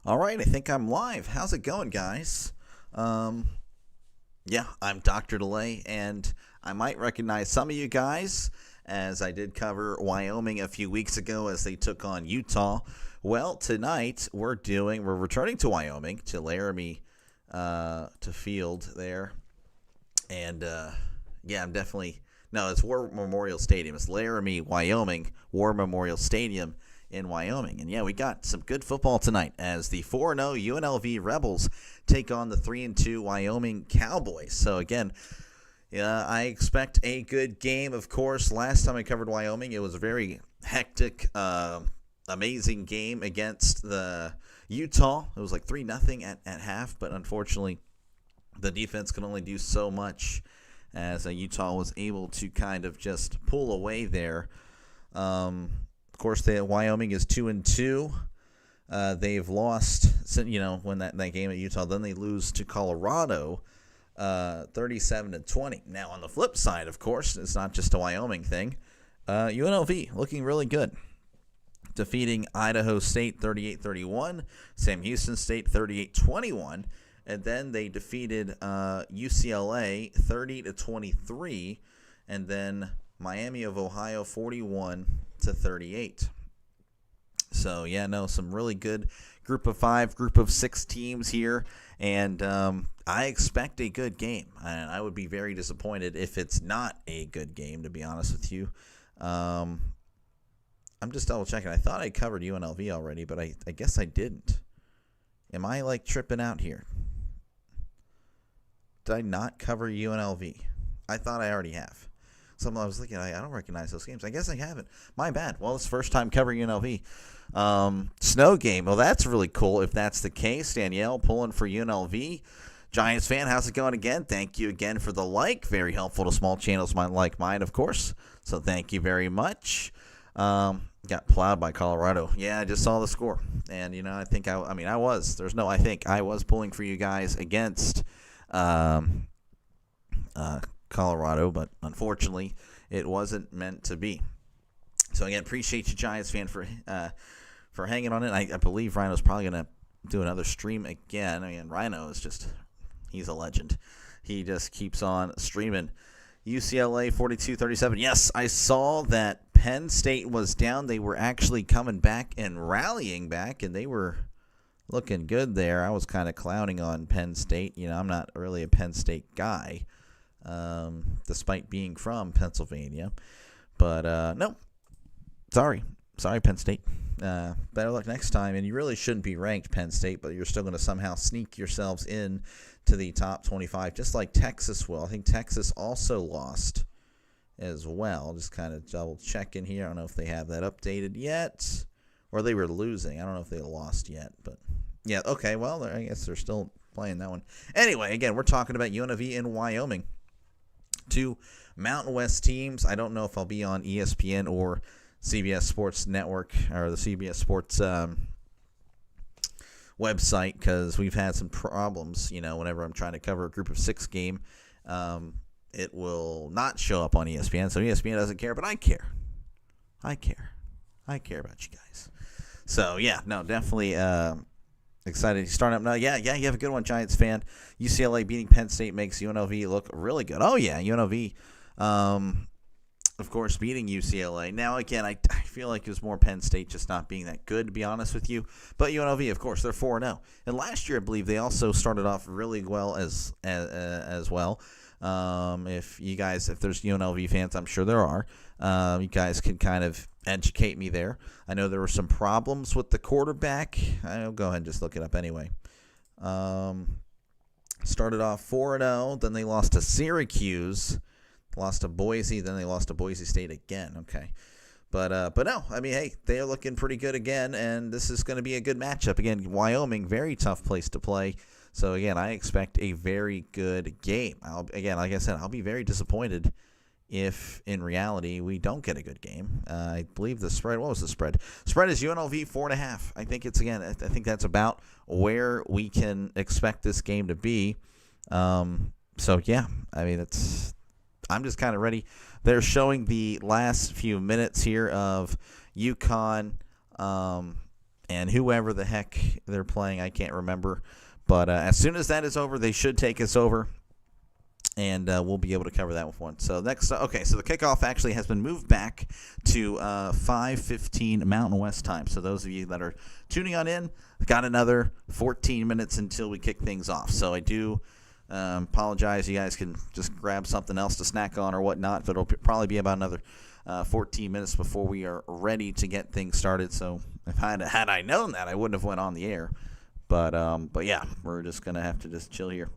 All right, I think I'm live. How's it going, guys? Yeah, I'm Dr. Delay, and I might recognize some of you guys as I did cover Wyoming a few weeks ago as they took on Utah. Well, tonight we're returning to Wyoming, to Laramie, to field there. And, yeah, I'm definitely, no, it's War Memorial Stadium. It's Laramie, Wyoming, War Memorial Stadium in Wyoming. And yeah, we got some good football tonight as the 4-0 UNLV Rebels take on the 3-2 Wyoming Cowboys. So again, I expect a good game. Of course, last time I covered Wyoming, it was a very hectic, amazing game against the Utah. It was like 3-0 at half, but unfortunately, the defense could only do so much as Utah was able to kind of just pull away there. Of course, Wyoming is 2-2. They've lost, when that game at Utah. Then they lose to Colorado, 37-20. Now, on the flip side, of course, it's not just a Wyoming thing. UNLV looking really good, defeating Idaho State 38-31, Sam Houston State 38-21, and then they defeated UCLA 30-23, and then Miami of Ohio 41-38. So yeah, some really good group of 5, group of 6 teams here, and I expect a good game. And I would be very disappointed if it's not a good game, to be honest with you. I'm just double checking. I thought I covered UNLV already, but I guess I didn't. Am I tripping out here? Did I not cover UNLV? I thought I already have. Something I was thinking, I don't recognize those games. I guess I haven't. My bad. Well, it's the first time covering UNLV. Snow game. Well, that's really cool if that's the case. Danielle pulling for UNLV. Giants fan, how's it going again? Thank you again for the like. Very helpful to small channels like mine, of course. So thank you very much. Got plowed by Colorado. Yeah, I just saw the score. And, I think I was. There's no I think. I was pulling for you guys against Colorado, but unfortunately, it wasn't meant to be. So again, appreciate you, Giants fan, for hanging on it. I believe Rhino's probably gonna do another stream again. Rhino is he's a legend. He just keeps on streaming. UCLA 42-37. Yes, I saw that Penn State was down. They were actually coming back and rallying back, and they were looking good there. I was kind of clowning on Penn State. I'm not really a Penn State guy. Despite being from Pennsylvania. But, no. Sorry, Penn State. Better luck next time. And you really shouldn't be ranked, Penn State, but you're still going to somehow sneak yourselves in to the top 25, just like Texas will. I think Texas also lost as well. Just kind of double checking here. I don't know if they have that updated yet, or they were losing. I don't know if they lost yet, but yeah. Okay, well, I guess they're still playing that one. Anyway, again, we're talking about UNLV in Wyoming. 2 Mountain West teams. I don't know if I'll be on ESPN or CBS Sports Network or the CBS Sports website because we've had some problems. Whenever I'm trying to cover a group of 6 game, it will not show up on ESPN. So ESPN doesn't care, but I care. I care about you guys. So yeah, no, definitely. Excited to start up now. Yeah, you have a good one, Giants fan. UCLA beating Penn State makes UNLV look really good. Oh, yeah, UNLV, of course, beating UCLA. Now, again, I feel like it was more Penn State just not being that good, to be honest with you. But UNLV, of course, they're 4-0. And last year, I believe, they also started off really well as well. If there's UNLV fans, I'm sure there are. You guys can kind of educate me there. I know there were some problems with the quarterback. I'll go ahead and just look it up anyway. Started off 4-0, then they lost to Syracuse, lost to Boise, then they lost to Boise State again. Okay. But no, hey, they're looking pretty good again, and this is going to be a good matchup. Again, Wyoming, very tough place to play. So, again, I expect a very good game. Like I said, I'll be very disappointed if, in reality, we don't get a good game. I believe the spread, what was the spread? Spread is UNLV 4.5. I think that's about where we can expect this game to be. So, yeah, I'm just kind of ready. They're showing the last few minutes here of UConn and whoever the heck they're playing, I can't remember. But as soon as that is over, they should take us over, and we'll be able to cover that with one. So next, okay, so the kickoff actually has been moved back to 5:15 Mountain West time. So those of you that are tuning on in, got another 14 minutes until we kick things off. So I do apologize. You guys can just grab something else to snack on or whatnot, but it'll probably be about another 14 minutes before we are ready to get things started. So if had I known that, I wouldn't have went on the air. But yeah, we're just gonna have to just chill here.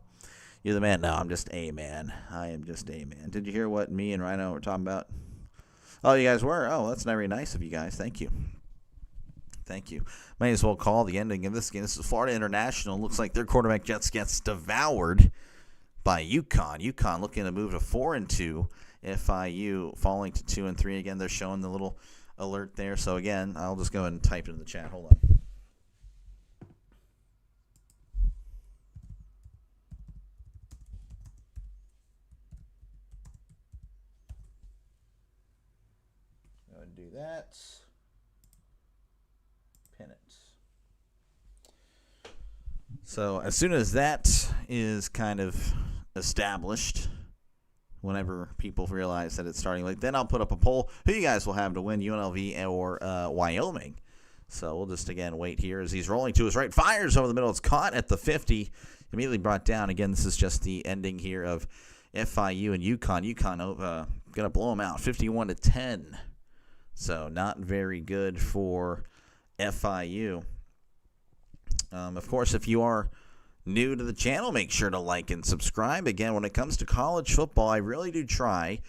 You're the man. No, I'm just a man. I am just a man. Did you hear what me and Rhino were talking about? Oh, you guys were? Oh, that's very nice of you guys. Thank you. Thank you. May as well call the ending of this game. This is Florida International. Looks like their quarterback just gets devoured by UConn. UConn looking to move to 4-2. FIU falling to 2-3. Again, they're showing the little alert there. So again, I'll just go ahead and type it in the chat. Hold on. Go ahead and do that. Pin it. So as soon as that is kind of established, whenever people realize that it's starting late, then I'll put up a poll who you guys will have to win, UNLV or Wyoming. So we'll just, again, wait here as he's rolling to his right. Fires over the middle. It's caught at the 50. Immediately brought down. Again, this is just the ending here of FIU and UConn. UConn going to blow them out 51-10. So not very good for FIU. Of course, if you are new to the channel, make sure to like and subscribe. Again, when it comes to college football, I really do try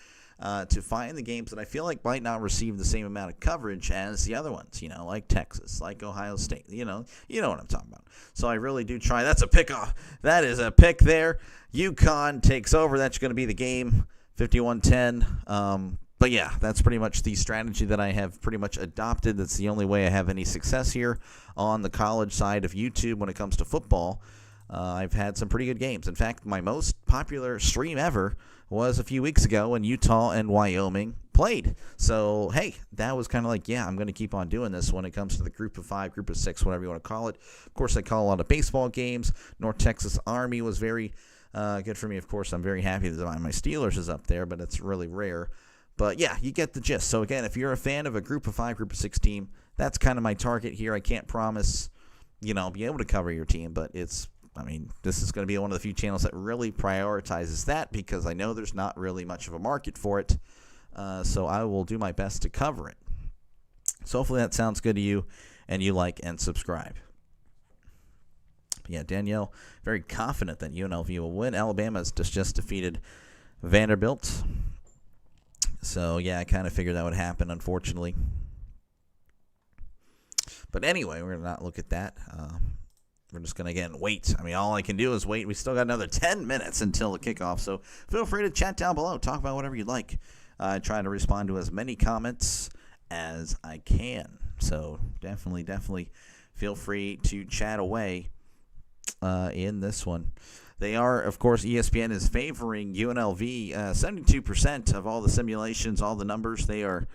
to find the games that I feel like might not receive the same amount of coverage as the other ones, like Texas, like Ohio State, you know what I'm talking about. So I really do try. That's a pick off. That is a pick there. UConn takes over. That's going to be the game, 51-10. But yeah, that's pretty much the strategy that I have pretty much adopted. That's the only way I have any success here on the college side of YouTube when it comes to football. I've had some pretty good games. In fact, my most popular stream ever was a few weeks ago when Utah and Wyoming played. So, hey, that was kind of like, yeah, I'm going to keep on doing this when it comes to the group of 5, group of 6, whatever you want to call it. Of course, I call a lot of baseball games. North Texas Army was very good for me. Of course, I'm very happy that my Steelers is up there, but it's really rare. But, yeah, you get the gist. So, again, if you're a fan of a group of 5, group of 6 team, that's kind of my target here. I can't promise, I'll be able to cover your team, but this is going to be one of the few channels that really prioritizes that because I know there's not really much of a market for it. So I will do my best to cover it. So hopefully that sounds good to you and you like and subscribe. Yeah, Danielle, very confident that UNLV will win. Alabama has just defeated Vanderbilt. So, yeah, I kind of figured that would happen, unfortunately. But anyway, we're going to not look at that. We're just going to, again, wait. All I can do is wait. We still got another 10 minutes until the kickoff, so feel free to chat down below. Talk about whatever you'd like. I try to respond to as many comments as I can. So definitely feel free to chat away in this one. They are, of course, ESPN is favoring UNLV. 72% of all the simulations, all the numbers, they are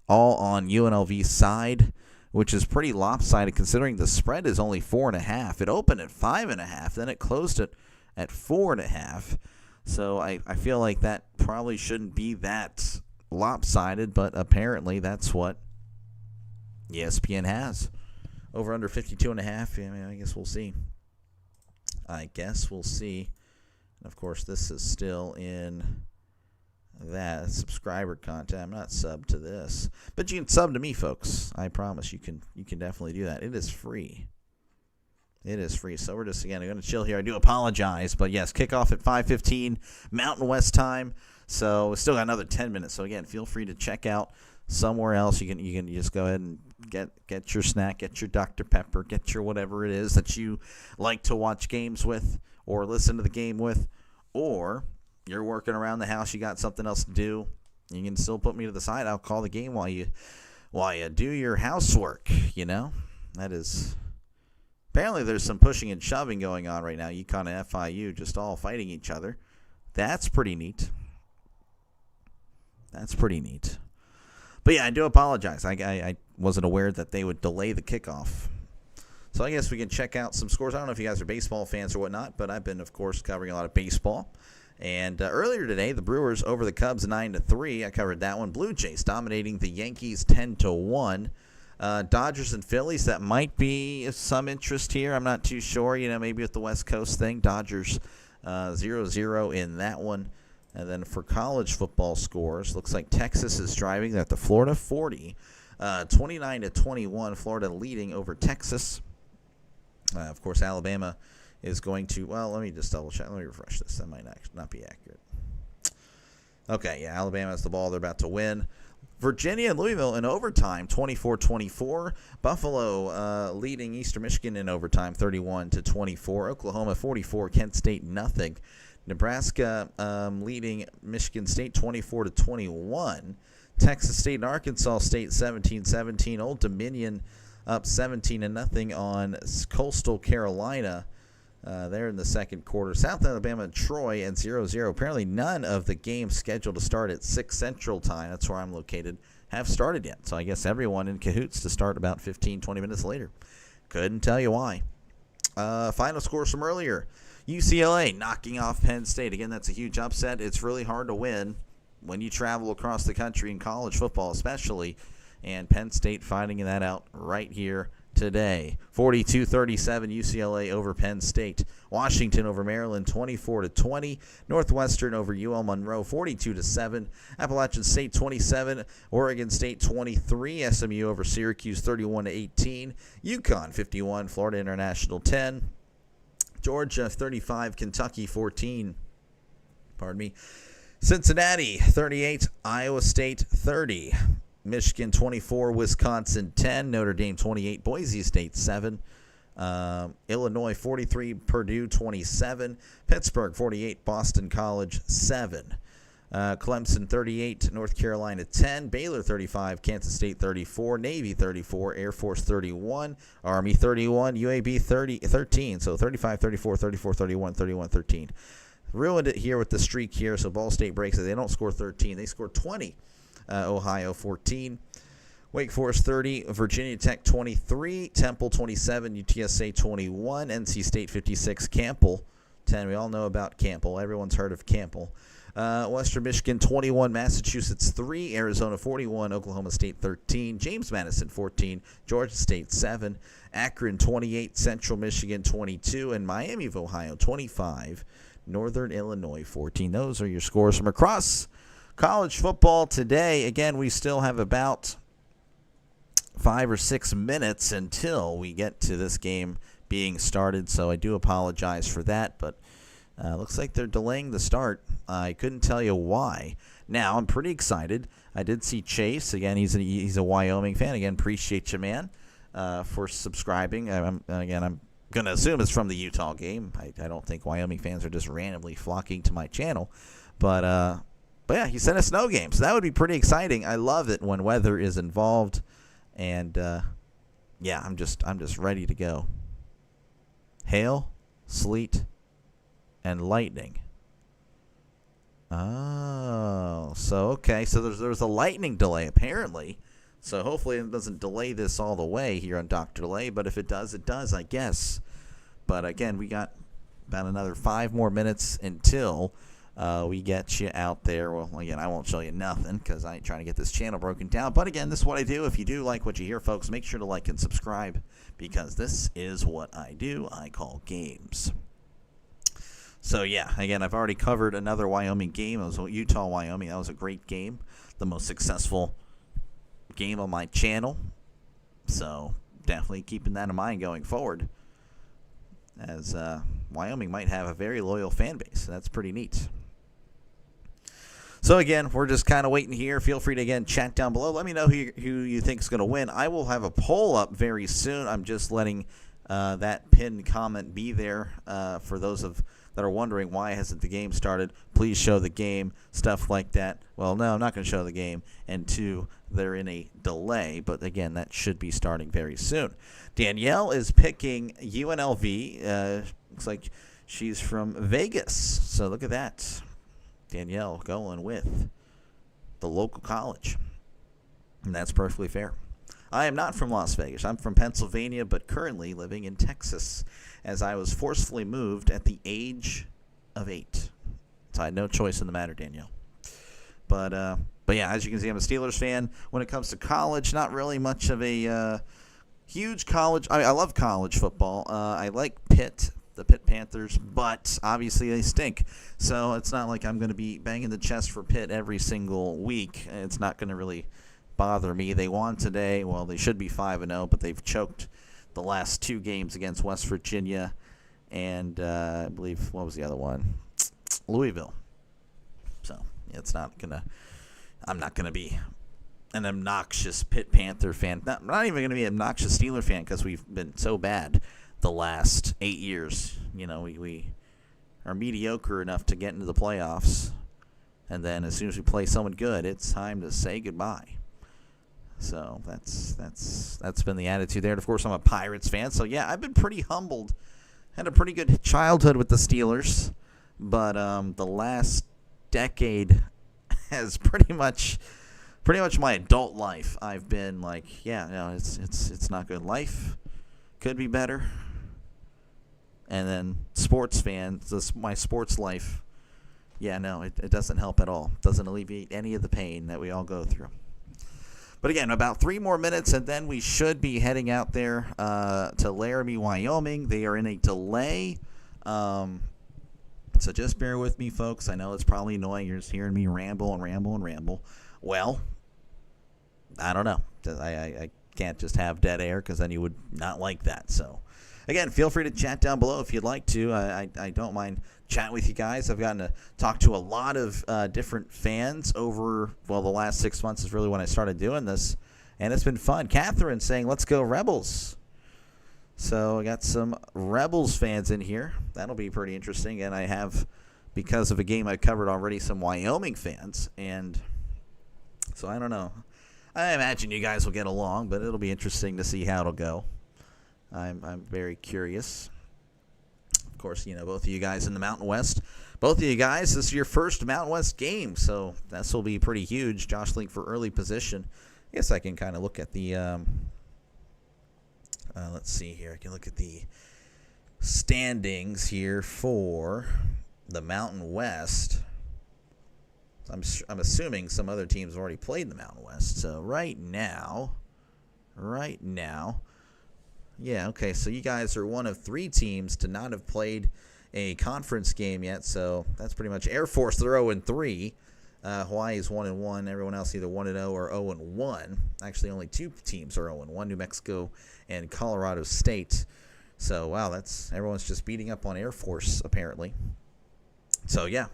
all on UNLV's side, which is pretty lopsided considering the spread is only 4.5. It opened at 5.5, then it closed it at 4.5. So I feel like that probably shouldn't be that lopsided, but apparently that's what ESPN has. Over under 52.5. I guess we'll see. And of course, this is still in that subscriber content. I'm not subbed to this, but you can sub to me, folks. I promise you can definitely do that. It is free. So we're just, again, going to chill here. I do apologize, but yes, kickoff at 5:15 Mountain West time. So we still got another 10 minutes. So again, feel free to check out somewhere else. You can just go ahead and get your snack, get your Dr. Pepper, get your whatever it is that you like to watch games with or listen to the game with, or you're working around the house, you got something else to do, you can still put me to the side. I'll call the game while you do your housework, That is, apparently there's some pushing and shoving going on right now. UConn and FIU just all fighting each other. That's pretty neat. But yeah, I do apologize. I wasn't aware that they would delay the kickoff. So I guess we can check out some scores. I don't know if you guys are baseball fans or whatnot, but I've been, of course, covering a lot of baseball. And earlier today, the Brewers over the Cubs 9-3. I covered that one. Blue Jays dominating the Yankees 10-1. Dodgers and Phillies, that might be some interest here. I'm not too sure. Maybe with the West Coast thing. Dodgers 0-0 in that one. And then for college football scores, looks like Texas is driving at the Florida 40. 29-21, Florida leading over Texas. Of course, Alabama is going to, let me just double check. Let me refresh this. That might not be accurate. Okay, yeah, Alabama has the ball. They're about to win. Virginia and Louisville in overtime, 24-24. Buffalo leading Eastern Michigan in overtime, 31-24. Oklahoma 44, Kent State nothing. Nebraska leading Michigan State 24-21. Texas State and Arkansas State 17-17. Old Dominion up 17-0 on Coastal Carolina. There in the second quarter. South Alabama and Troy and 0-0. Apparently none of the games scheduled to start at 6 Central Time, that's where I'm located, have started yet. So I guess everyone in cahoots to start about 15, 20 minutes later. Couldn't tell you why. Final scores from earlier. UCLA knocking off Penn State. Again, that's a huge upset. It's really hard to win when you travel across the country in college football especially. And Penn State finding that out right here today. 42-37 UCLA over Penn State. Washington over Maryland 24-20. Northwestern over UL Monroe 42-7. Appalachian State 27. Oregon State 23. SMU over Syracuse 31-18. UConn 51. Florida International 10. Georgia 35. Kentucky 14. Pardon me. Cincinnati 38. Iowa State 30. Michigan 24, Wisconsin 10, Notre Dame 28, Boise State 7, Illinois 43, Purdue 27, Pittsburgh 48, Boston College 7, Clemson 38, North Carolina 10, Baylor 35, Kansas State 34, Navy 34, Air Force 31, Army 31, UAB 13, so 35, 34, 34, 31, 31, 13. Ruined it here with the streak here, so Ball State breaks it. They don't score 13, they score 20. Ohio 14, Wake Forest 30, Virginia Tech 23, Temple 27, UTSA 21, NC State 56, Campbell 10. We all know about Campbell. Everyone's heard of Campbell. Western Michigan 21, Massachusetts 3, Arizona 41, Oklahoma State 13, James Madison 14, Georgia State 7, Akron 28, Central Michigan 22, and Miami of Ohio 25, Northern Illinois 14. Those are your scores from across college football today. Again, we still have about 5 or 6 minutes until we get to this game being started, so I do apologize for that, but looks like they're delaying the start. I couldn't tell you why. Now, I'm pretty excited. I did see Chase. Again, he's a Wyoming fan. Again, appreciate you, man, for subscribing. I'm going to assume it's from the Utah game. I don't think Wyoming fans are just randomly flocking to my channel, but yeah, he sent a snow game, so that would be pretty exciting. I love it when weather is involved, and yeah, I'm just ready to go. Hail, sleet, and lightning. Oh, so okay, so there's a lightning delay apparently. So hopefully it doesn't delay this all the way here on Dr. Delay, but if it does, it does, I guess. But again, we got about another 5 more minutes until we get you out there. Well, again, I won't show you nothing because I ain't trying to get this channel broken down. But again, this is what I do. If you do like what you hear, folks, make sure to like and subscribe because this is what I do. I call games. So, yeah, again, I've already covered another Wyoming game. It was Utah-Wyoming. That was a great game. The most successful game on my channel. So, definitely keeping that in mind going forward. As Wyoming might have a very loyal fan base. That's pretty neat. So, again, we're just kind of waiting here. Feel free to, again, chat down below. Let me know who you think is going to win. I will have a poll up very soon. I'm just letting that pinned comment be there for those that are wondering why hasn't the game started. Please show the game, stuff like that. Well, no, I'm not going to show the game. And 2, they're in a delay. But, again, that should be starting very soon. Danielle is picking UNLV. Looks like she's from Vegas. So, look at that. Danielle going with the local college. And that's perfectly fair. I am not from Las Vegas. I'm from Pennsylvania, but currently living in Texas, as I was forcefully moved at the age of 8. So I had no choice in the matter, Danielle. But yeah, as you can see, I'm a Steelers fan. When it comes to college, not really much of a huge college. I love college football. I like Pitt, the Pitt Panthers, but obviously they stink. So it's not like I'm going to be banging the chest for Pitt every single week. It's not going to really bother me. They won today. Well, they should be 5-0, but they've choked the last 2 games against West Virginia and I believe, what was the other one? Louisville. So it's not going to – I'm not going to be an obnoxious Pitt Panther fan. Not even going to be an obnoxious Steeler fan because we've been so bad the last 8 years. You know, we are mediocre enough to get into the playoffs, and then as soon as we play someone good, it's time to say goodbye. So that's been the attitude there. And of course, I'm a Pirates fan, so yeah, I've been pretty humbled. Had a pretty good childhood with the Steelers, but the last decade has pretty much my adult life. I've been like, yeah, no, it's not good. Life could be better. And then sports fans, my sports life, yeah, no, it doesn't help at all. It doesn't alleviate any of the pain that we all go through. But again, about 3 more minutes, and then we should be heading out there to Laramie, Wyoming. They are in a delay. So just bear with me, folks. I know it's probably annoying. You're just hearing me ramble and ramble and ramble. Well, I don't know. I can't just have dead air because then you would not like that. So, again, feel free to chat down below if you'd like to. I don't mind chatting with you guys. I've gotten to talk to a lot of different fans over, well, the last 6 months is really when I started doing this, and it's been fun. Catherine saying, let's go Rebels. So I got some Rebels fans in here. That'll be pretty interesting. And I have, because of a game I covered already, some Wyoming fans. And so I don't know. I imagine you guys will get along, but it'll be interesting to see how it'll go. I'm very curious. Of course, you know, both of you guys in the Mountain West. Both of you guys, this is your first Mountain West game, so this will be pretty huge. Josh Link for early position. I guess I can kind of look at the, let's see here. I can look at the standings here for the Mountain West. I'm assuming some other teams have already played the Mountain West. So right now, yeah, okay, so you guys are one of 3 teams to not have played a conference game yet, so that's pretty much Air Force. They're 0-3. Hawaii's 1-1. Everyone else either 1-0 or 0-1. Actually, only 2 teams are 0-1, New Mexico and Colorado State. So, wow, everyone's just beating up on Air Force, apparently. So, yeah.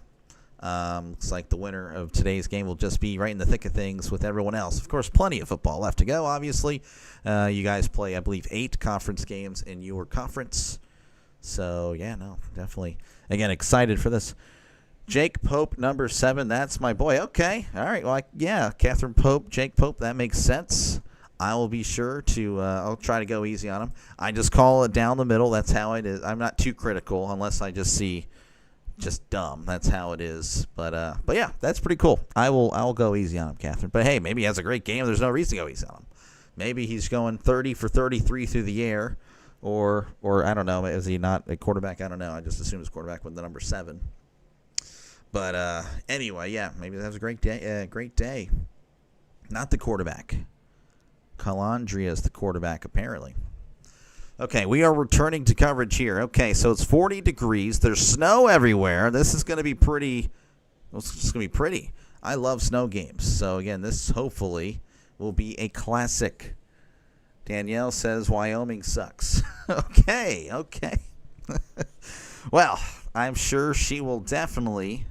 Looks like the winner of today's game will just be right in the thick of things with everyone else. Of course, plenty of football left to go, obviously. You guys play, I believe, 8 conference games in your conference. So, yeah, no, definitely. Again, excited for this. Jake Pope, number 7, that's my boy. Okay, all right, well, yeah, Catherine Pope, Jake Pope, that makes sense. I will be sure to, I'll try to go easy on him. I just call it down the middle. That's how it is. I'm not too critical unless I just see just dumb. That's how it is. But yeah, that's pretty cool. I'll go easy on him, Catherine. But hey, maybe he has a great game. There's no reason to go easy on him. Maybe he's going 30 for 33 through the air, or I don't know. Is he not a quarterback? I don't know. I just assume he's quarterback with the number 7. But anyway, yeah, maybe that was a great day. Great day. Not the quarterback. Calandria is the quarterback, apparently. Okay, we are returning to coverage here. Okay, so it's 40 degrees. There's snow everywhere. This is going to be pretty. It's just going to be pretty. I love snow games. So, again, this hopefully will be a classic. Danielle says Wyoming sucks. Okay. Well, I'm sure she will definitely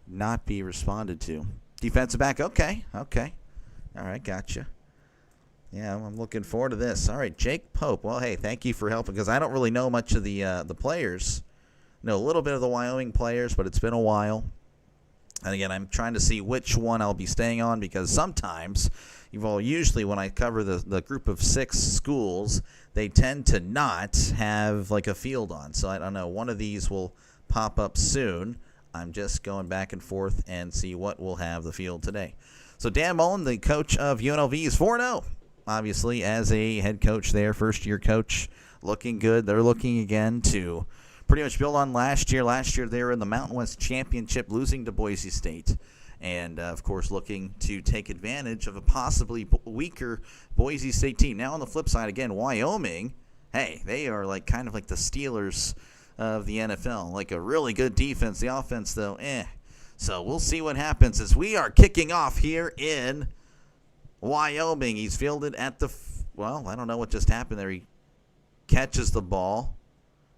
not be responded to. Defensive back, okay. All right, gotcha. Yeah, I'm looking forward to this. All right, Jake Pope. Well, hey, thank you for helping because I don't really know much of the players. Know a little bit of the Wyoming players, but it's been a while. And again, I'm trying to see which one I'll be staying on because sometimes, usually when I cover the group of 6 schools, they tend to not have like a field on. So I don't know. One of these will pop up soon. I'm just going back and forth and see what will have the field today. So Dan Mullen, the coach of UNLV, is 4-0. obviously, as a head coach there, first-year coach, looking good. They're looking again to pretty much build on last year. Last year they were in the Mountain West Championship, losing to Boise State. And, of course, looking to take advantage of a possibly weaker Boise State team. Now, on the flip side, again, Wyoming, hey, they are kind of like the Steelers of the NFL. Like a really good defense. The offense, though, So we'll see what happens as we are kicking off here in Wyoming. He's fielded at the, I don't know what just happened there. He catches the ball.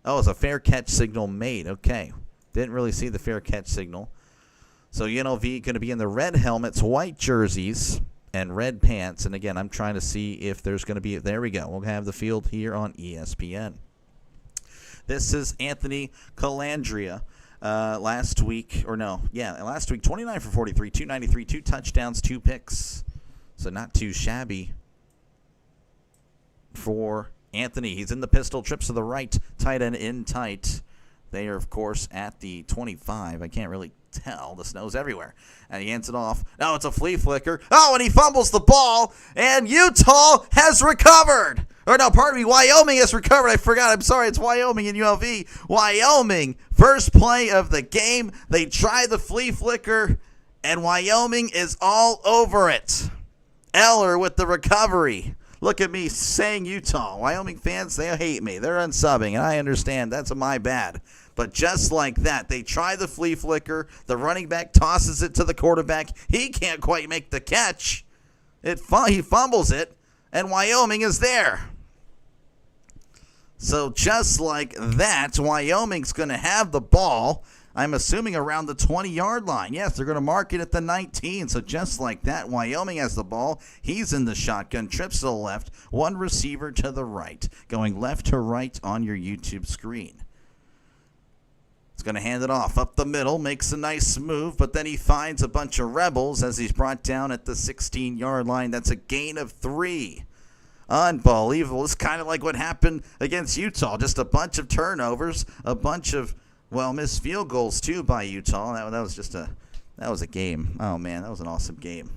Oh, it's a fair catch signal made. Okay. Didn't really see the fair catch signal. So UNLV going to be in the red helmets, white jerseys, and red pants. And again, I'm trying to see if there's going to be, there we go. We'll have the field here on ESPN. This is Anthony Calandria. Last week, 29 for 43, 293, 2 touchdowns, 2 picks. So not too shabby for Anthony. He's in the pistol, trips to the right, tight end in tight. They are, of course, at the 25. I can't really tell. The snow's everywhere. And he hands it off. No, it's a flea flicker. Oh, and he fumbles the ball. And Utah has recovered. Or no, pardon me, Wyoming has recovered. I forgot. I'm sorry. It's Wyoming and UNLV. Wyoming, first play of the game. They try the flea flicker, and Wyoming is all over it. Eller with the recovery. Look at me saying Utah. Wyoming fans, they hate me. They're unsubbing, and I understand. That's my bad. But just like that, they try the flea flicker. The running back tosses it to the quarterback. He can't quite make the catch. He fumbles it, and Wyoming is there. So just like that, Wyoming's going to have the ball, I'm assuming around the 20-yard line. Yes, they're going to mark it at the 19. So just like that, Wyoming has the ball. He's in the shotgun, trips to the left, one receiver to the right, going left to right on your YouTube screen. He's going to hand it off up the middle, makes a nice move, but then he finds a bunch of Rebels as he's brought down at the 16-yard line. That's a gain of 3. Unbelievable. It's kind of like what happened against Utah. Just a bunch of turnovers, a bunch of, missed field goals too by Utah. That was a game. Oh, man, that was an awesome game.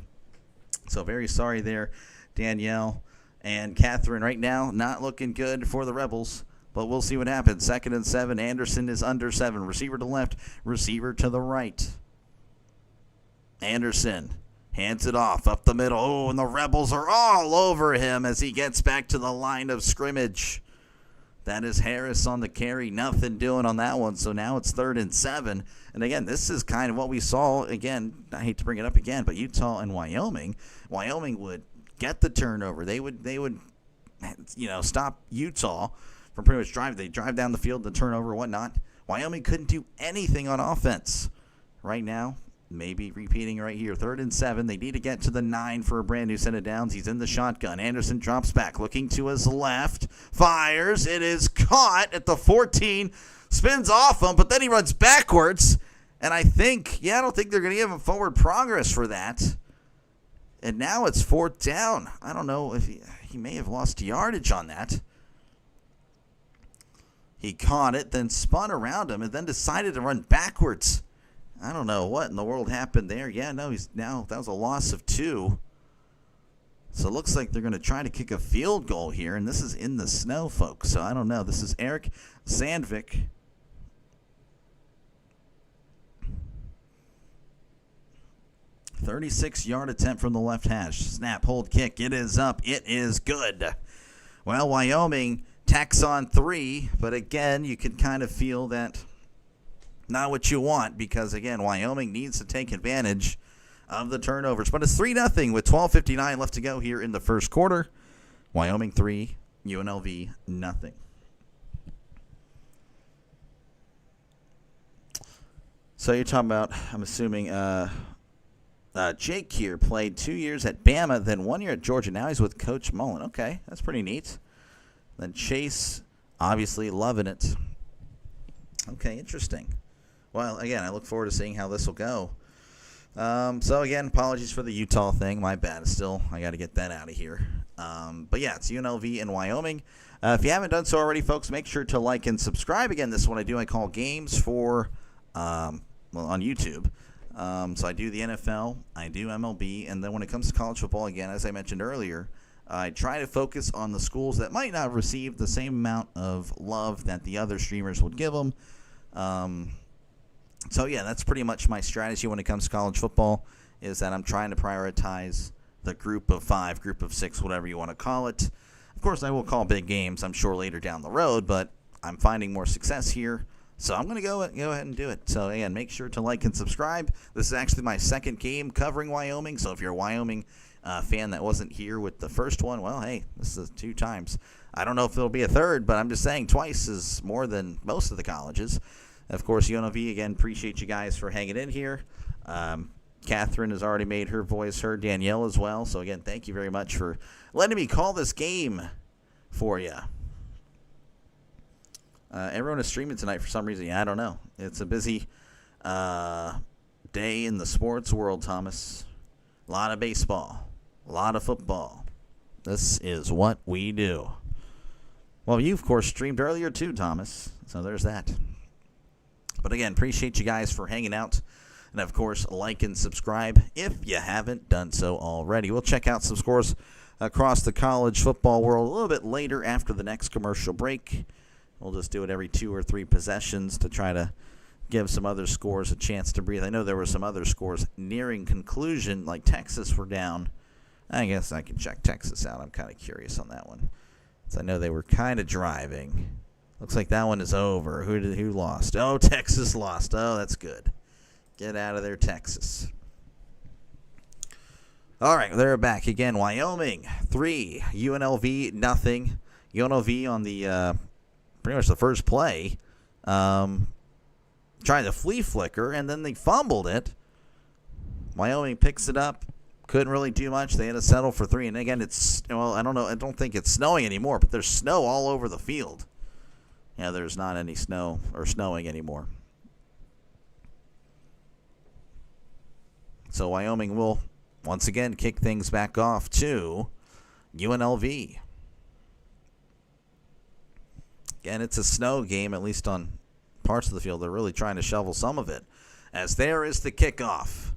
So very sorry there, Danielle and Catherine. Right now, not looking good for the Rebels. But we'll see what happens. 2nd and 7. Anderson is under 7. Receiver to left. Receiver to the right. Anderson hands it off up the middle. Oh, and the Rebels are all over him as he gets back to the line of scrimmage. That is Harris on the carry. Nothing doing on that one. So now it's 3rd and 7. And again, this is kind of what we saw. Again, I hate to bring it up again, but Utah and Wyoming. Wyoming would get the turnover. They would stop Utah from pretty much drive. They drive down the field, the turnover, whatnot. Wyoming couldn't do anything on offense. Right now, maybe repeating right here. 3rd and 7. They need to get to the 9 for a brand new set of downs. He's in the shotgun. Anderson drops back, looking to his left. Fires. It is caught at the 14. Spins off him, but then he runs backwards. And I don't think they're going to give him forward progress for that. And now it's 4th down. I don't know if he may have lost yardage on that. He caught it, then spun around him, and then decided to run backwards. I don't know what in the world happened there. Yeah, no, that was a loss of 2. So it looks like they're going to try to kick a field goal here, and this is in the snow, folks. So I don't know. This is Eric Sandvik. .36-yard attempt from the left hash. Snap, hold, kick. It is up. It is good. Well, Wyoming tacks on 3, but again, you can kind of feel that not what you want because, again, Wyoming needs to take advantage of the turnovers. But it's 3-0 with 12:59 left to go here in the first quarter. Wyoming 3, UNLV nothing. So you're talking about, I'm assuming, Jake here played 2 years at Bama, then 1 year at Georgia. Now he's with Coach Mullen. Okay, that's pretty neat. Then Chase, obviously loving it. Okay, interesting. Well, again, I look forward to seeing how this will go. So, again, apologies for the Utah thing. My bad. I got to get that out of here. But, yeah, it's UNLV and Wyoming. If you haven't done so already, folks, make sure to like and subscribe. Again, this is what I call games for, on YouTube. So I do the NFL, I do MLB, and then when it comes to college football, again, as I mentioned earlier, I try to focus on the schools that might not receive the same amount of love that the other streamers would give them. So, yeah, that's pretty much my strategy when it comes to college football, is that I'm trying to prioritize the group of 5, group of 6, whatever you want to call it. Of course, I will call big games, I'm sure, later down the road, but I'm finding more success here. So I'm going to go ahead and do it. So, again, make sure to like and subscribe. This is actually my second game covering Wyoming. So if you're a Wyoming fan that wasn't here with the first one, well, hey, this is 2 times. I don't know if it'll be a third, but I'm just saying twice is more than most of the colleges. Of course, UNLV, again, appreciate you guys for hanging in here. Catherine has already made her voice heard, Danielle as well. So, again, thank you very much for letting me call this game for you. Everyone is streaming tonight for some reason. Yeah, I don't know. It's a busy day in the sports world, Thomas. A lot of baseball. A lot of football. This is what we do. Well, you, of course, streamed earlier too, Thomas. So there's that. But again, appreciate you guys for hanging out. And, of course, like and subscribe if you haven't done so already. We'll check out some scores across the college football world a little bit later after the next commercial break. We'll just do it every 2 or 3 possessions to try to give some other scores a chance to breathe. I know there were some other scores nearing conclusion, like Texas were down. I guess I can check Texas out. I'm kind of curious on that one. So I know they were kind of driving. Looks like that one is over. Who lost? Oh, Texas lost. Oh, that's good. Get out of there, Texas. All right, they're back again. Wyoming 3, UNLV nothing. UNLV on the pretty much the first play, trying to flea flicker, and then they fumbled it. Wyoming picks it up. Couldn't really do much. They had to settle for 3. And again, I don't know. I don't think it's snowing anymore, but there's snow all over the field. Yeah, there's not any snow or snowing anymore. So Wyoming will once again kick things back off to UNLV. Again, it's a snow game, at least on parts of the field. They're really trying to shovel some of it. As there is the kickoff.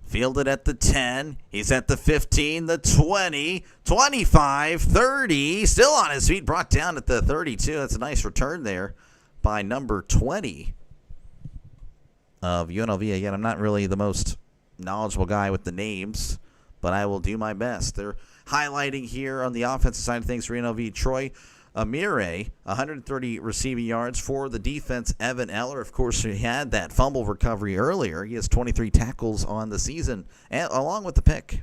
Fielded at the 10. He's at the 15, the 20, 25, 30. Still on his feet, brought down at the 32. That's a nice return there by number 20 of UNLV. Again, I'm not really the most knowledgeable guy with the names, but I will do my best. They're highlighting here on the offensive side of things for UNLV. Troy Amire, 130 receiving yards for the defense. Evan Eller, of course, he had that fumble recovery earlier. He has 23 tackles on the season, and along with the pick.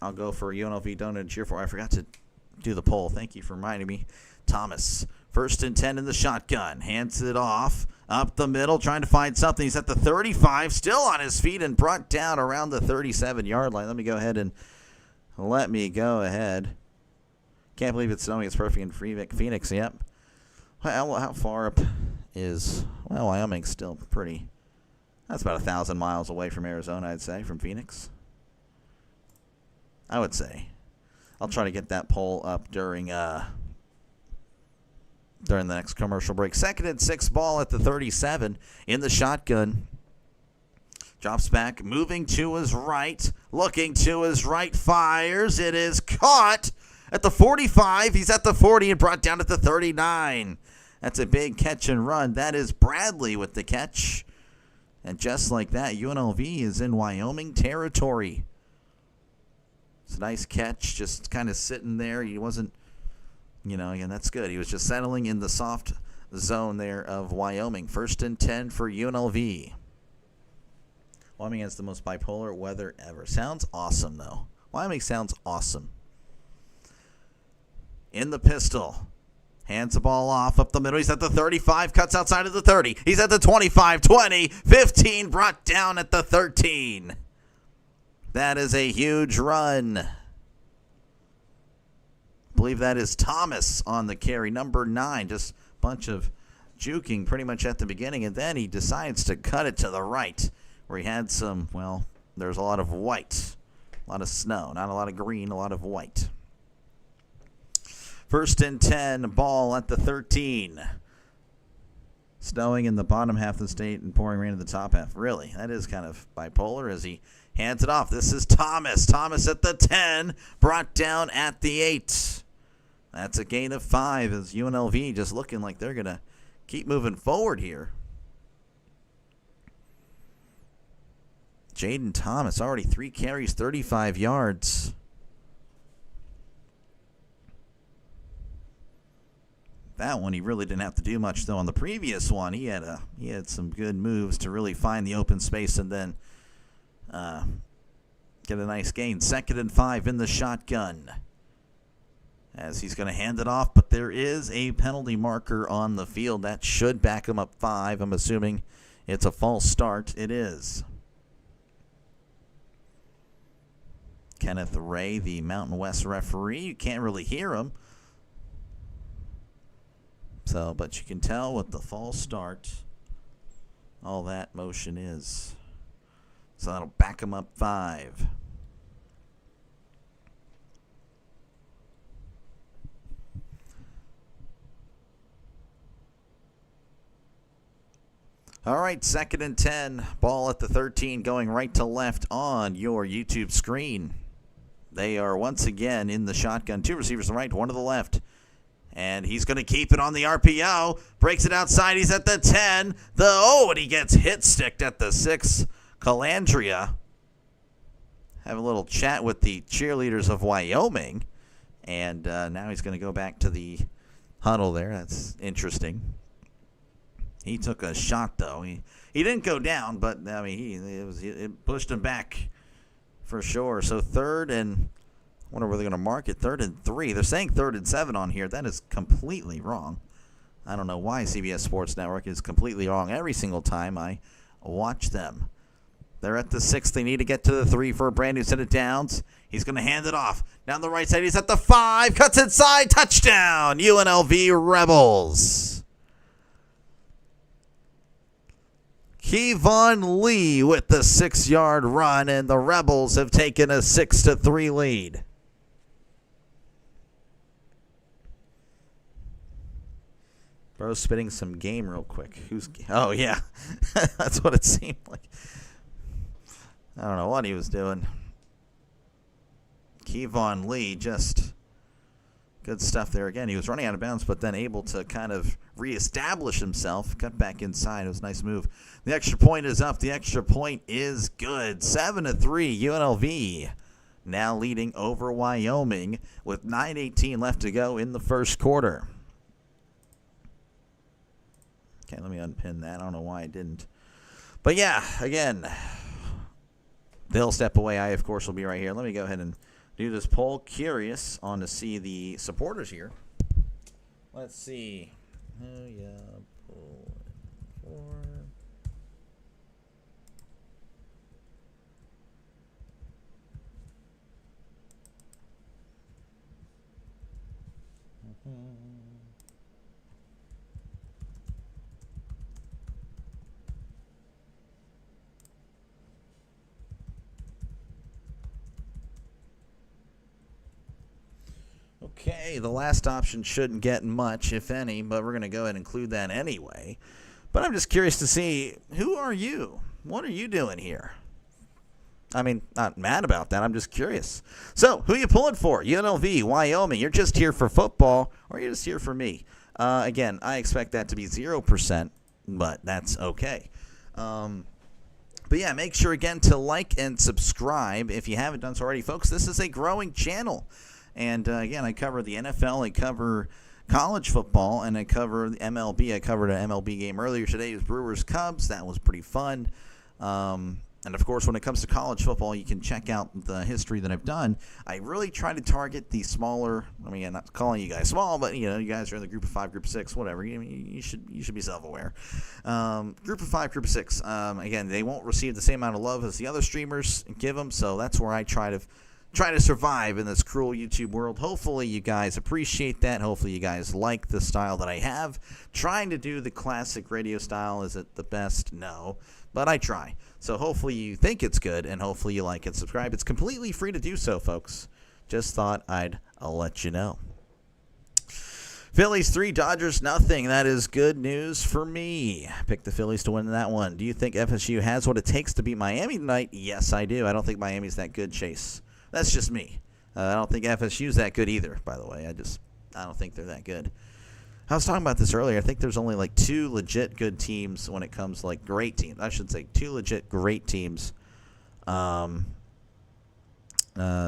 I'll go for UNLV donut cheer for. I forgot to do the poll. Thank you for reminding me. Thomas, 1st and 10 in the shotgun. Hands it off. Up the middle, trying to find something. He's at the 35, still on his feet, and brought down around the 37-yard line. Let me go ahead. Can't believe it's snowing. It's perfect in Phoenix. Yep. How far up is... Well, Wyoming's still pretty... That's about 1,000 miles away from Arizona, I'd say, from Phoenix. I would say. I'll try to get that poll up during the next commercial break. 2nd and 6 ball at the 37 in the shotgun. Drops back, moving to his right, looking to his right, fires. It is caught at the 45. He's at the 40 and brought down at the 39. That's a big catch and run. That is Bradley with the catch. And just like that, UNLV is in Wyoming territory. It's a nice catch, just kind of sitting there. He wasn't, again, that's good. He was just settling in the soft zone there of Wyoming. 1st and 10 for UNLV. Wyoming has the most bipolar weather ever. Sounds awesome, though. Wyoming sounds awesome. In the pistol. Hands the ball off up the middle. He's at the 35. Cuts outside of the 30. He's at the 25, 20, 15. Brought down at the 13. That is a huge run. I believe that is Thomas on the carry. Number 9. Just a bunch of juking pretty much at the beginning. And then he decides to cut it to the right, where he had there's a lot of white. A lot of snow. Not a lot of green, a lot of white. 1st and 10, ball at the 13. Snowing in the bottom half of the state and pouring rain in the top half. Really, that is kind of bipolar as he Hands it off. This is Thomas. Thomas at the 10. Brought down at the 8. That's a gain of 5 as UNLV just looking like they're going to keep moving forward here. Jaden Thomas already 3 carries, 35 yards. That one he really didn't have to do much though. On the previous one, he had some good moves to really find the open space and then get a nice gain. 2nd and 5 in the shotgun. As he's going to hand it off, but there is a penalty marker on the field. That should back him up 5. I'm assuming it's a false start. It is. Kenneth Ray, the Mountain West referee. You can't really hear him. So, but you can tell what the false start, all that motion is. So that'll back him up 5. All right, 2nd and 10. Ball at the 13 going right to left on your YouTube screen. They are once again in the shotgun. 2 receivers to the right, 1 to the left. And he's going to keep it on the RPO. Breaks it outside. He's at the 10. And he gets hit sticked at the 6. Calandria. Have a little chat with the cheerleaders of Wyoming. And now he's going to go back to the huddle there. That's interesting. He took a shot, though. He didn't go down, but I mean, it pushed him back for sure. So 3rd and... I wonder where they're going to mark it. 3rd and 3. They're saying 3rd and 7 on here. That is completely wrong. I don't know why CBS Sports Network is completely wrong every single time I watch them. They're at the 6. They need to get to the 3 for a brand new set of downs. He's going to hand it off. Down the right side. He's at the 5. Cuts inside. Touchdown. UNLV Rebels. Kevon Lee with the 6-yard run, and the Rebels have taken a 6-3 lead. Bro's spitting some game real quick. Oh, yeah. That's what it seemed like. I don't know what he was doing. Kevon Lee, just good stuff there again. He was running out of bounds, but then able to kind of reestablish himself. Cut back inside. It was a nice move. The extra point is up. The extra point is good. 7-3 UNLV. Now leading over Wyoming with 9:18 left to go in the first quarter. Okay, let me unpin that. I don't know why I didn't. But yeah, again, they'll step away. I, of course, will be right here. Let me go ahead and do this poll. Curious on to see the supporters here. Let's see. Oh, yeah, poll 4. Okay, the last option shouldn't get much, if any, but we're going to go ahead and include that anyway. But I'm just curious to see, who are you? What are you doing here? I mean, not mad about that. I'm just curious. So, who are you pulling for? UNLV, Wyoming. You're just here for football, or you're just here for me? Again, I expect that to be 0%, but that's okay. But yeah, make sure, again, to like and subscribe if you haven't done so already. Folks, this is a growing channel. And, again, I cover the NFL, I cover college football, and I cover the MLB. I covered an MLB game earlier today. It was Brewers-Cubs. That was pretty fun. And, of course, when it comes to college football, you can check out the history that I've done. I really try to target the smaller – I mean, I'm not calling you guys small, but, you know, you guys are in the group of 5, group of 6, whatever. You should be self-aware. Group of 5, group of 6. Again, they won't receive the same amount of love as the other streamers give them, so that's where I try to survive in this cruel YouTube world. Hopefully you guys appreciate that. Hopefully you guys like the style that I have. Trying to do the classic radio style. Is it the best? No. But I try. So hopefully you think it's good, and hopefully you like and subscribe. It's completely free to do so, folks. Just thought I'll let you know. Phillies 3, Dodgers nothing. That is good news for me. Pick the Phillies to win that one. Do you think FSU has what it takes to beat Miami tonight? Yes, I do. I don't think Miami's that good, Chase. That's just me. I don't think FSU's that good either, by the way. I don't think they're that good. I was talking about this earlier. I think there's only like 2 legit good teams when it comes to like great teams. I should say 2 legit great teams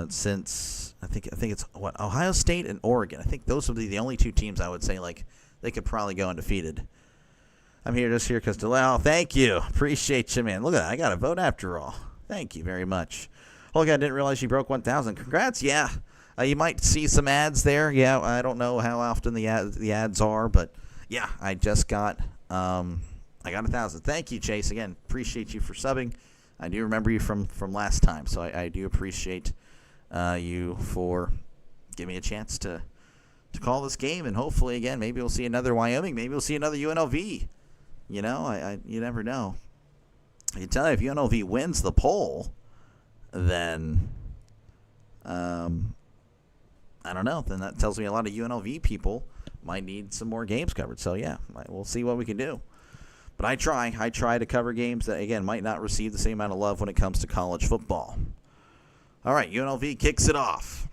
since I think it's Ohio State and Oregon. I think those would be the only 2 teams I would say like they could probably go undefeated. I'm here because Delal. Thank you. Appreciate you, man. Look at that. I got a vote after all. Thank you very much. Olga, I didn't realize you broke 1,000. Congrats. Yeah. You might see some ads there. Yeah, I don't know how often the ads are, but yeah, I just got I got 1,000. Thank you, Chase. Again, appreciate you for subbing. I do remember you from last time, so I do appreciate you for giving me a chance to call this game, and hopefully, again, maybe we'll see another Wyoming. Maybe we'll see another UNLV. You know, you never know. I can tell you if UNLV wins the poll, then I don't know. Then that tells me a lot of UNLV people might need some more games covered. So, yeah, we'll see what we can do. But I try to cover games that, again, might not receive the same amount of love when it comes to college football. All right, UNLV kicks it off.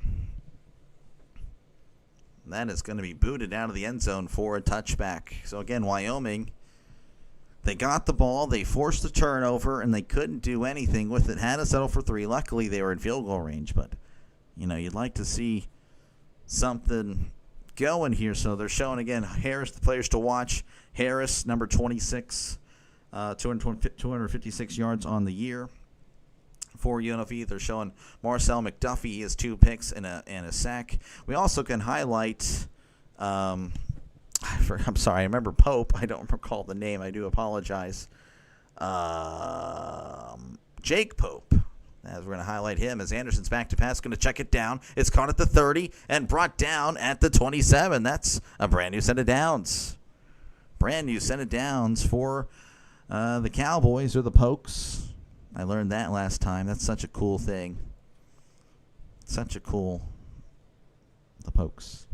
That is going to be booted out of the end zone for a touchback. So, again, Wyoming, they got the ball, they forced the turnover, and they couldn't do anything with it. Had to settle for 3. Luckily, they were in field goal range, but, you know, you'd like to see something going here. So they're showing, again, Harris, the players to watch. Harris, number 26, 256 yards on the year for UNLV. They're showing Marcel McDuffie. He has 2 picks and a sack. We also can highlight I'm sorry, I remember Pope. I don't recall the name. I do apologize. Jake Pope. As we're going to highlight him as Anderson's back to pass, going to check it down. It's caught at the 30 and brought down at the 27. That's a brand new set of downs. Brand new set of downs for the Cowboys or the Pokes. I learned that last time. That's such a cool thing. The Pokes.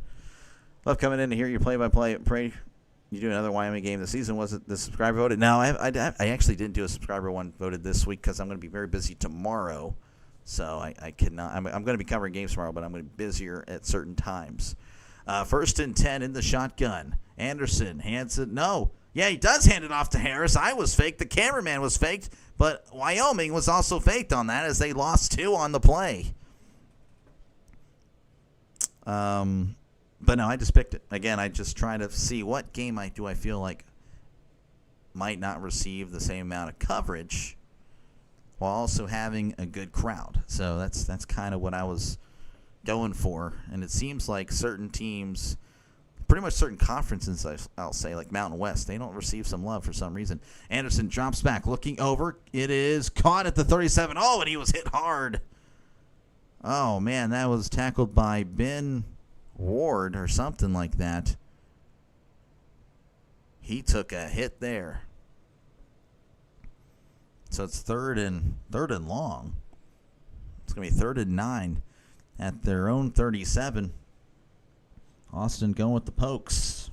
Love coming in to hear you play-by-play. Pray you do another Wyoming game this season. Was it the subscriber voted? No, I actually didn't do a subscriber one voted this week because I'm going to be very busy tomorrow. So I cannot. I'm going to be covering games tomorrow, but I'm going to be busier at certain times. 1st and 10 in the shotgun. Anderson hands it. No. Yeah, he does hand it off to Harris. I was faked. The cameraman was faked. But Wyoming was also faked on that as they lost 2 on the play. But no, I just picked it. Again, I just try to see what game I feel like might not receive the same amount of coverage while also having a good crowd. So that's kind of what I was going for. And it seems like certain teams, pretty much certain conferences, I'll say, like Mountain West, they don't receive some love for some reason. Anderson drops back, looking over. It is caught at the 37. Oh, and he was hit hard. Oh, man, that was tackled by Ben Ward or something like that. He took a hit there. So it's third and long. It's going to be 3rd and 9 at their own 37. Austin going with the Pokes.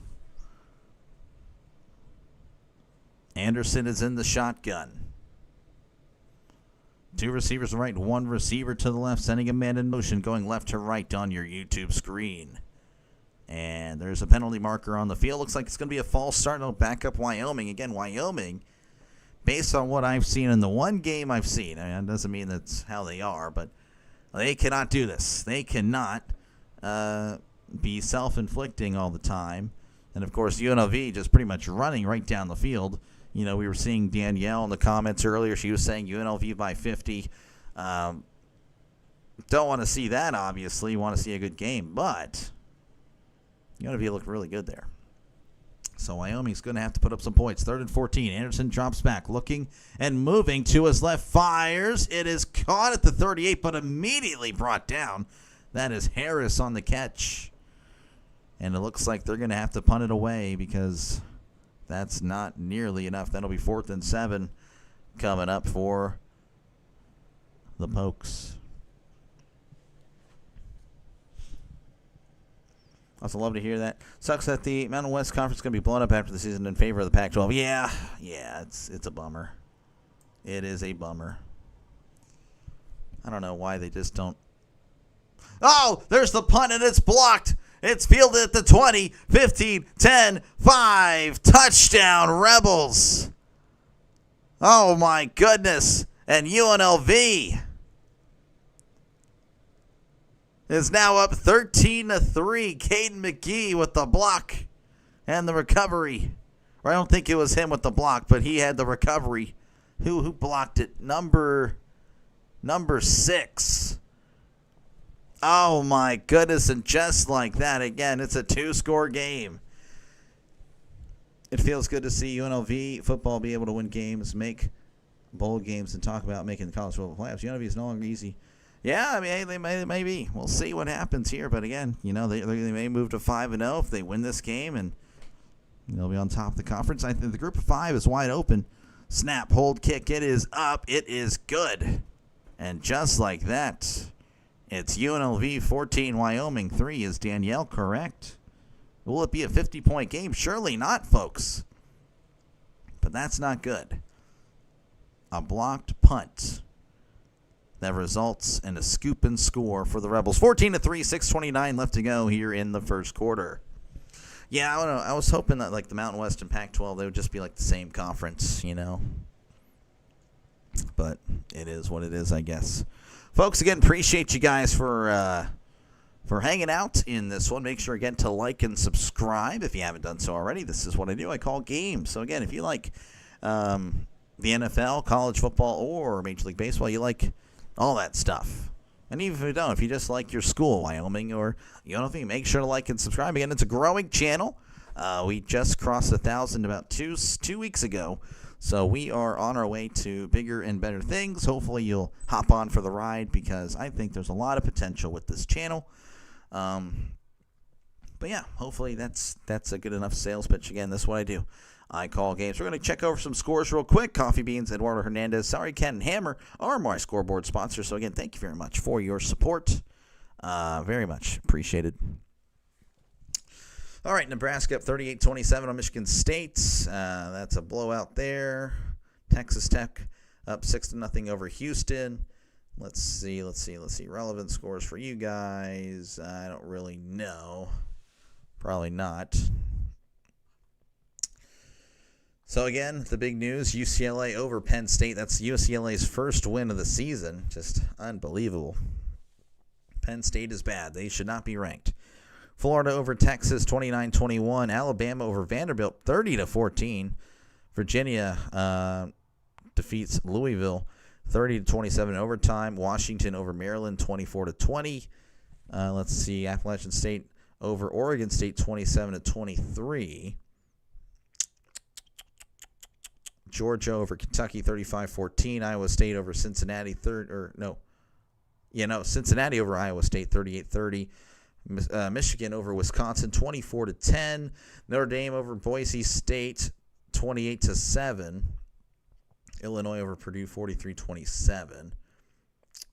Anderson is in the shotgun. 2 receivers right, 1 receiver to the left, sending a man in motion, going left to right on your YouTube screen. And there's a penalty marker on the field. Looks like it's going to be a false start. It'll back up Wyoming. Again, Wyoming, based on what I've seen in the one game I've seen, I mean, it doesn't mean that's how they are, but they cannot do this. They cannot be self-inflicting all the time. And, of course, UNLV just pretty much running right down the field. You know, we were seeing Danielle in the comments earlier. She was saying UNLV by 50. Don't want to see that, obviously. Want to see a good game. But UNLV looked really good there. So Wyoming's going to have to put up some points. 3rd and 14. Anderson drops back, looking and moving to his left. Fires. It is caught at the 38, but immediately brought down. That is Harris on the catch. And it looks like they're going to have to punt it away because that's not nearly enough. That'll be 4th and 7 coming up for the Pokes. Also love to hear that. Sucks that the Mountain West Conference is going to be blown up after the season in favor of the Pac-12. Yeah, it's a bummer. It is a bummer. I don't know why they just don't. Oh, there's the punt, and it's blocked. It's fielded at the 20, 15, 10, 5. Touchdown, Rebels. Oh, my goodness. And UNLV is now up 13-3. Caden McGee with the block and the recovery. Or I don't think it was him with the block, but he had the recovery. Who blocked it? Number 6. Oh, my goodness. And just like that, again, it's a 2-score game. It feels good to see UNLV football be able to win games, make bowl games, and talk about making the college football playoffs. UNLV is no longer easy. Yeah, I mean, they may be. We'll see what happens here. But, again, they may move to 5-0 if they win this game, and they'll be on top of the conference. I think the group of 5 is wide open. Snap, hold, kick. It is up. It is good. And just like that, it's UNLV 14, Wyoming 3. Is Danielle correct? Will it be a 50-point game? Surely not, folks. But that's not good. A blocked punt that results in a scoop and score for the Rebels. 14-3, 6:29 left to go here in the first quarter. Yeah, I don't know. I was hoping that like the Mountain West and Pac-12, they would just be like the same conference, But it is what it is, I guess. Folks, again, appreciate you guys for hanging out in this one. Make sure, again, to like and subscribe if you haven't done so already. This is what I do. I call games. So, again, if you like the NFL, college football, or Major League Baseball, you like all that stuff. And even if you don't, if you just like your school, Wyoming, or UNLV, make sure to like and subscribe. Again, it's a growing channel. We just crossed 1,000 about two weeks ago. So we are on our way to bigger and better things. Hopefully you'll hop on for the ride because I think there's a lot of potential with this channel. But yeah, hopefully that's a good enough sales pitch. Again, this is what I do. I call games. We're going to check over some scores real quick. Coffee Beans, Eduardo Hernandez, Sorry Ken, and Hammer are my scoreboard sponsors. So again, thank you very much for your support. Very much appreciated. All right, Nebraska up 38-27 on Michigan State. That's a blowout there. Texas Tech up 6-0 over Houston. Let's see. Relevant scores for you guys. I don't really know. Probably not. So again, the big news, UCLA over Penn State. That's UCLA's first win of the season. Just unbelievable. Penn State is bad. They should not be ranked. Florida over Texas, 29-21. Alabama over Vanderbilt, 30-14. Virginia defeats Louisville, 30-27 in overtime. Washington over Maryland, 24-20. Let's see, Appalachian State over Oregon State, 27-23. Georgia over Kentucky, 35-14. Iowa State over Cincinnati, Cincinnati over Iowa State, 38-30. Michigan over Wisconsin, 24-10. Notre Dame over Boise State, 28-7. Illinois over Purdue, 43-27.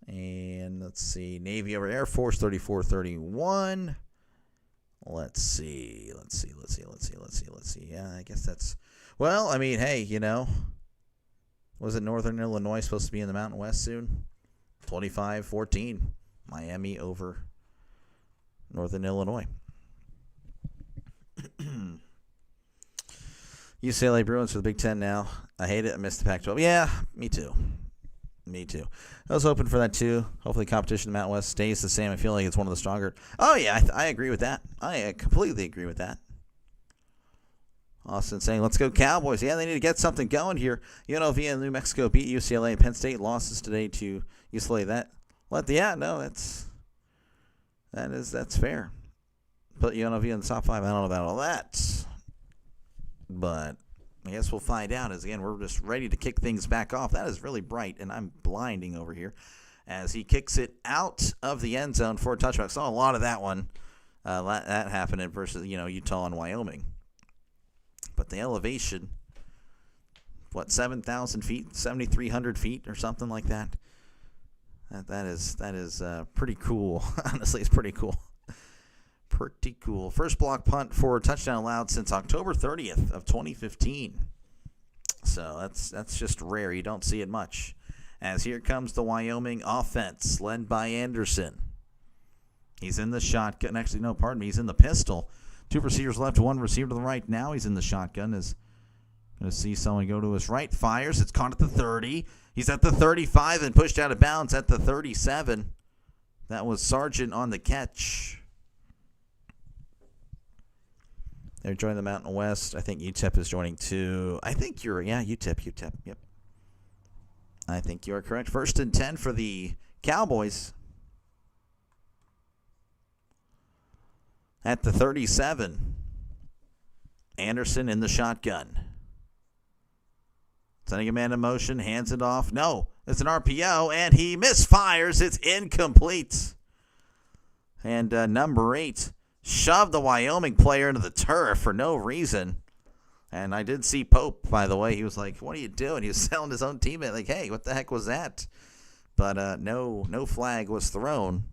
And let's see, Navy over Air Force, 34-31. Let's see. Yeah, I guess that's. Well, I mean, hey, wasn't Northern Illinois supposed to be in the Mountain West soon? 25-14. Miami over Northern Illinois. UCLA Bruins for the Big Ten now. I hate it. I missed the Pac-12. Yeah, me too. I was hoping for that too. Hopefully competition in the Mountain West stays the same. I feel like it's one of the stronger. Oh, yeah, I agree with that. I completely agree with that. Austin saying, let's go Cowboys. Yeah, they need to get something going here. UNLV and New Mexico beat UCLA. Penn State losses today to UCLA. That's fair. Put UNLV in the top 5. I don't know about all that. But I guess we'll find out as, again, we're just ready to kick things back off. That is really bright, and I'm blinding over here as he kicks it out of the end zone for a touchback. I saw a lot of that one. That happening versus, Utah and Wyoming. But the elevation, 7,000 feet, 7,300 feet or something like that. That is pretty cool. Honestly, it's pretty cool. Pretty cool. First block punt for a touchdown allowed since October 30th of 2015. So that's just rare. You don't see it much. As here comes the Wyoming offense, led by Anderson. He's in the shotgun. Actually, no, pardon me. He's in the pistol. 2 receivers left, 1 receiver to the right. Now he's in the shotgun. Is going to see someone go to his right. Fires. It's caught at the 30. He's at the 35 and pushed out of bounds at the 37. That was Sargent on the catch. They're joining the Mountain West. I think UTEP is joining too. I think UTEP. Yep. I think you are correct. 1st and 10 for the Cowboys. At the 37. Anderson in the shotgun. Sending a man in motion, hands it off. No, it's an RPO, and he misfires. It's incomplete. And number 8 shoved the Wyoming player into the turf for no reason. And I did see Pope, by the way. He was like, what are you doing? He was telling his own teammate, like, hey, what the heck was that? But no flag was thrown.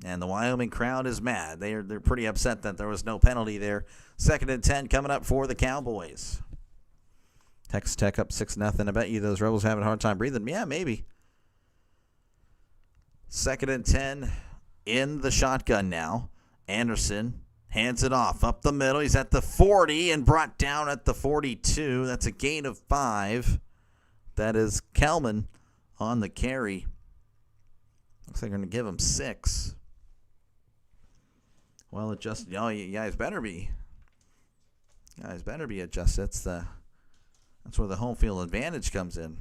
And the Wyoming crowd is mad. They're pretty upset that there was no penalty there. 2nd and 10 coming up for the Cowboys. Texas Tech up 6-0. I bet you those Rebels are having a hard time breathing. Yeah, maybe. 2nd and 10 in the shotgun now. Anderson hands it off up the middle. He's at the 40 and brought down at the 42. That's a gain of 5. That is Kelman on the carry. Looks like they're going to give him 6. Well, adjusted. Oh, you guys better be. Guys better be adjusted. That's where the home field advantage comes in.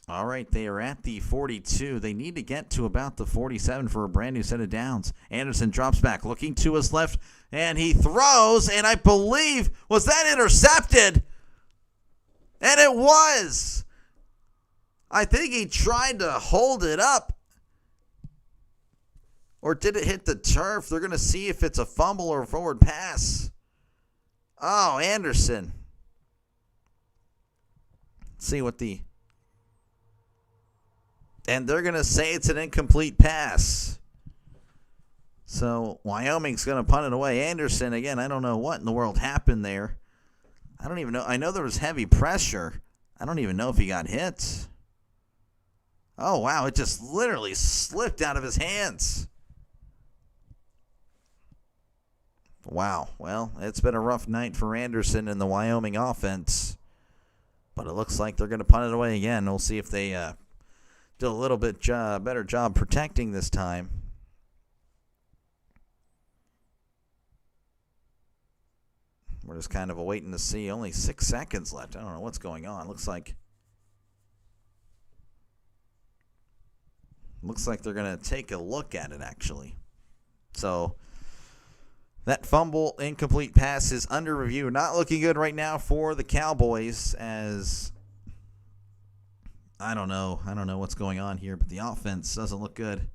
All right, they are at the 42. They need to get to about the 47 for a brand new set of downs. Anderson drops back, looking to his left, and he throws, and I believe, was that intercepted? And it was. I think he tried to hold it up. Or did it hit the turf? They're going to see if it's a fumble or a forward pass. Oh, Anderson. Let's see what the... And they're going to say it's an incomplete pass. So Wyoming's going to punt it away. Anderson, again, I don't know what in the world happened there. I don't even know. I know there was heavy pressure. I don't even know if he got hit. Oh, wow. It just literally slipped out of his hands. Wow. Well, it's been a rough night for Anderson and the Wyoming offense. But it looks like they're going to punt it away again. We'll see if they do a little bit better job protecting this time. We're just kind of waiting to see. Only 6 seconds left. I don't know what's going on. Looks like they're going to take a look at it, actually. So that fumble, incomplete pass is under review. Not looking good right now for the Cowboys, as I don't know what's going on here, but the offense doesn't look good.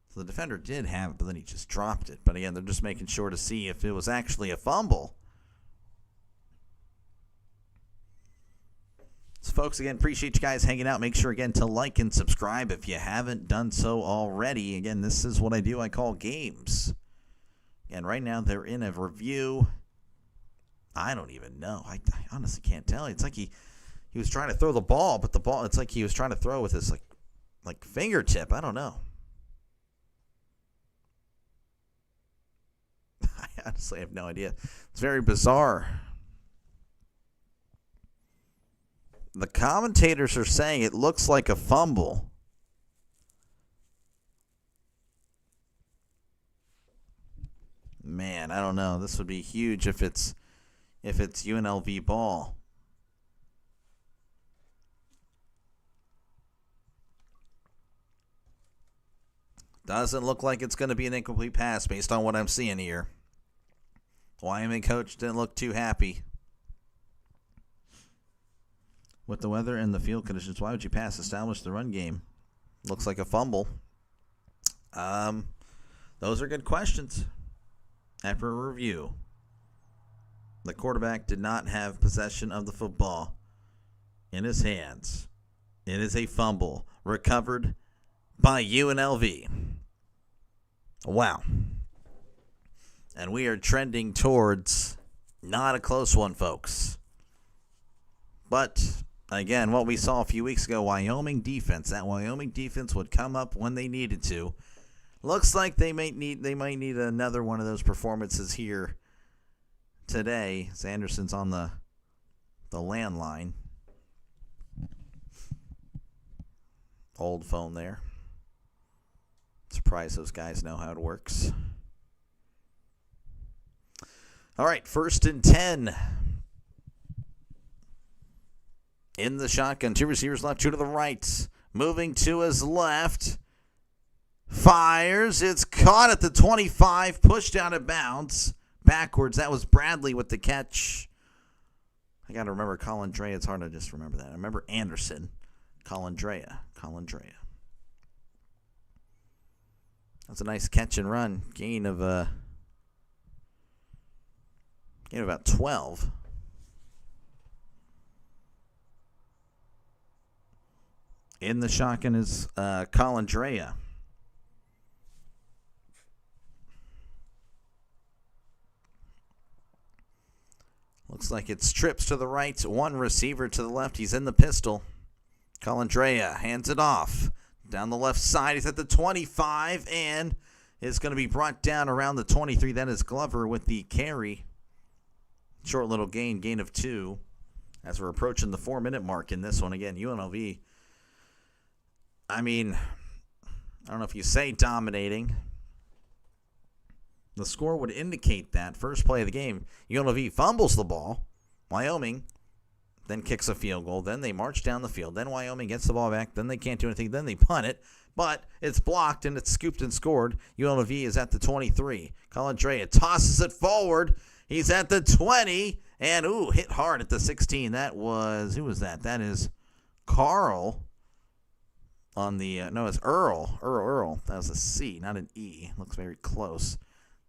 So the defender did have it, but then he just dropped it. But again, they're just making sure to see if it was actually a fumble. So folks, again, appreciate you guys hanging out. Make sure, again, to like and subscribe if you haven't done so already. Again, this is what I do. I call games. And right now they're in a review. I don't even know. I honestly can't tell. It's like he was trying to throw the ball, but the ball, it's like he was trying to throw with his like fingertip. I don't know. I honestly have no idea. It's very bizarre. The commentators are saying it looks like a fumble. Man, I don't know. This would be huge if it's UNLV ball. Doesn't look like it's going to be an incomplete pass based on what I'm seeing here. Wyoming coach didn't look too happy. With the weather and the field conditions, why would you pass? Establish the run game. Looks like a fumble. Those are good questions. After a review, the quarterback did not have possession of the football in his hands. It is a fumble recovered by UNLV. Wow. And we are trending towards not a close one, folks. But, again, what we saw a few weeks ago, Wyoming defense. That Wyoming defense would come up when they needed to. Looks like they might need another one of those performances here today. Sanderson's on the landline. Old phone there. Surprised those guys know how it works. All right, 1st and 10. In the shotgun, 2 receivers left, 2 to the right. Moving to his left. Fires. It's caught at the 25. Pushed out of bounds. Backwards. That was Bradley with the catch. I got to remember Colin Drea. It's hard to just remember that. I remember Anderson. Colin Drea. That's a nice catch and run. Gain of about 12. In the shotgun is Colin Drea. Looks like it's trips to the right, 1 receiver to the left. He's in the pistol. Colin Drea hands it off. Down the left side, he's at the 25, and it's going to be brought down around the 23. That is Glover with the carry. Short little gain of 2. As we're approaching the 4-minute mark in this one. Again, UNLV, I mean, I don't know if you say dominating. The score would indicate that. First play of the game, UNLV fumbles the ball. Wyoming then kicks a field goal. Then they march down the field. Then Wyoming gets the ball back. Then they can't do anything. Then they punt it. But it's blocked and it's scooped and scored. UNLV is at the 23. Colin Drea tosses it forward. He's at the 20. And, hit hard at the 16. That was, who was that? That is Carl on the, it's Earl. Earl. That was a C, not an E. Looks very close.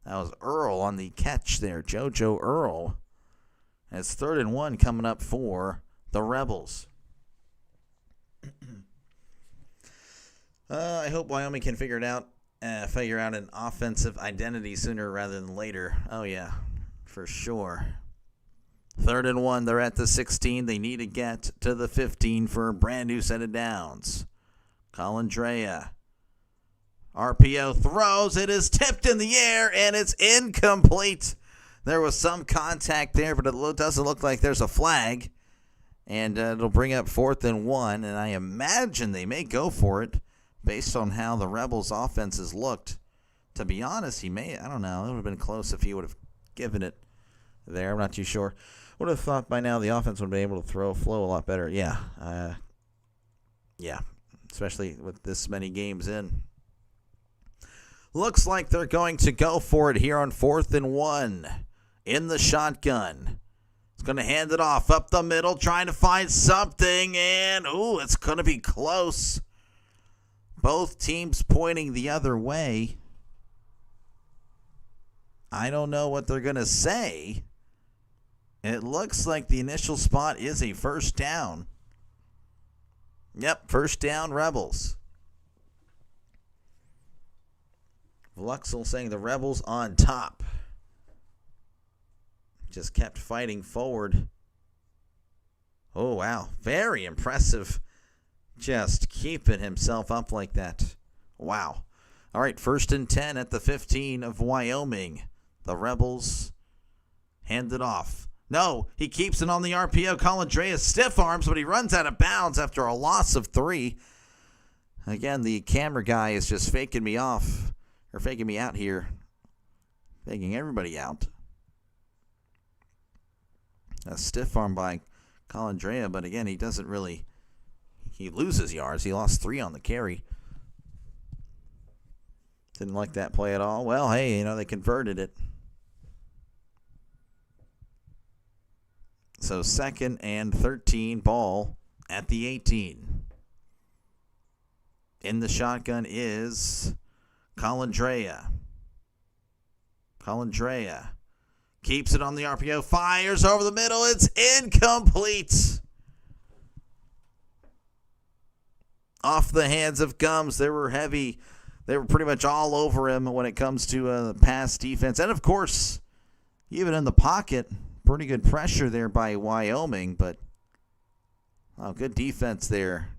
That was Earl on the catch there. JoJo Earl. It's 3rd and 1 coming up for the Rebels. I hope Wyoming can figure out an offensive identity sooner rather than later. Oh, yeah, for sure. 3rd and 1, they're at the 16. They need to get to the 15 for a brand new set of downs. Colin Drea. RPO throws. It is tipped in the air, and it's incomplete. There was some contact there, but it doesn't look like there's a flag. And it'll bring up 4th and 1, and I imagine they may go for it based on how the Rebels' offense has looked. To be honest, I don't know. It would have been close if he would have given it there. I'm not too sure. Would have thought by now the offense would be able to flow a lot better. Yeah. Especially with this many games in. Looks like they're going to go for it here on 4th and 1. In the shotgun. It's going to hand it off up the middle, trying to find something, and it's going to be close. Both teams pointing the other way. I don't know what they're going to say. It looks like the initial spot is a 1st down. Yep, 1st down, Rebels. Luxel saying the Rebels on top. Just kept fighting forward. Oh, wow. Very impressive. Just keeping himself up like that. Wow. All right, 1st and 10 at the 15 of Wyoming. The Rebels hand it off. No, he keeps it on the RPO. Colin Drea stiff arms, but he runs out of bounds after a loss of 3. Again, the camera guy is just faking me off. Or faking me out here. Faking everybody out. A stiff arm by Colin Drea, but again, he doesn't really... He loses yards. He lost 3 on the carry. Didn't like that play at all. Well, hey, they converted it. So 2nd and 13, ball at the 18. In the shotgun is Colin Drea. Colin Drea keeps it on the RPO, fires over the middle. It's incomplete. off the hands of Gums. They were heavy. They were pretty much all over him when it comes to the pass defense. And, of course, even in the pocket, pretty good pressure there by Wyoming. But, good defense there,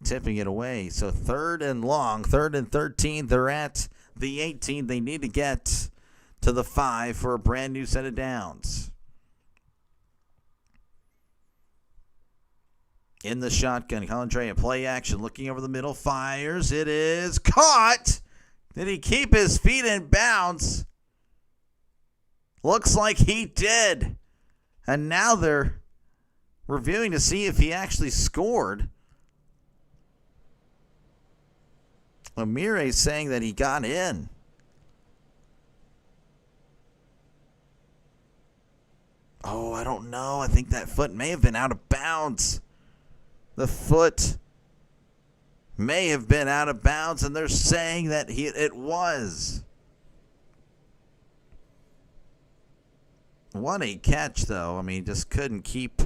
tipping it away. So 3rd and long, 3rd and 13. They're at the 18. They need to get to the 5 for a brand new set of downs. In the shotgun, Colindre in play action, looking over the middle, fires. It is caught. Did he keep his feet in bounds? Looks like he did. And now they're reviewing to see if he actually scored. Amire saying that he got in. Oh, I don't know. I think that foot may have been out of bounds. The foot may have been out of bounds, and they're saying that it was. What a catch, though. I mean, just couldn't keep.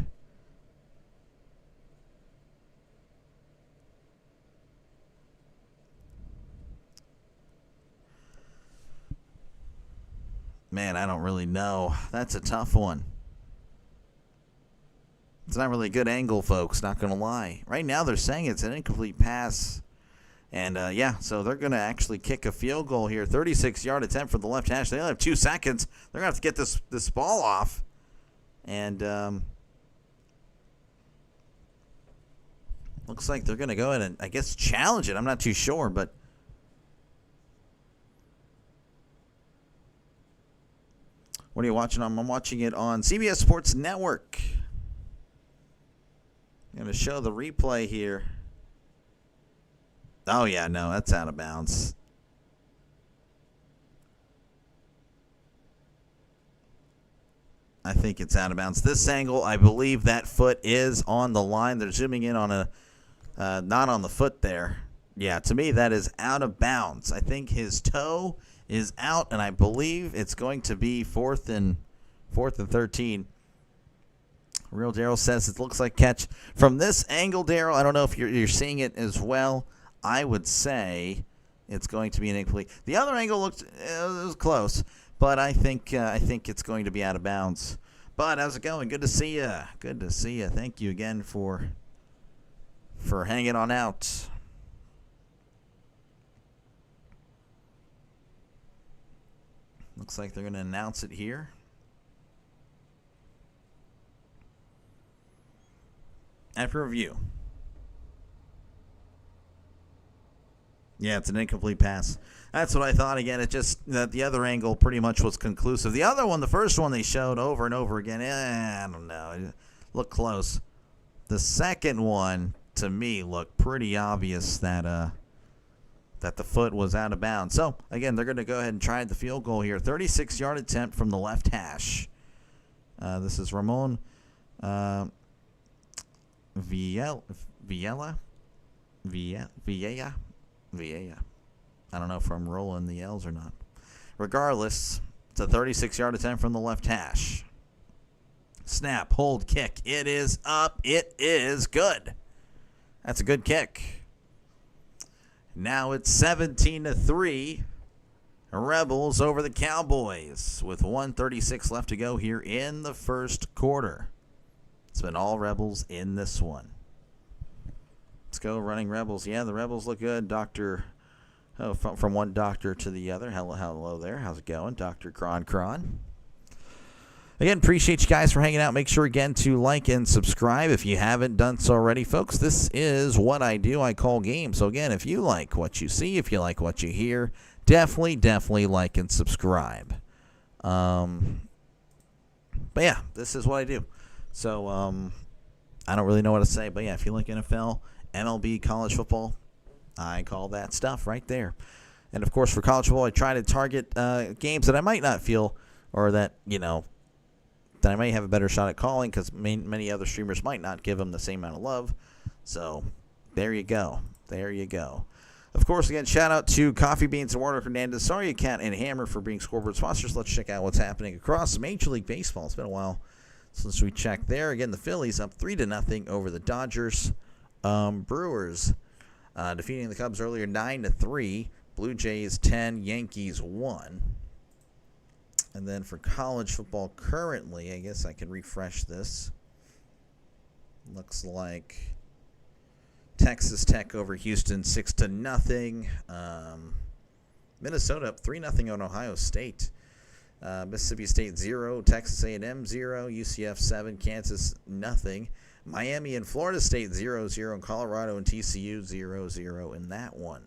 Man, I don't really know. That's a tough one. It's not really a good angle, folks, not going to lie. Right now they're saying it's an incomplete pass. And, so they're going to actually kick a field goal here. 36-yard attempt for the left hash. They only have 2 seconds. They're going to have to get this ball off. And looks like they're going to go in and, I guess, challenge it. I'm not too sure, but what are you watching on? I'm watching it on CBS Sports Network. I'm going to show the replay here. Oh, yeah, no, that's out of bounds. I think it's out of bounds. This angle, I believe that foot is on the line. They're zooming in on not on the foot there. Yeah, to me, that is out of bounds. I think his toe is out, and I believe it's going to be 4th and 13. Real Daryl says it looks like catch. From this angle, Daryl, I don't know if you're seeing it as well. I would say it's going to be an incomplete. The other angle looked it was close, but I think it's going to be out of bounds. But how's it going? Good to see you. Good to see you. Thank you again for hanging on out. Looks like they're going to announce it here. After review. Yeah, it's an incomplete pass. That's what I thought. Again, it just that the other angle pretty much was conclusive. The other one, the first one they showed over and over again, I don't know. It looked close. The second one, to me, looked pretty obvious that the foot was out of bounds. So, again, they're going to go ahead and try the field goal here. 36-yard attempt from the left hash. This is Ramon Villa. I don't know if I'm rolling the L's or not. Regardless, it's a 36-yard attempt from the left hash. Snap, hold, kick. It is up. It is good. That's a good kick. Now it's 17-3. Rebels over the Cowboys with 1:36 left to go here in the first quarter. It's been all Rebels in this one. Let's go running Rebels. Yeah, the Rebels look good. From one doctor to the other. Hello there. How's it going? Dr. Cron. Again, appreciate you guys for hanging out. Make sure, again, to like and subscribe if you haven't done so already. Folks, this is what I do. I call games. So, again, if you like what you see, if you like what you hear, definitely like and subscribe. But, yeah, this is what I do. So, I don't really know what to say. But, yeah, if you like NFL, MLB, college football, I call that stuff right there. And, of course, for college football, I try to target games that I might not feel or that, that I may have a better shot at calling because many other streamers might not give them the same amount of love. So, there you go. Of course, again, shout out to Coffee Beans and Water Hernandez, Sorry Cat, and Hammer for being scoreboard sponsors. Let's check out what's happening across Major League Baseball. It's been a while since we checked there. Again, the Phillies up 3-0 over the Dodgers Brewers defeating the Cubs earlier 9-3. Blue Jays 10, Yankees 1. And then for college football currently, I guess I can refresh this. Looks like Texas Tech over Houston 6-0. Minnesota up 3-0 on Ohio State. Mississippi State 0, Texas A&M 0, UCF 7, Kansas nothing. Miami and Florida State 0-0, and Colorado and TCU 0-0 in that one.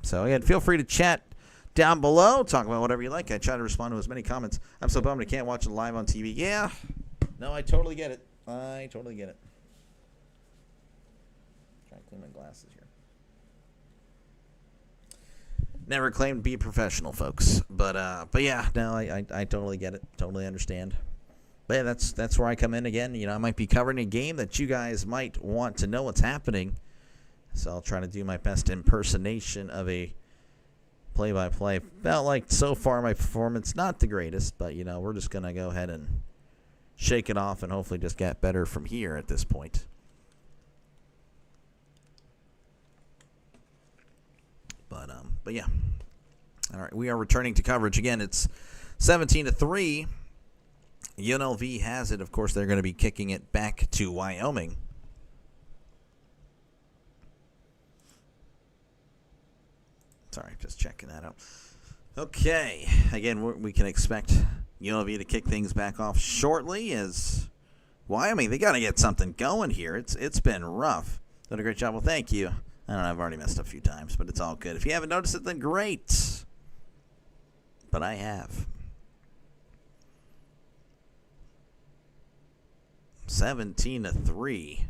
So again, feel free to chat down below. Talk about whatever you like. I try to respond to as many comments. I'm so bummed I can't watch it live on TV. Yeah, no, I totally get it. Try to clean my glasses here. Never claimed to be a professional, folks. But yeah, no, I totally get it. Totally understand. But yeah, that's where I come in again. You know, I might be covering a game that you guys might want to know what's happening. So I'll try to do my best impersonation of a play-by-play. Felt like so far my performance not the greatest, but you know, we're just gonna go ahead and shake it off and hopefully just get better from here at this point. But yeah. All right, we are returning to coverage again. It's 17-3. UNLV has it. Of course, they're going to be kicking it back to Wyoming. Sorry, just checking that out. Okay. Again, we can expect UNLV to kick things back off shortly as Wyoming, they got to get something going here. It's been rough. Done a great job. Well, thank you. I don't know, I've already messed up a few times, but it's all good. If you haven't noticed it, then great. But I have. 17-3.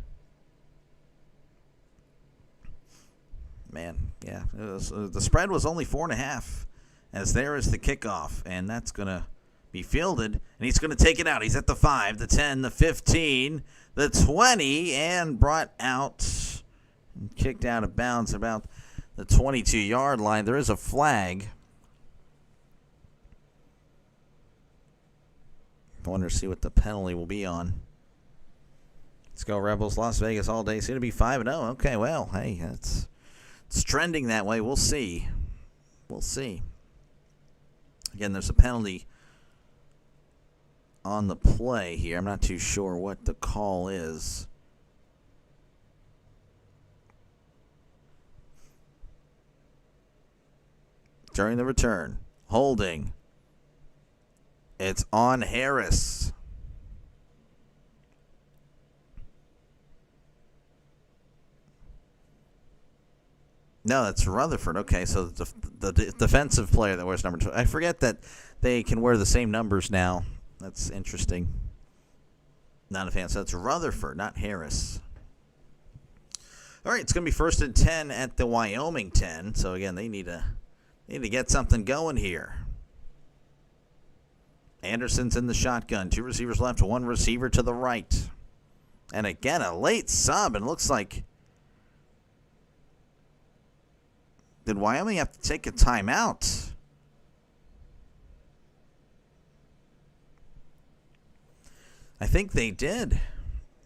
Man, yeah. The spread was only 4.5 as there is the kickoff, and that's going to be fielded, and he's going to take it out. He's at the 5, the 10, the 15, the 20, and brought out, kicked out of bounds about the 22-yard line. There is a flag. I wonder to see what the penalty will be on. Let's go Rebels, Las Vegas all day. It's going to be 5-0. Okay, well, hey, it's trending that way. We'll see. We'll see. Again, there's a penalty on the play here. I'm not too sure what the call is. During the return, holding. It's on Harris. No, that's Rutherford. Okay, so the defensive player that wears number 2. I forget that they can wear the same numbers now. That's interesting. Not a fan. So that's Rutherford, not Harris. All right, it's going to be 1st and 10 at the Wyoming 10. So again, they need to get something going here. Anderson's in the shotgun. 2 receivers left, 1 receiver to the right. And again, a late sub, and looks like, did Wyoming have to take a timeout? I think they did,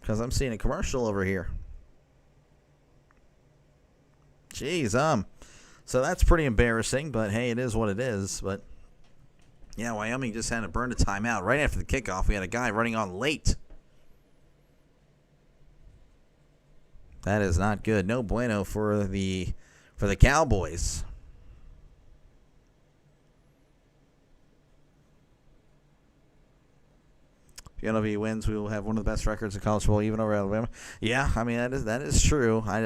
because I'm seeing a commercial over here. Jeez, so that's pretty embarrassing, but hey, it is what it is. But yeah, Wyoming just had to burn a timeout right after the kickoff. We had a guy running on late. That is not good. No bueno for the Cowboys. If UNLV wins, we will have one of the best records in college football, even over Alabama. Yeah, I mean that is true. I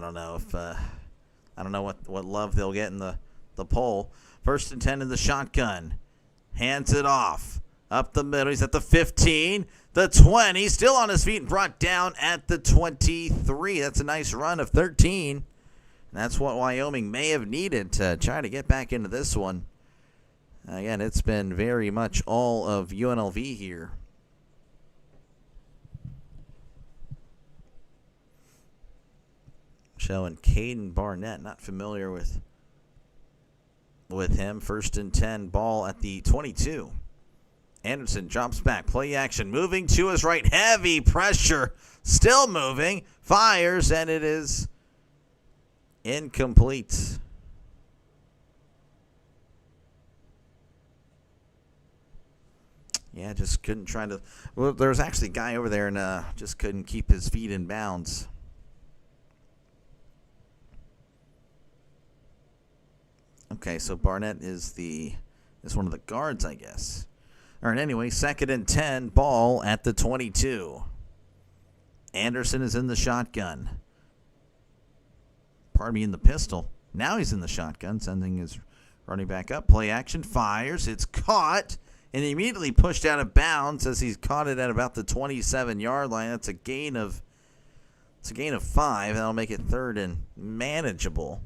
don't know if I don't know what love they'll get in the poll. 1st and 10 in the shotgun. Hands it off. Up the middle. He's at the 15. The 20. Still on his feet and brought down at the 23. That's a nice run of 13. And that's what Wyoming may have needed to try to get back into this one. Again, it's been very much all of UNLV here. Showing Caden Barnett. Not familiar with him. 1st and 10, ball at the 22. Anderson drops back. Play action. Moving to his right. Heavy pressure. Still moving. Fires, and it is incomplete. Yeah, just couldn't try to. Well, there was actually a guy over there and just couldn't keep his feet in bounds. Okay, so Barnett is one of the guards, I guess. All right, anyway, 2nd and 10, ball at the 22. Anderson is in the shotgun. Pardon me, in the pistol. Now he's in the shotgun, sending his running back up. Play action, fires. It's caught and immediately pushed out of bounds as he's caught it at about the 27-yard line. That's a gain of 5. That'll make it 3rd and manageable.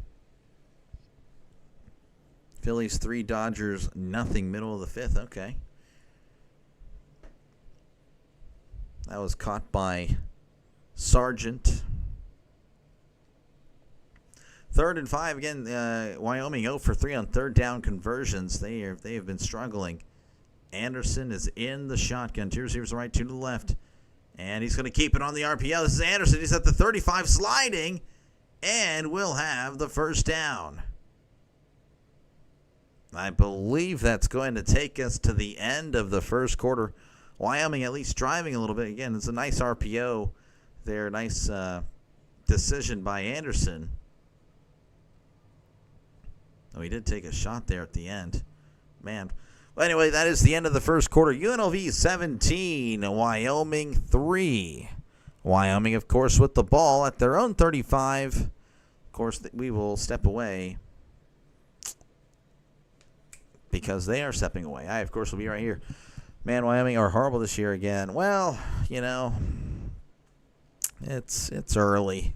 Phillies 3, Dodgers nothing, middle of the 5th. Okay. That was caught by Sargent. 3rd and 5 again. Wyoming 0 for 3 on 3rd down conversions. They have been struggling. Anderson is in the shotgun. 2 receivers right, 2 to the left, and he's going to keep it on the RPO. This is Anderson. He's at the 35, sliding, and will have the 1st down. I believe that's going to take us to the end of the 1st quarter. Wyoming at least driving a little bit. Again, it's a nice RPO there. Nice decision by Anderson. Oh, he did take a shot there at the end. Man. Well, anyway, that is the end of the 1st quarter. UNLV 17, Wyoming 3. Wyoming, of course, with the ball at their own 35. Of course, we will step away because they are stepping away. I, of course, will be right here. Man, Wyoming are horrible this year again. Well, you know, it's early.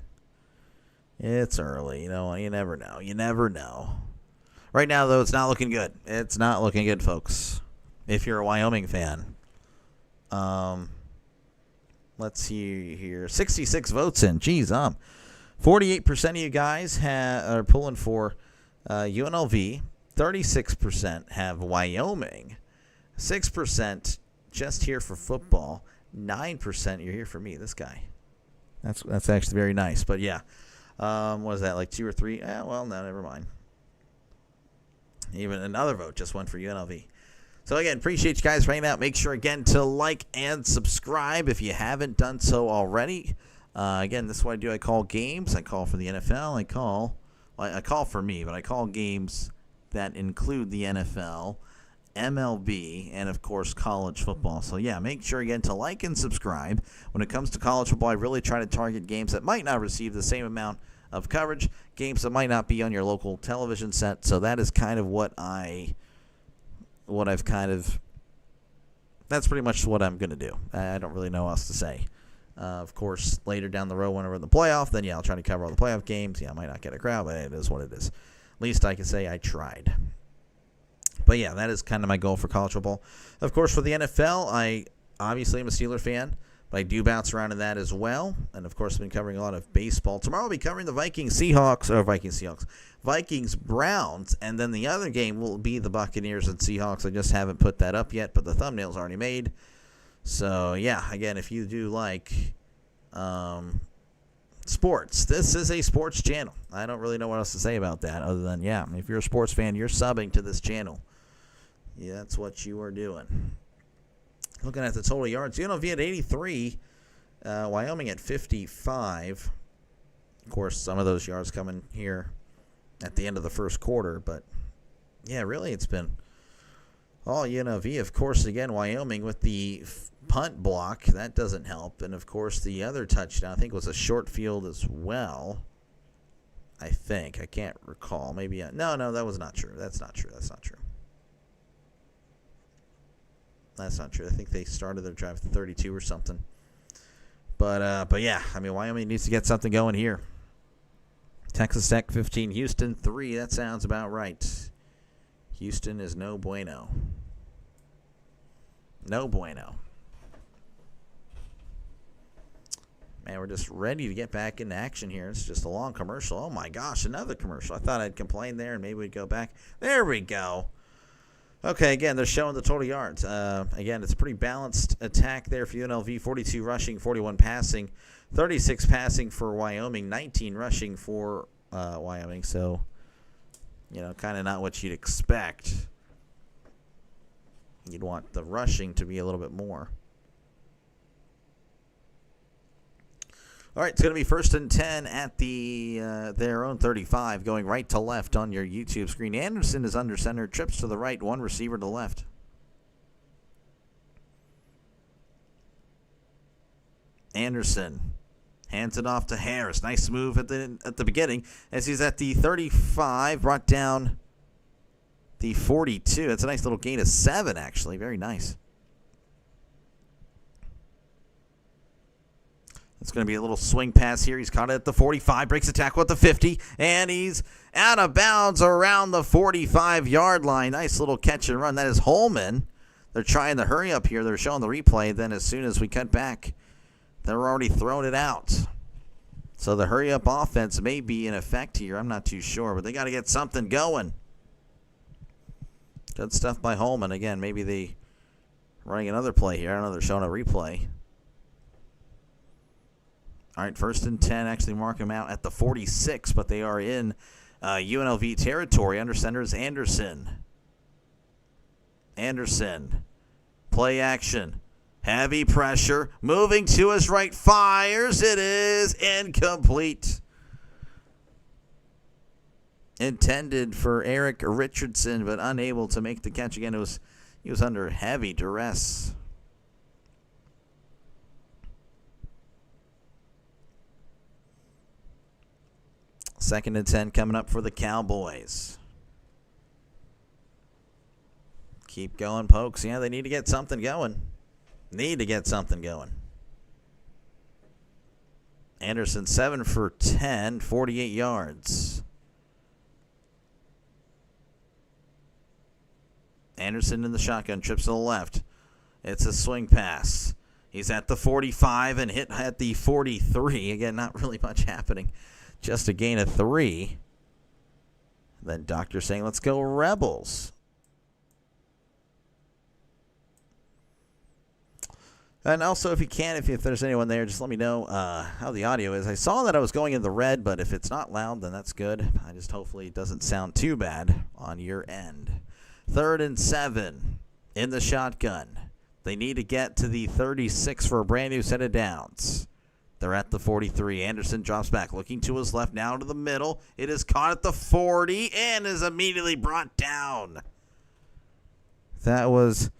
It's early. You know, you never know. You never know. Right now, though, it's not looking good. It's not looking good, folks. If you're a Wyoming fan. Let's see here. 66 votes in. Geez, 48% of you guys are pulling for UNLV. 36% have Wyoming. 6% just here for football. 9% you're here for me, this guy. That's actually very nice. But yeah, what is that, like 2 or 3? Well, no, never mind. Even another vote just went for UNLV. So again, appreciate you guys for hanging out. Make sure again to like and subscribe if you haven't done so already. Again, this is what I do. I call games. I call for the NFL. I call for me, but I call games that include the NFL, MLB, and, of course, college football. So, yeah, make sure, again, to like and subscribe. When it comes to college football, I really try to target games that might not receive the same amount of coverage, games that might not be on your local television set. So that is kind of that's pretty much what I'm going to do. I don't really know what else to say. Of course, later down the road when we're in the playoff, then, yeah, I'll try to cover all the playoff games. Yeah, I might not get a crowd, but it is what it is. At least I can say I tried. But, yeah, that is kind of my goal for college football. Of course, for the NFL, I obviously am a Steeler fan, but I do bounce around in that as well. And, of course, I've been covering a lot of baseball. Tomorrow I'll be covering the Vikings-Browns. And then the other game will be the Buccaneers and Seahawks. I just haven't put that up yet, but the thumbnail's already made. So, yeah, again, if you do like sports, this is a sports channel. I don't really know what else to say about that other than, yeah, if you're a sports fan, you're subbing to this channel. Yeah, that's what you are doing. Looking at the total yards, UNLV at 83, Wyoming at 55. Of course, some of those yards coming here at the end of the 1st quarter. But, yeah, really it's been all UNLV. Of course, again, Wyoming with the punt block. That doesn't help. And, of course, the other touchdown, I think, was a short field as well. I think. I can't recall. Maybe. No, that was not true. That's not true. That's not true. I think they started their drive at 32 or something. But yeah, I mean, Wyoming needs to get something going here. Texas Tech 15, Houston 3. That sounds about right. Houston is no bueno. No bueno. Man, we're just ready to get back into action here. It's just a long commercial. Oh, my gosh, another commercial. I thought I'd complain there and maybe we'd go back. There we go. Okay, again, they're showing the total yards. Again, it's a pretty balanced attack there for UNLV. 42 rushing, 41 passing, 36 passing for Wyoming, 19 rushing for Wyoming. So, kind of not what you'd expect. You'd want the rushing to be a little bit more. All right, it's going to be 1st and 10 at their own 35, going right to left on your YouTube screen. Anderson is under center, trips to the right, one receiver to the left. Anderson hands it off to Harris. Nice move at the beginning as he's at the 35, brought down the 42. That's a nice little gain of 7, actually. Very nice. It's going to be a little swing pass here. He's caught it at the 45, breaks the tackle at the 50, and he's out of bounds around the 45-yard line. Nice little catch and run. That is Holman. They're trying to hurry up here. They're showing the replay. Then as soon as we cut back, they're already throwing it out. So the hurry-up offense may be in effect here. I'm not too sure, but they got to get something going. Good stuff by Holman. Again, maybe they running another play here. I don't know. They're showing a replay. All right, 1st and 10. Actually mark them out at the 46, but they are in UNLV territory. Under center is Anderson. Anderson. Play action. Heavy pressure. Moving to his right. Fires. It is incomplete. Intended for Eric Richardson, but unable to make the catch. Again, he was under heavy duress. Second and 10 coming up for the Cowboys. Keep going, Pokes. Yeah, they need to get something going. Anderson 7 for 10, 48 yards. Anderson in the shotgun, trips to the left. It's a swing pass. He's at the 45 and hit at the 43. Again, not really much happening. Just a gain of 3. Then Doctor saying, let's go Rebels. And also, if you can, if there's anyone there, just let me know how the audio is. I saw that I was going in the red, but if it's not loud, then that's good. Hopefully it doesn't sound too bad on your end. 3rd and 7 in the shotgun. They need to get to the 36 for a brand new set of downs. They're at the 43. Anderson drops back, looking to his left, now to the middle. It is caught at the 40 and is immediately brought down. That was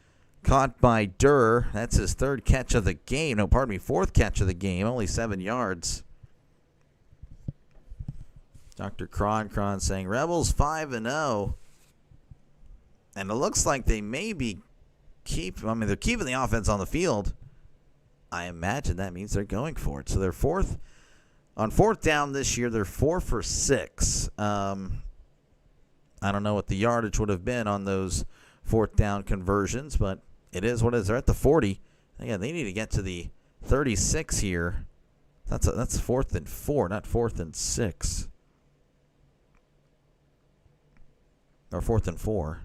caught by Durr. That's his 3rd catch of the game. No, pardon me, 4th catch of the game. Only 7 yards. Dr. Cron saying Rebels 5-0. And it looks like they may be they're keeping the offense on the field. I imagine that means they're going for it. So they're on 4th down this year. They're 4 for 6. I don't know what the yardage would have been on those 4th down conversions, but it is what it is. They're at the 40. Again, they need to get to the 36 here. That's 4th and 4, not 4th and 6. Or 4th and 4.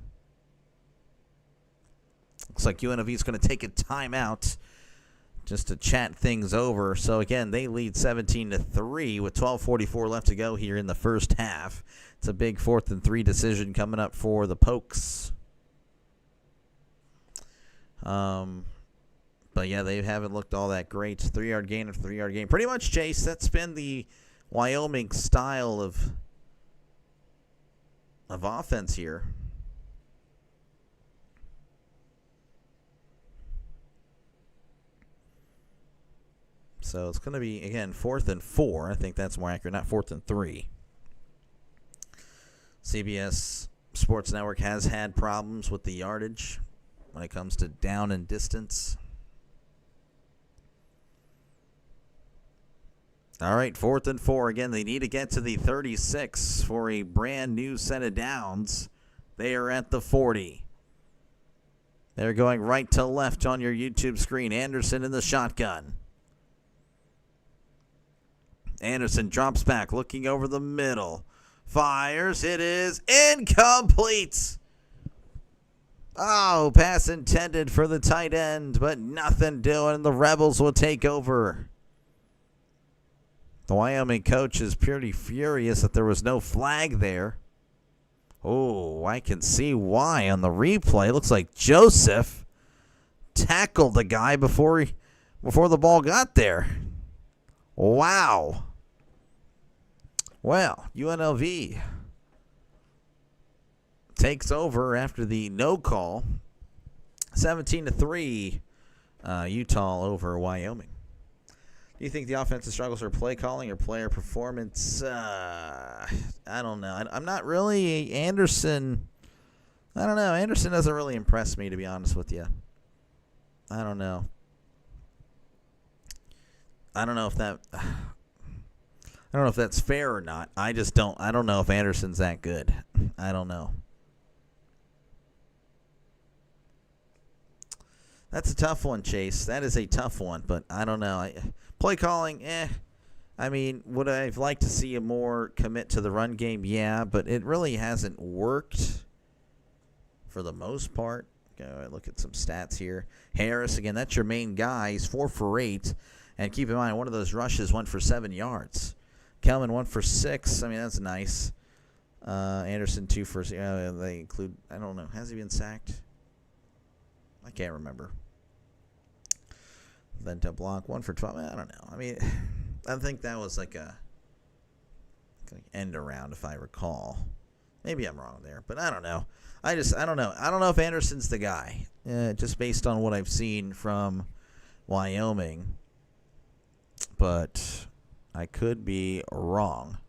Looks like UNLV is going to take a timeout just to chat things over. So again, they lead 17-3 with 12:44 left to go here in the first half. It's a big 4th and 3 decision coming up for the Pokes. But yeah, they haven't looked all that great. 3-yard gain after 3-yard gain. Pretty much, Chase, that's been the Wyoming style of offense here. So it's going to be, again, 4th and 4. I think that's more accurate, not 4th and 3. CBS Sports Network has had problems with the yardage when it comes to down and distance. All right, 4th and 4. Again, they need to get to the 36 for a brand new set of downs. They are at the 40. They're going right to left on your YouTube screen. Anderson in the shotgun. Anderson drops back, looking over the middle. Fires. It is incomplete. Oh, pass intended for the tight end, but nothing doing. The Rebels will take over. The Wyoming coach is pretty furious that there was no flag there. Oh, I can see why on the replay. It looks like Joseph tackled the guy before the ball got there. Wow. Well, UNLV takes over after the no call. 17-3, Utah over Wyoming. Do you think the offensive struggles are play calling or player performance? I don't know. I'm not really Anderson. I don't know. Anderson doesn't really impress me, to be honest with you. I don't know. I don't know if that's fair or not. I don't know if Anderson's that good. I don't know. That's a tough one, Chase. That is a tough one, but I don't know. Play calling, I mean, would I have liked to see a more commit to the run game? Yeah, but it really hasn't worked for the most part. Go look at some stats here. Harris, again, that's your main guy. He's 4 for 8. And keep in mind, one of those rushes went for 7 yards. Kelman 1 for 6. I mean, that's nice. Anderson 2 for, they include, I don't know, has he been sacked? I can't remember. Then to block 1 for 12. I don't know. I mean, I think that was like a end around, if I recall. Maybe I'm wrong there, but I don't know. I don't know. I don't know if Anderson's the guy, just based on what I've seen from Wyoming. But I could be wrong.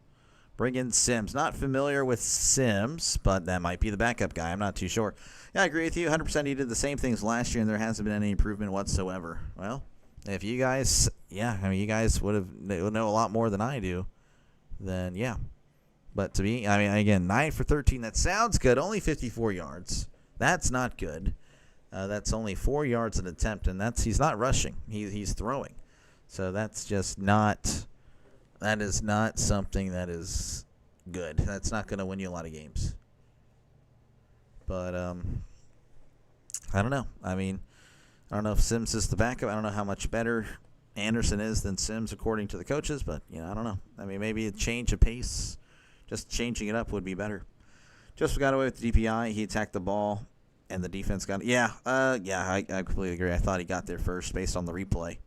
Bring in Sims. Not familiar with Sims, but that might be the backup guy. I'm not too sure. Yeah, I agree with you. 100% he did the same things last year, and there hasn't been any improvement whatsoever. Well, if you guys, you guys would know a lot more than I do, then yeah. But to me, I mean, again, 9 for 13, that sounds good. Only 54 yards. That's not good. That's only 4 yards an attempt, and he's not rushing. He's throwing. So that's just not, that is not something that is good. That's not going to win you a lot of games. But I don't know. I mean, I don't know if Sims is the backup. I don't know how much better Anderson is than Sims according to the coaches, but I don't know. I mean, maybe a change of pace, just changing it up would be better. Just got away with the DPI. He attacked the ball, and the defense got it. I completely agree. I thought he got there first based on the replay.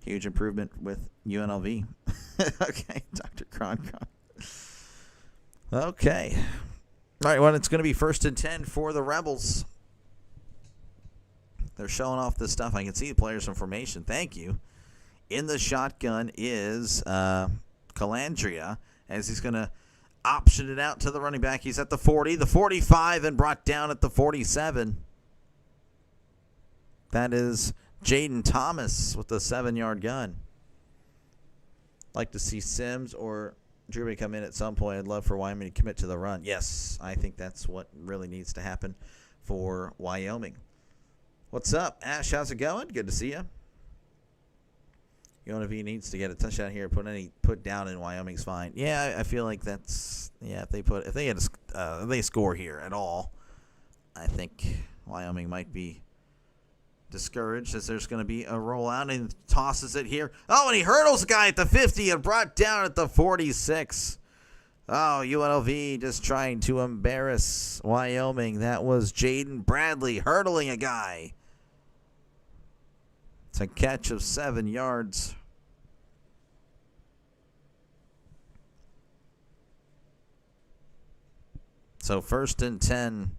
Huge improvement with UNLV. Okay, Dr. Cron. Okay. All right, well, it's going to be 1st and 10 for the Rebels. They're showing off this stuff. I can see the players in formation. Thank you. In the shotgun is Calandria, as he's going to option it out to the running back. He's at the 40, the 45, and brought down at the 47. That is Jaden Thomas with the 7-yard gun. Like to see Sims or Drury come in at some point. I'd love for Wyoming to commit to the run. Yes, I think that's what really needs to happen for Wyoming. What's up, Ash? How's it going? Good to see you. UNLV needs to get a touchdown here. Put down in Wyoming's fine. Yeah, I feel like that's if they score here at all, I think Wyoming might be discouraged as there's going to be a rollout and tosses it here. Oh, and he hurdles the guy at the 50 and brought down at the 46. Oh, UNLV just trying to embarrass Wyoming. That was Jaden Bradley hurdling a guy. It's a catch of 7 yards. So 1st and 10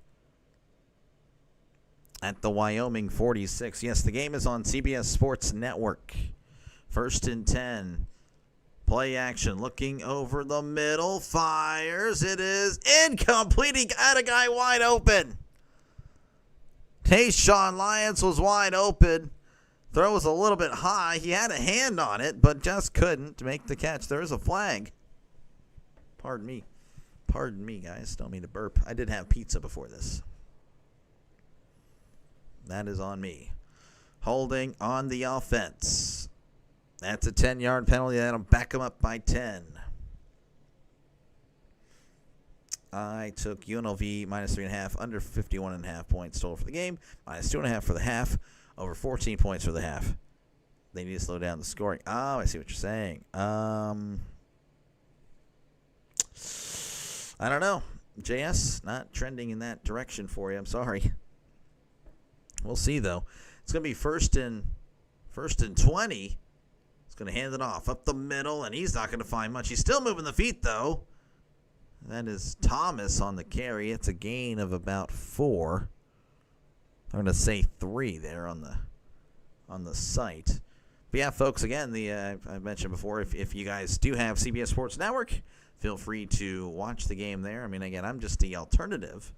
at the Wyoming 46. Yes, the game is on CBS Sports Network. 1st and 10. Play action. Looking over the middle. Fires. It is incomplete. He got a guy wide open. Tayshawn Lyons was wide open. Throw was a little bit high. He had a hand on it, but just couldn't make the catch. There is a flag. Pardon me. Pardon me, guys. Don't mean to burp. I did have pizza before this. That is on me. Holding on the offense. That's a 10-yard penalty. That'll back him up by 10. I took UNLV minus 3.5, under 51.5 points total for the game, minus 2.5 for the half, over 14 points for the half. They need to slow down the scoring. Oh, I see what you're saying. I don't know. JS, not trending in that direction for you. I'm sorry. We'll see, though. It's going to be first and 20. He's going to hand it off up the middle, and he's not going to find much. He's still moving the feet, though. That is Thomas on the carry. It's a gain of about 4. I'm going to say 3 there on the site. But yeah, folks, again, I mentioned before, if you guys do have CBS Sports Network, feel free to watch the game there. I mean, again, I'm just the alternative.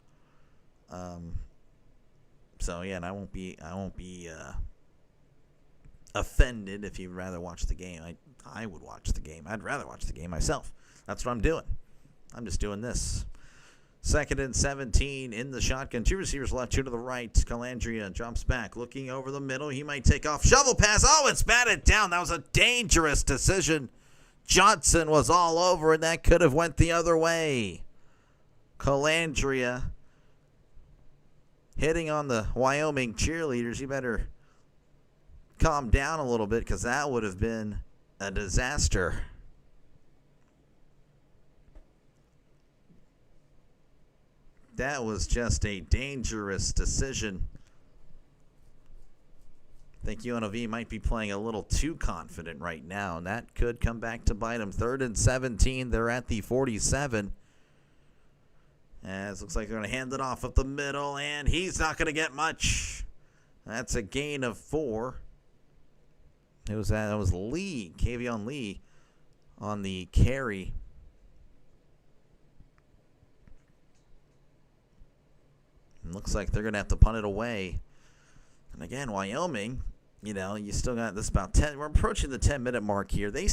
So yeah, and I won't be offended if you'd rather watch the game. I would watch the game. I'd rather watch the game myself. That's what I'm doing. I'm just doing this. 2nd and 17 in the shotgun. 2 receivers left, 2 to the right. Calandria jumps back, looking over the middle. He might take off. Shovel pass. Oh, it's batted down. That was a dangerous decision. Johnson was all over, and that could have went the other way. Calandria hitting on the Wyoming cheerleaders. You better calm down a little bit, because that would have been a disaster. That was just a dangerous decision. I think UNLV might be playing a little too confident right now, and that could come back to bite them. 3rd and 17. They're at the 47. As looks like they're going to hand it off up the middle, and he's not going to get much. That's a gain of 4. That was Lee, Kavion Lee, on the carry. It looks like they're going to have to punt it away. And again, Wyoming, you still got this about 10. We're approaching the 10-minute mark here. They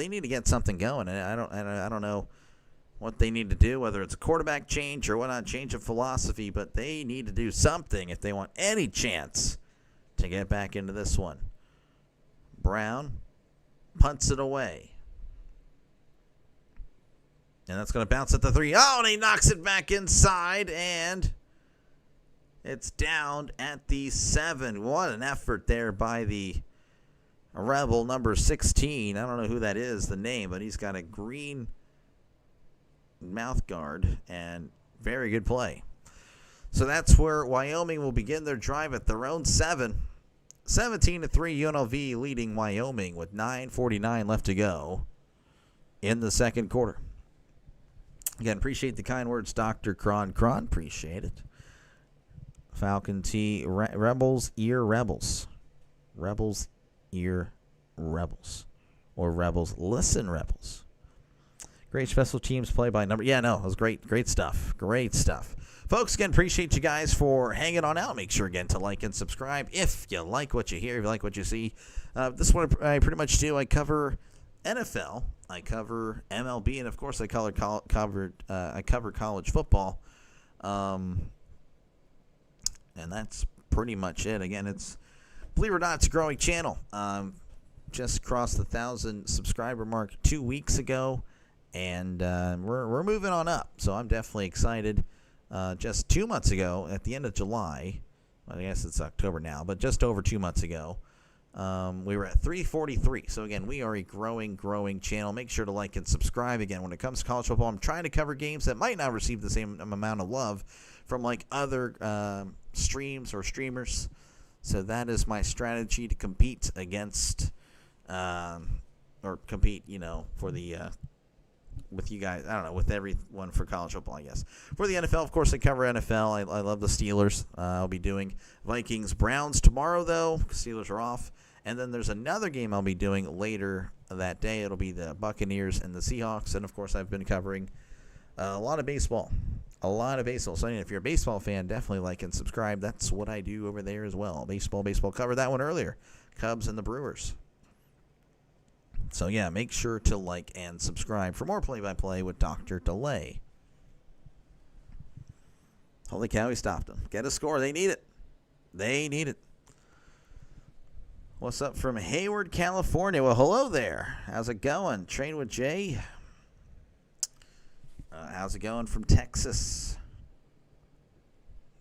need to get something going. And I don't know what they need to do, whether it's a quarterback change or whatnot, change of philosophy, but they need to do something if they want any chance to get back into this one. Brown punts it away. And that's going to bounce at the 3. Oh, and he knocks it back inside, and it's down at the 7. What an effort there by the Rebel, number 16. I don't know who that is, the name, but he's got a green mouth guard, and very good play. So that's where Wyoming will begin their drive at their own 7. 17-3 UNLV leading Wyoming with 9:49 left to go in the second quarter. Again, appreciate the kind words, Dr. Cron. Appreciate it. Falcon T, Rebels, Ear Rebels. Rebels, Ear Rebels. Or Rebels, Listen Rebels. Great special teams play by number. Yeah, no, it was great. Great stuff. Great stuff. Folks, again, appreciate you guys for hanging on out. Make sure, again, to like and subscribe if you like what you hear, if you like what you see. This one I pretty much do. I cover NFL. I cover MLB. And, of course, I cover college football. And that's pretty much it. Again, believe it or not, it's a growing channel. Just crossed the 1,000 subscriber mark 2 weeks ago, and we're moving on up. So I'm definitely excited. Just 2 months ago, at the end of July, I guess it's October now, but just over 2 months ago, we were at 343. So again, we are a growing channel. Make sure to like and subscribe. Again, when it comes to college football, I'm trying to cover games that might not receive the same amount of love from like other streams or streamers. So that is my strategy to compete against, or compete, for the, with you guys, I don't know, with everyone for college football, I guess. For the NFL, of course, I cover NFL. I love the Steelers. I'll be doing Vikings-Browns tomorrow, though. Steelers are off. And then there's another game I'll be doing later that day. It'll be the Buccaneers and the Seahawks. And, of course, I've been covering a lot of baseball. So if you're a baseball fan, definitely like and subscribe. That's what I do over there as well. Baseball. Covered that one earlier. Cubs and the Brewers. So, yeah, make sure to like and subscribe for more play-by-play with Dr. Delay. Holy cow, he stopped them. Get a score. They need it. What's up from Hayward, California? Well, hello there. How's it going? Train with Jay. How's it going from Texas?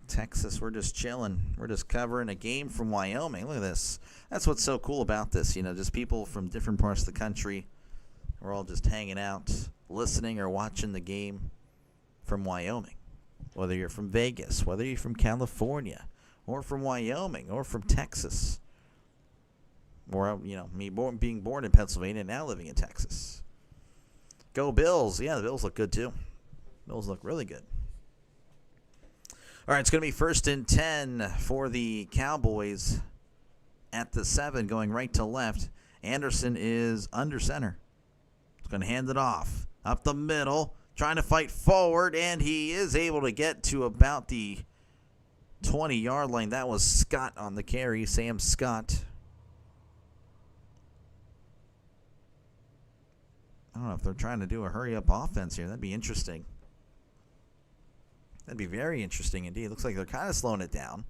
Texas, we're just chilling. We're just covering a game from Wyoming. Look at this. That's what's so cool about this. Just people from different parts of the country. We're all just hanging out, listening or watching the game from Wyoming. Whether you're from Vegas, whether you're from California, or from Wyoming, or from Texas. Or, me being born in Pennsylvania and now living in Texas. Go Bills. Yeah, the Bills look good too. Bills look really good. All right, it's going to be 1st and 10 for the Cowboys at the 7, going right to left. Anderson is under center. He's going to hand it off. Up the middle, trying to fight forward, and he is able to get to about the 20-yard line. That was Scott on the carry, Sam Scott. I don't know if they're trying to do a hurry-up offense here. That'd be interesting. That'd be very interesting indeed. Looks like they're kind of slowing it down.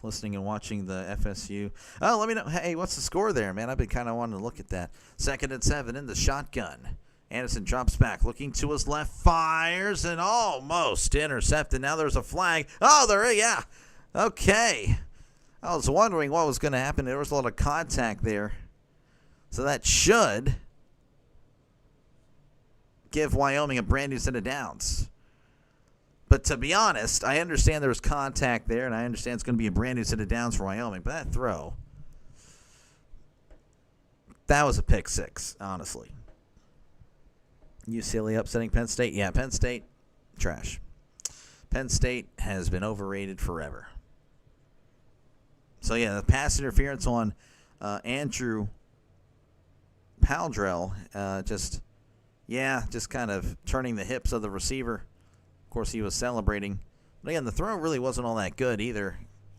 Listening and watching the FSU. Oh, let me know. Hey, what's the score there, man? I've been kind of wanting to look at that. 2nd and 7 in the shotgun. Anderson drops back, looking to his left, fires, and almost intercepted. Now there's a flag. Oh, there is, yeah. Okay. I was wondering what was going to happen. There was a lot of contact there. So that should give Wyoming a brand new set of downs. But to be honest, I understand there was contact there, and I understand it's going to be a brand new set of downs for Wyoming. But that throw, that was a pick six, honestly. UCLA upsetting Penn State? Yeah, Penn State, trash. Penn State has been overrated forever. So, yeah, the pass interference on Andrew Paldrell, just kind of turning the hips of the receiver. Of course, he was celebrating. But again, the throw really wasn't all that good either.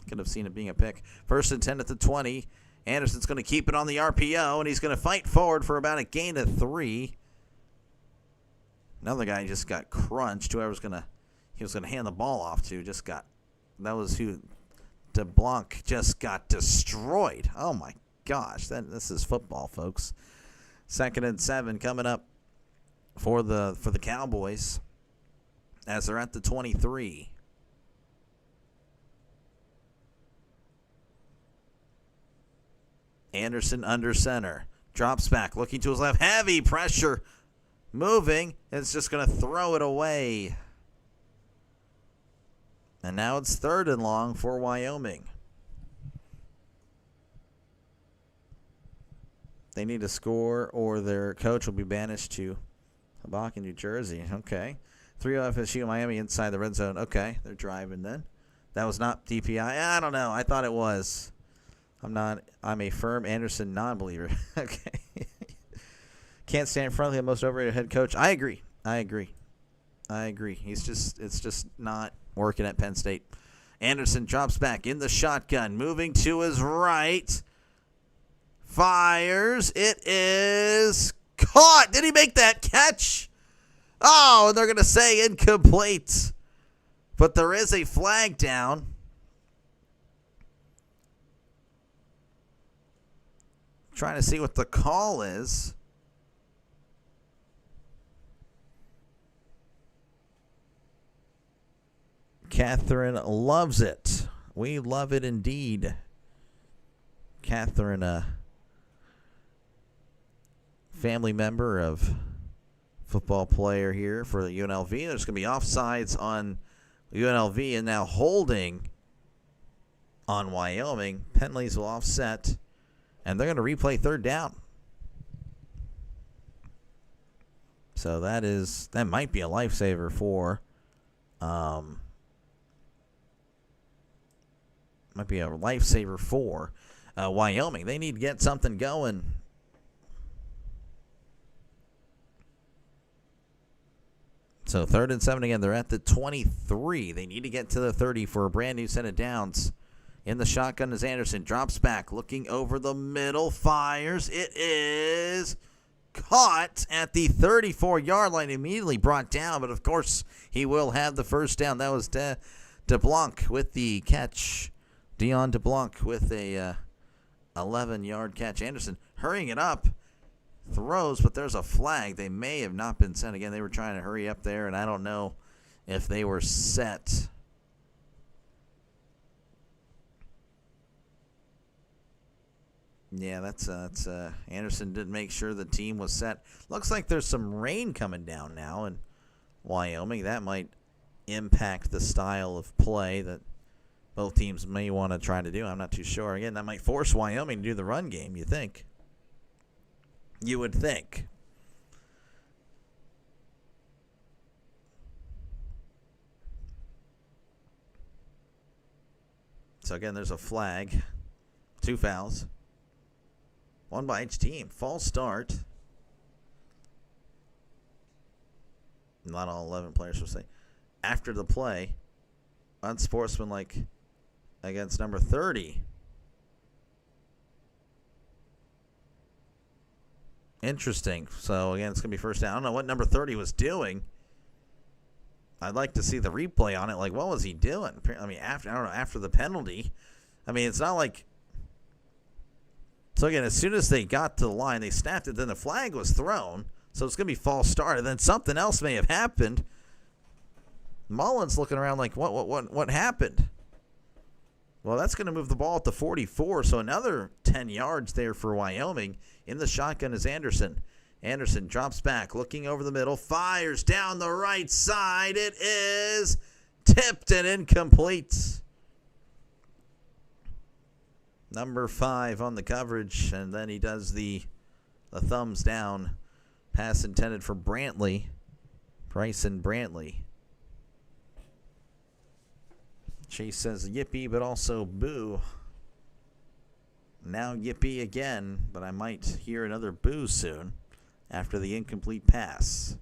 Could have seen it being a pick. 1st and 10 at the 20. Anderson's going to keep it on the RPO, and he's going to fight forward for about a gain of 3. Another guy just got crunched. He was going to hand the ball off to that was who DeBlanc just got destroyed. Oh my gosh, this is football, folks. 2nd and 7 coming up for the Cowboys as they're at the 23. Anderson under center. Drops back, looking to his left. Heavy pressure. Moving. It's just going to throw it away. And now it's 3rd and long for Wyoming. They need to score or their coach will be banished to Hoboken, New Jersey. Okay. 3-0 FSU, Miami inside the red zone. Okay. They're driving then. That was not DPI. I don't know. I thought it was. I'm a firm Anderson non-believer. Okay. Can't stand in front of the most overrated head coach. I agree. It's just not working at Penn State. Anderson drops back in the shotgun, moving to his right. Fires. It is caught. Did he make that catch? Oh, and they're going to say incomplete. But there is a flag down. Trying to see what the call is. Catherine loves it. We love it indeed. Catherine, family member of football player here for the UNLV. There's going to be offsides on UNLV and now holding on Wyoming. Penalties will offset, and they're going to replay 3rd down. So that might be a lifesaver for Wyoming. They need to get something going. So 3rd and 7 again. They're at the 23. They need to get to the 30 for a brand new set of downs. In the shotgun is Anderson. Drops back. Looking over the middle. Fires. It is caught at the 34-yard line. Immediately brought down. But, of course, he will have the first down. That was DeBlanc with the catch. Dion DeBlanc with a 11-yard catch. Anderson hurrying it up. throws, but there's a flag. They may have not been sent. Again, they were trying to hurry up there, and I don't know if they were set. Yeah, that's Anderson didn't make sure the team was set. Looks like there's some rain coming down now in Wyoming. That might impact the style of play that both teams may want to try to do. I'm not too sure. Again, that might force Wyoming to do the run game, you think. You would think. So, again, there's a flag. 2 fouls. 1 by each team. False start. Not all 11 players will say. After the play, unsportsmanlike against number 30. Interesting. So, again, it's going to be first down. I don't know what number 30 was doing. I'd like to see the replay on it. Like, what was he doing? I mean, after the penalty. I mean, it's not like. So, again, as soon as they got to the line, they snapped it. Then the flag was thrown. So, it's going to be false start. And then something else may have happened. Mullen's looking around like, what happened? Well, that's going to move the ball at the 44. So, another 10 yards there for Wyoming. In the shotgun is Anderson. Anderson drops back, looking over the middle, fires down the right side. It is tipped and incomplete. Number 5 on the coverage, and then he does the thumbs down. Pass intended for Brantley, Bryson Brantley. Chase says yippee, but also boo. Now yippee again, but I might hear another boo soon after the incomplete pass.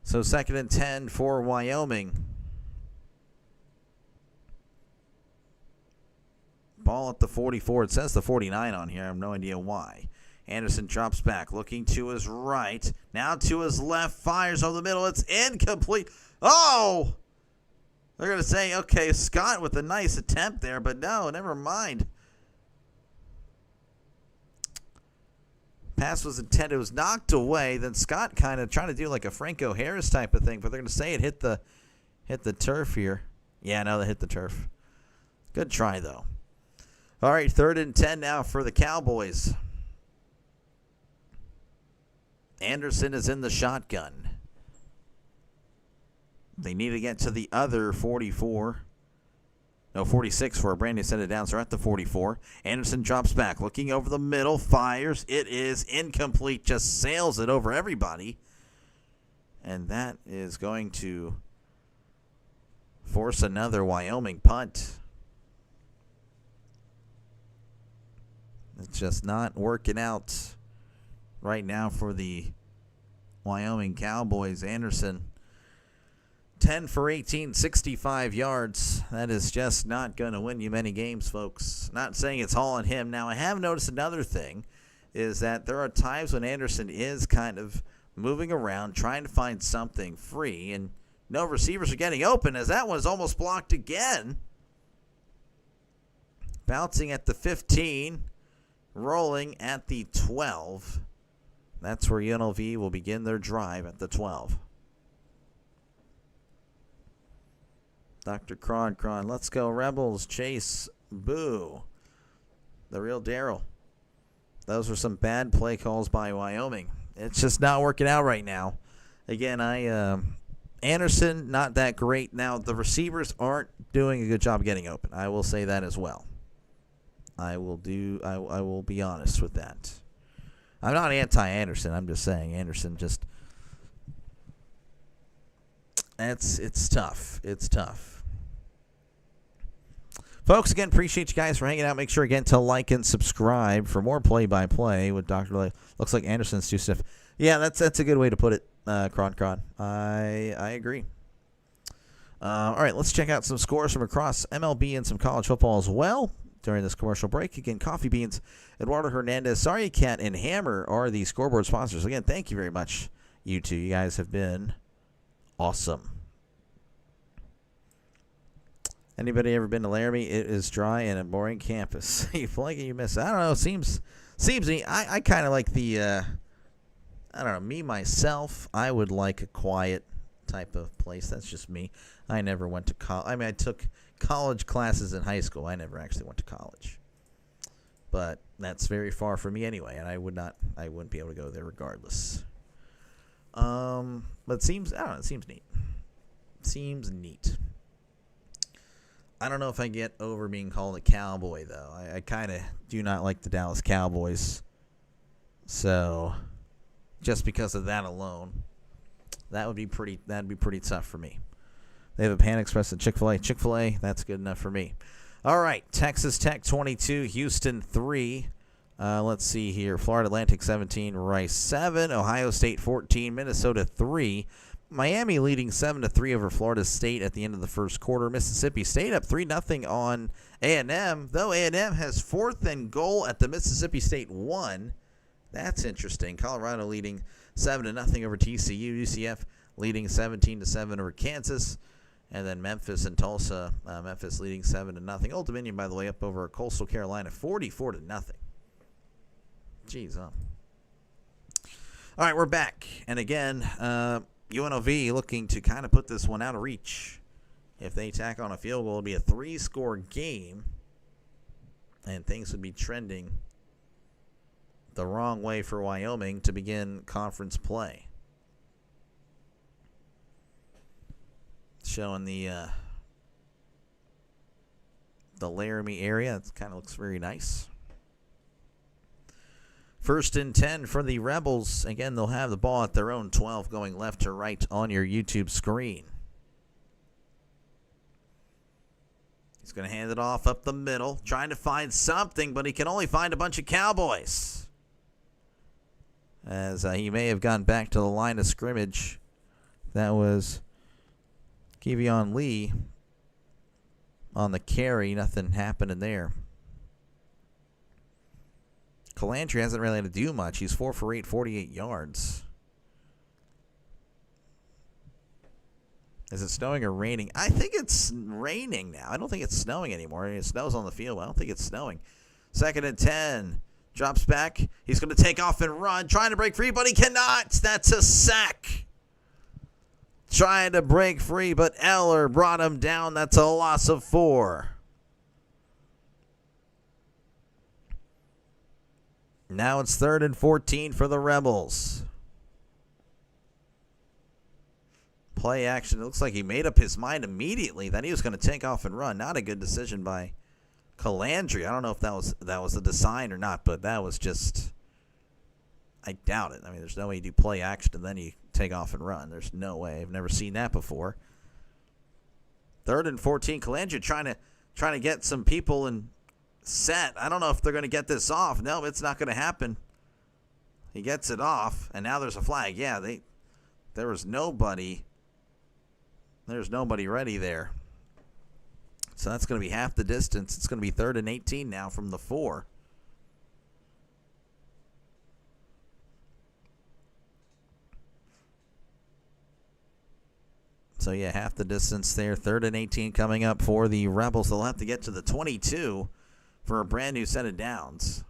So 2nd and 10 for Wyoming. Ball at the 44. It says the 49 on here. I have no idea why. Anderson drops back, looking to his right. Now to his left, fires over the middle. It's incomplete. Oh! They're going to say, okay, Scott with a nice attempt there, but no, never mind. Pass was intended. It was knocked away. Then Scott kind of trying to do like a Franco Harris type of thing, but they're going to say it hit the turf here. Yeah, no, they hit the turf. Good try, though. All right, 3rd and 10 now for the Cowboys. Anderson is in the shotgun. They need to get to the other 44. No, 46 for a Brandy sent it down, so they're at the 44. Anderson drops back, looking over the middle, fires. It is incomplete, just sails it over everybody. And that is going to force another Wyoming punt. It's just not working out right now for the Wyoming Cowboys. Anderson, 10 for 18, 65 yards. That is just not going to win you many games, folks. Not saying it's all on him. Now, I have noticed another thing is that there are times when Anderson is kind of moving around, trying to find something free, and no receivers are getting open as that one's almost blocked again. Bouncing at the 15, rolling at the 12. That's where UNLV will begin their drive at the 12. Dr. Cron, let's go Rebels, Chase, boo. The real Daryl. Those were some bad play calls by Wyoming. It's just not working out right now. Again, Anderson, not that great. Now, the receivers aren't doing a good job getting open. I will say that as well. I will be honest with that. I'm not anti-Anderson. I'm just saying Anderson just it's tough. It's tough. Folks, again, appreciate you guys for hanging out. Make sure, again, to like and subscribe for more play-by-play with Dr. Lay. Looks like Anderson's too stiff. Yeah, that's a good way to put it, Cron. I agree. All right, let's check out some scores from across MLB and some college football as well during this commercial break. Again, Coffee Beans, Eduardo Hernandez, Sorry Cat, and Hammer are the scoreboard sponsors. Again, thank you very much, you two. You guys have been awesome. Anybody ever been to Laramie? It is dry and a boring campus. You blink and you miss it. I don't know. Seems me. I kind of like the I don't know. Me, myself, I would like a quiet type of place. That's just me. I never went to college. I mean, I took college classes in high school. I never actually went to college. But that's very far from me anyway, and I wouldn't be able to go there regardless. But it seems neat. Seems neat. I don't know if I get over being called a cowboy, though. I kind of do not like the Dallas Cowboys. So, just because of that alone, that'd be pretty tough for me. They have a Panda Express at Chick-fil-A. Chick-fil-A, that's good enough for me. All right, Texas Tech 22, Houston 3. Let's see here. Florida Atlantic 17, Rice 7, Ohio State 14, Minnesota 3. Miami leading 7-3 over Florida State at the end of the first quarter. Mississippi State up 3-0 on A&M, though A&M has 4th and goal at the Mississippi State 1. That's interesting. Colorado leading 7-0 over TCU. UCF leading 17-7 over Kansas. And then Memphis and Tulsa. Memphis leading 7-0. Old Dominion, by the way, up over Coastal Carolina 44-0. Jeez, huh? All right, we're back. And again, UNLV looking to kind of put this one out of reach. If they tack on a field goal, it'll be a 3-score game. And things would be trending the wrong way for Wyoming to begin conference play. Showing the Laramie area. It kind of looks very nice. 1st and 10 for the Rebels. Again, they'll have the ball at their own 12 going left to right on your YouTube screen. He's going to hand it off up the middle, trying to find something, but he can only find a bunch of Cowboys. As he may have gone back to the line of scrimmage. That was Kevion Lee on the carry. Nothing happening there. Calandry hasn't really had to do much. He's 4 for 8, 48 yards. Is it snowing or raining? I think it's raining now. I don't think it's snowing anymore. It snows on the field, but I don't think it's snowing. 2nd and 10. Drops back. He's going to take off and run. Trying to break free, but he cannot. That's a sack. Trying to break free, but Eller brought him down. That's a loss of 4. Now it's 3rd and 14 for the Rebels. Play action. It looks like he made up his mind immediately that he was going to take off and run. Not a good decision by Calandry. I don't know if that was the design or not, but that was just, I doubt it. I mean, there's no way you do play action and then you take off and run. There's no way. I've never seen that before. 3rd and 14. Calandry trying to get some people in set. I don't know if they're going to get this off. No, it's not going to happen. He gets it off, and now there's a flag. Yeah, there was nobody. There's nobody ready there. So that's going to be half the distance. It's going to be 3rd and 18 now from the 4. So, yeah, half the distance there. 3rd and 18 coming up for the Rebels. They'll have to get to the 22 for a brand new set of downs.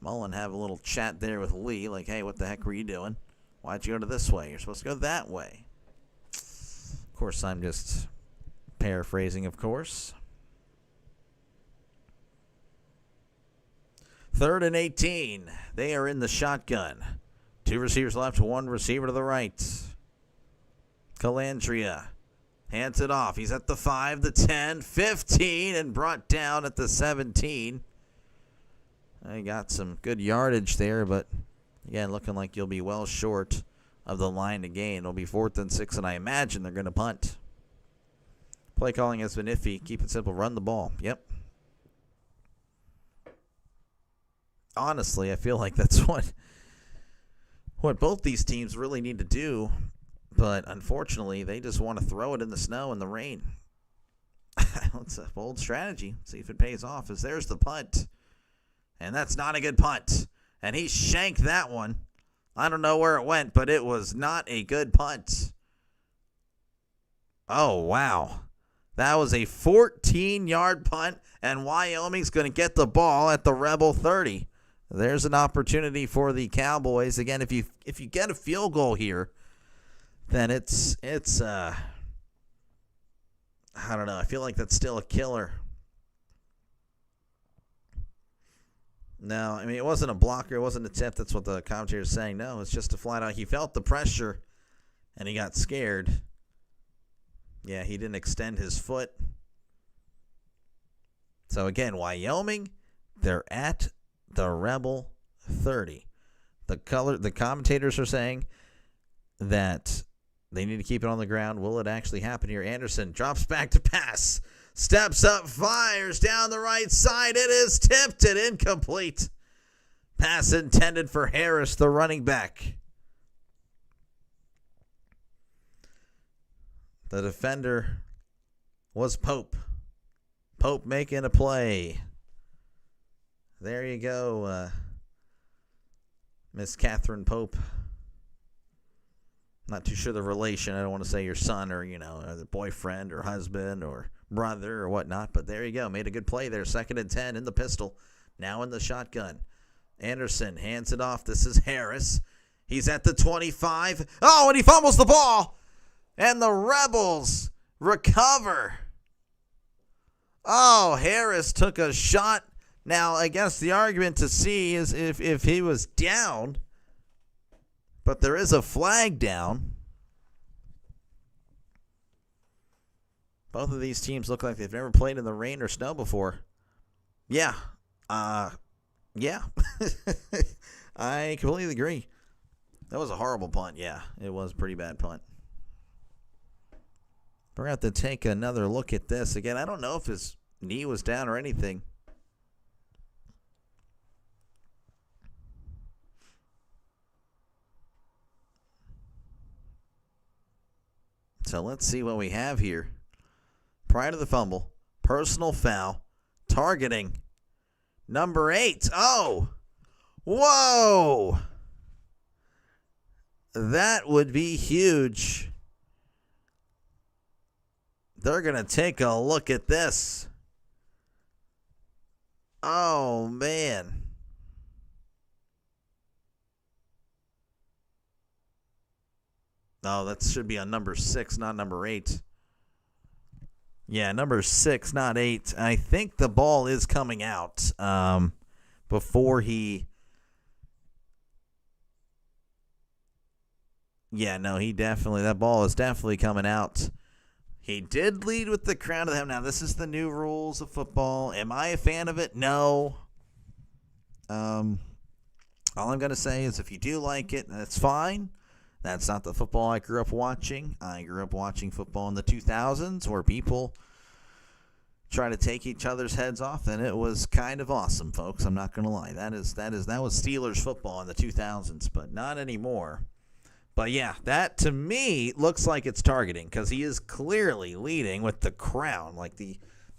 Mullen have a little chat there with Lee, like, hey, what the heck were you doing? Why'd you go to this way? You're supposed to go that way. Of course, I'm just paraphrasing, of course. 3rd and 18. They are in the shotgun. 2 receivers left, 1 receiver to the right. Calandria hands it off. He's at the 5, the 10, 15, and brought down at the 17. I got some good yardage there, but again, looking like you'll be well short of the line to gain. It'll be 4th and 6, and I imagine they're going to punt. Play calling has been iffy. Keep it simple. Run the ball. Yep. Honestly, I feel like that's what both these teams really need to do. But unfortunately, they just want to throw it in the snow and the rain. It's a bold strategy. See if it pays off. As there's the punt. And that's not a good punt. And he shanked that one. I don't know where it went, but it was not a good punt. Oh, wow. That was a 14-yard punt, and Wyoming's going to get the ball at the Rebel 30. there's an opportunity for the Cowboys. Again, if you get a field goal here, then it's I don't know. I feel like that's still a killer. No, I mean, it wasn't a blocker. It wasn't a tip. That's what the commentator is saying. No, it's just a flat out. He felt the pressure, and he got scared. Yeah, he didn't extend his foot. So, again, Wyoming, they're at the Rebel 30. The commentators are saying that they need to keep it on the ground. Will it actually happen here? Anderson drops back to pass. Steps up, fires down the right side. It is tipped and incomplete. Pass intended for Harris, the running back. The defender was Pope. Pope making a play. There you go, Miss Catherine Pope. Not too sure the relation. I don't want to say your son or, the boyfriend or husband or brother or whatnot. But there you go. Made a good play there. 2nd and 10 in the pistol. Now in the shotgun. Anderson hands it off. This is Harris. He's at the 25. Oh, and he fumbles the ball. And the Rebels recover. Oh, Harris took a shot. Now, I guess the argument to see is if he was down. But there is a flag down. Both of these teams look like they've never played in the rain or snow before. Yeah. Yeah. I completely agree. That was a horrible punt. Yeah, it was a pretty bad punt. We're going to have to take another look at this. Again, I don't know if his knee was down or anything. So let's see what we have here. Prior to the fumble, personal foul, targeting, number 8. Oh, whoa. That would be huge. They're going to take a look at this. Oh, man. Oh, that should be on number 6, not number 8. Yeah, number 6, not 8. I think the ball is coming out before he... Yeah, no, that ball is definitely coming out. He did lead with the crown of the helmet. Now, this is the new rules of football. Am I a fan of it? No. All I'm going to say is if you do like it, that's fine. That's not the football I grew up watching. I grew up watching football in the 2000s where people try to take each other's heads off, and it was kind of awesome, folks. I'm not going to lie. That was Steelers football in the 2000s, but not anymore. But yeah, that to me looks like it's targeting because he is clearly leading with the crown. Like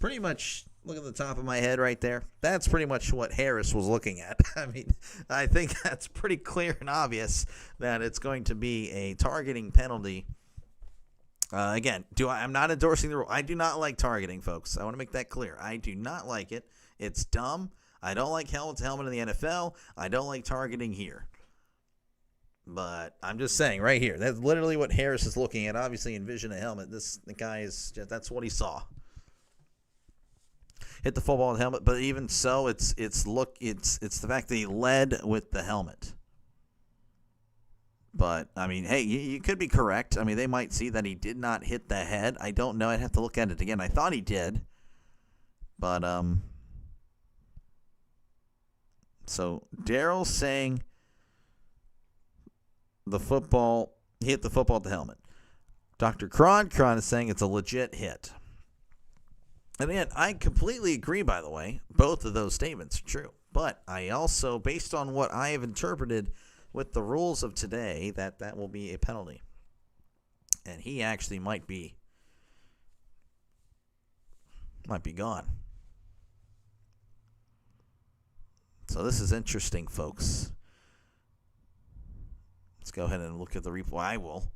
pretty much, look at the top of my head right there. That's pretty much what Harris was looking at. I mean, I think that's pretty clear and obvious that it's going to be a targeting penalty. Again, I'm not endorsing the rule. I do not like targeting, folks. I want to make that clear. I do not like it. It's dumb. I don't like helmet to helmet in the NFL. I don't like targeting here. But I'm just saying right here, that's literally what Harris is looking at. Obviously, envision a helmet. The guy that's what he saw. Hit the football with the helmet, but even so, it's the fact that he led with the helmet. But I mean, hey, you could be correct. I mean, they might see that he did not hit the head. I don't know. I'd have to look at it again. I thought he did, but so Daryl's saying he hit the football with the helmet. Dr. Cron is saying it's a legit hit. And again, I completely agree, by the way. Both of those statements are true. But I also, based on what I have interpreted with the rules of today, that will be a penalty. And he actually might be gone. So this is interesting, folks. Let's go ahead and look at the replay. I will.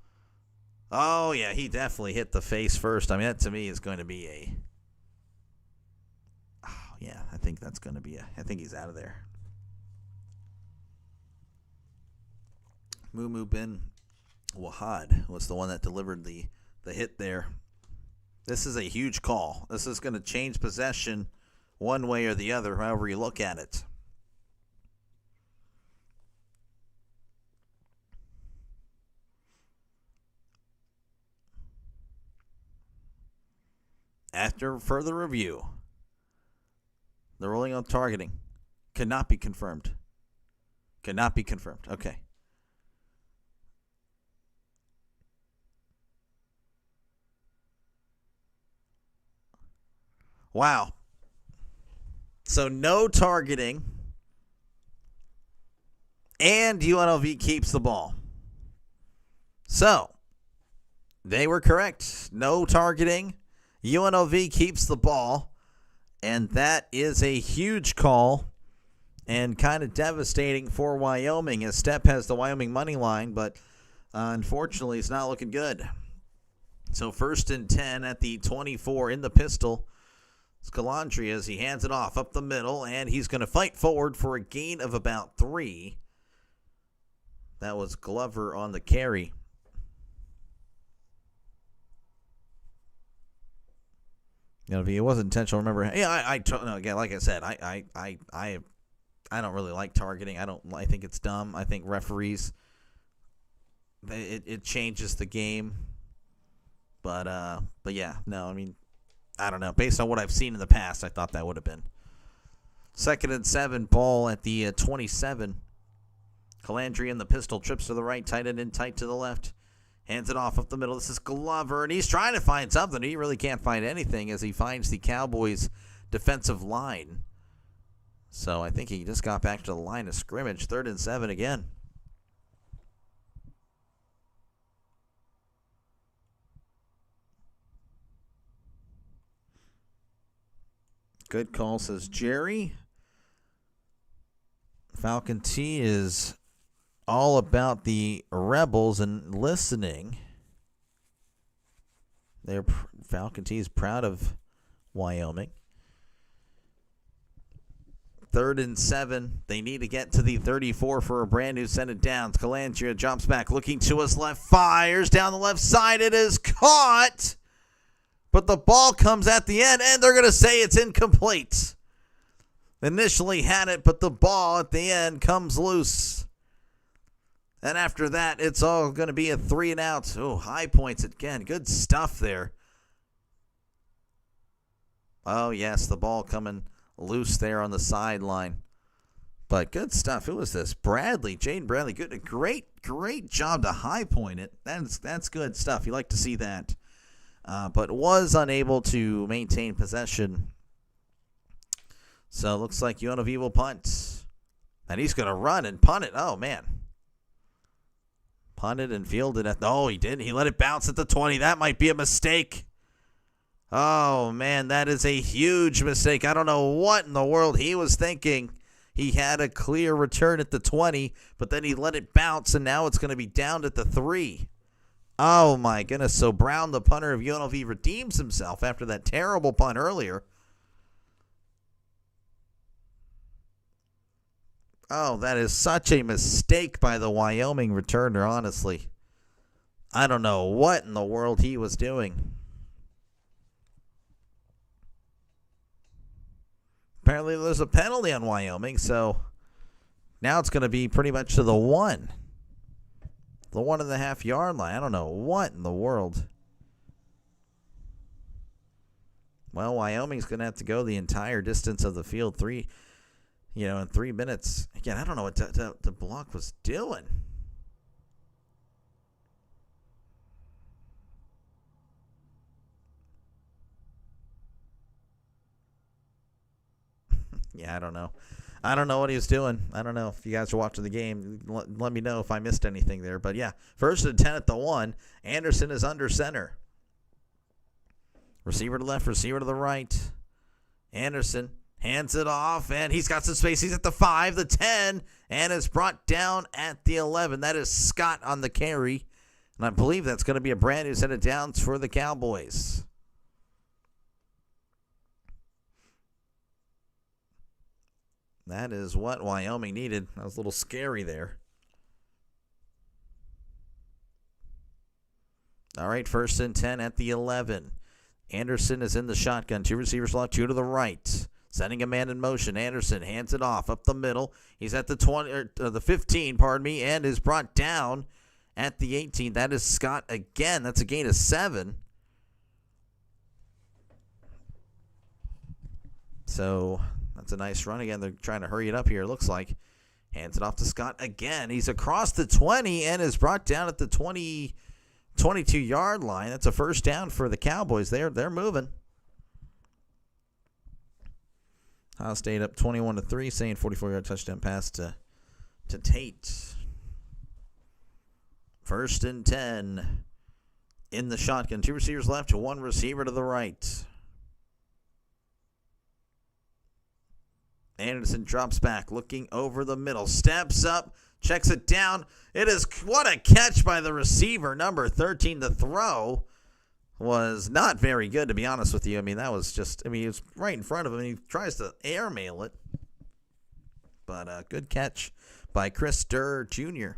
Oh, yeah, he definitely hit the face first. I mean, that to me is going to be a... Oh, yeah, I think that's going to be I think he's out of there. Mumu bin Wahad was the one that delivered the hit there. This is a huge call. This is going to change possession one way or the other, however you look at it. After further review, the ruling on targeting cannot be confirmed. Cannot be confirmed. Okay. Wow. So no targeting, and UNLV keeps the ball. So they were correct. No targeting. UNLV keeps the ball, and that is a huge call and kind of devastating for Wyoming, as Stepp has the Wyoming money line, but unfortunately it's not looking good. So 1st and 10 at the 24 in the pistol. Scalandri as he hands it off up the middle, and he's going to fight forward for a gain of about 3. That was Glover on the carry. You know, if it wasn't intentional, remember? Yeah, no, again, like I said, I don't really like targeting. I think it's dumb. I think referees, it changes the game. But yeah, no, I mean, I don't know. Based on what I've seen in the past, I thought that would have been 2nd and 7. Ball at the 27. Calandri in the pistol, trips to the right, tight end in tight to the left. Hands it off up the middle. This is Glover, and he's trying to find something. He really can't find anything as he finds the Cowboys' defensive line. So I think he just got back to the line of scrimmage. 3rd and 7 again. Good call, says Jerry. Falcon T is all about the Rebels and listening. Falcon T is proud of Wyoming. 3rd and 7. They need to get to the 34 for a brand new send it down. Calandria jumps back, looking to his left, fires down the left side. It is caught, but the ball comes at the end, and they're going to say it's incomplete. Initially had it, but the ball at the end comes loose. And after that, it's all going to be a 3 and out. Oh, high points again. Good stuff there. Oh, yes, the ball coming loose there on the sideline. But good stuff. Who was this? Bradley, Jaden Bradley. Good, great job to high point it. That's good stuff. You like to see that. But was unable to maintain possession. So it looks like UNLV will punt. And he's going to run and punt it. Oh, man. Punted and fielded at he didn't. He let it bounce at the 20. That might be a mistake. Oh, man, that is a huge mistake. I don't know what in the world he was thinking. He had a clear return at the 20, but then he let it bounce, and now it's going to be down at the 3. Oh, my goodness. So Brown, the punter of UNLV, redeems himself after that terrible punt earlier. Oh, that is such a mistake by the Wyoming returner, honestly. I don't know what in the world he was doing. Apparently there's a penalty on Wyoming, so now it's going to be pretty much to the 1. The 1.5 yard line. I don't know what in the world. Well, Wyoming's going to have to go the entire distance of the field. In 3 minutes. Again, I don't know what the block was doing. Yeah, I don't know. I don't know what he was doing. I don't know if you guys are watching the game. Let me know if I missed anything there. But, yeah, 1st and 10 at the 1. Anderson is under center. Receiver to left, receiver to the right. Anderson hands it off, and he's got some space. He's at the 5, the 10, and is brought down at the 11. That is Scott on the carry, and I believe that's going to be a brand new set of downs for the Cowboys. That is what Wyoming needed. That was a little scary there. All right, 1st and 10 at the 11. Anderson is in the shotgun. 2 receivers left, 2 to the right. Sending a man in motion. Anderson hands it off up the middle. He's at the 15, and is brought down at the 18. That is Scott again. That's a gain of 7. So that's a nice run again. They're trying to hurry it up here, it looks like. Hands it off to Scott again. He's across the 20 and is brought down at the 22-yard line. That's a first down for the Cowboys. They're moving. Ohio State up 21-3, saying 44-yard touchdown pass to Tate. 1st and 10 in the shotgun. 2 receivers left, 1 receiver to the right. Anderson drops back, looking over the middle, steps up, checks it down. What a catch by the receiver, number 13. The throw was not very good, to be honest with you. I mean, that was just, he was right in front of him. He tries to airmail it. But a good catch by Chris Durr Jr.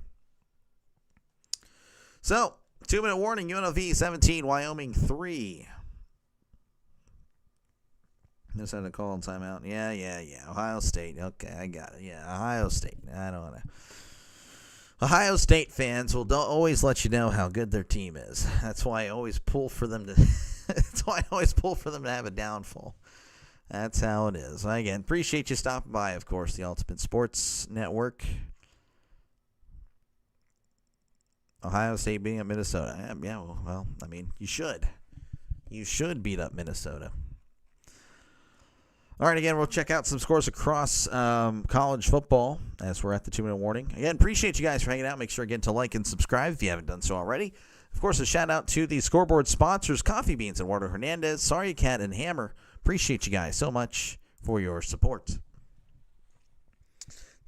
So, 2-minute warning, UNLV 17, Wyoming 3. Just had to call timeout. Yeah. Ohio State. Okay, I got it. Yeah, Ohio State. I don't know. Ohio State fans will always let you know how good their team is. That's why I always pull for them to. That's why I always pull for them to have a downfall. That's how it is. Again, appreciate you stopping by. Of course, the Ultimate Sports Network. Ohio State beating up Minnesota. Yeah. Well, I mean, you should. You should beat up Minnesota. All right, again, we'll check out some scores across college football as we're at the 2-minute warning. Again, appreciate you guys for hanging out. Make sure again to like and subscribe if you haven't done so already. Of course, a shout out to the scoreboard sponsors, Coffee Beans and Eduardo Hernandez, Sorry Cat and Hammer. Appreciate you guys so much for your support.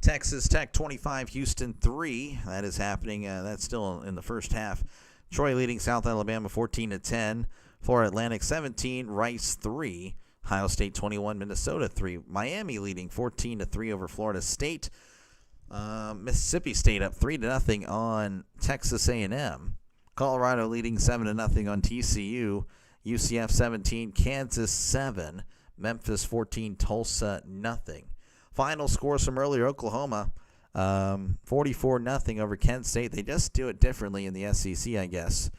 Texas Tech 25, Houston 3. That is happening. That's still in the first half. Troy leading South Alabama 14-10. Florida Atlantic 17, Rice 3. Ohio State 21, Minnesota 3. Miami leading 14-3 over Florida State. Mississippi State up 3-0 on Texas A&M. Colorado leading 7-0 on TCU. UCF 17, Kansas 7. Memphis 14, Tulsa nothing. Final scores from earlier: Oklahoma 44-0 over Kent State. They just do it differently in the SEC, I guess.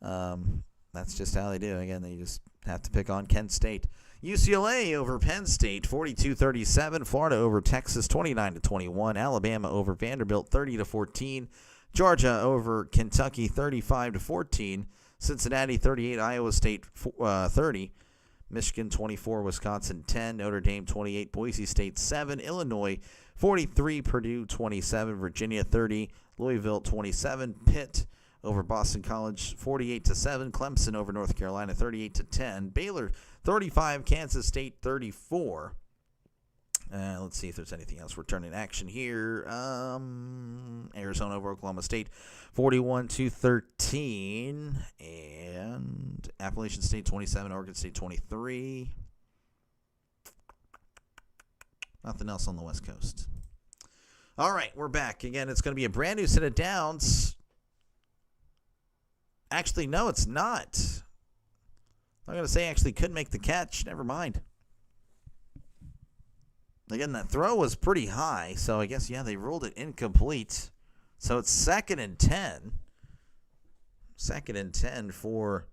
That's just how they do. Again, they just have to pick on Kent State. UCLA over Penn State, 42-37. Florida over Texas, 29-21. Alabama over Vanderbilt, 30-14. Georgia over Kentucky, 35-14. Cincinnati, 38. Iowa State, 30. Michigan, 24. Wisconsin, 10. Notre Dame, 28. Boise State, 7. Illinois, 43. Purdue, 27. Virginia, 30. Louisville, 27. Pitt over Boston College, 48-7. Clemson over North Carolina, 38-10. Baylor, 35. Kansas State, 34. Let's see if there's anything else returning action here. Arizona over Oklahoma State, 41-13. And Appalachian State, 27. Oregon State, 23. Nothing else on the West Coast. All right, we're back. Again, it's going to be a brand new set of downs. Actually, no, it's not. I'm going to say actually could make the catch. Never mind. Again, that throw was pretty high, so I guess, yeah, they ruled it incomplete. So it's 2nd and 10. 2nd and 10 for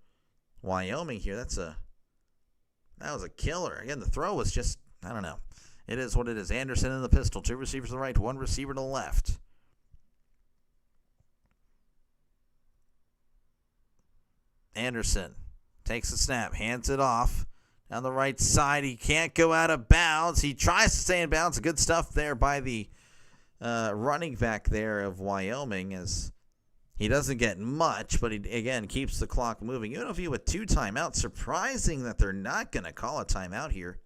Wyoming here. That was a killer. Again, the throw was just, I don't know. It is what it is. Anderson in the pistol. 2 receivers to the right, 1 receiver to the left. Anderson takes a snap, hands it off. Down the right side, he can't go out of bounds. He tries to stay in bounds. Good stuff there by the running back there of Wyoming, as he doesn't get much, but he, again, keeps the clock moving. UNLV with 2 timeouts. Surprising that they're not going to call a timeout here,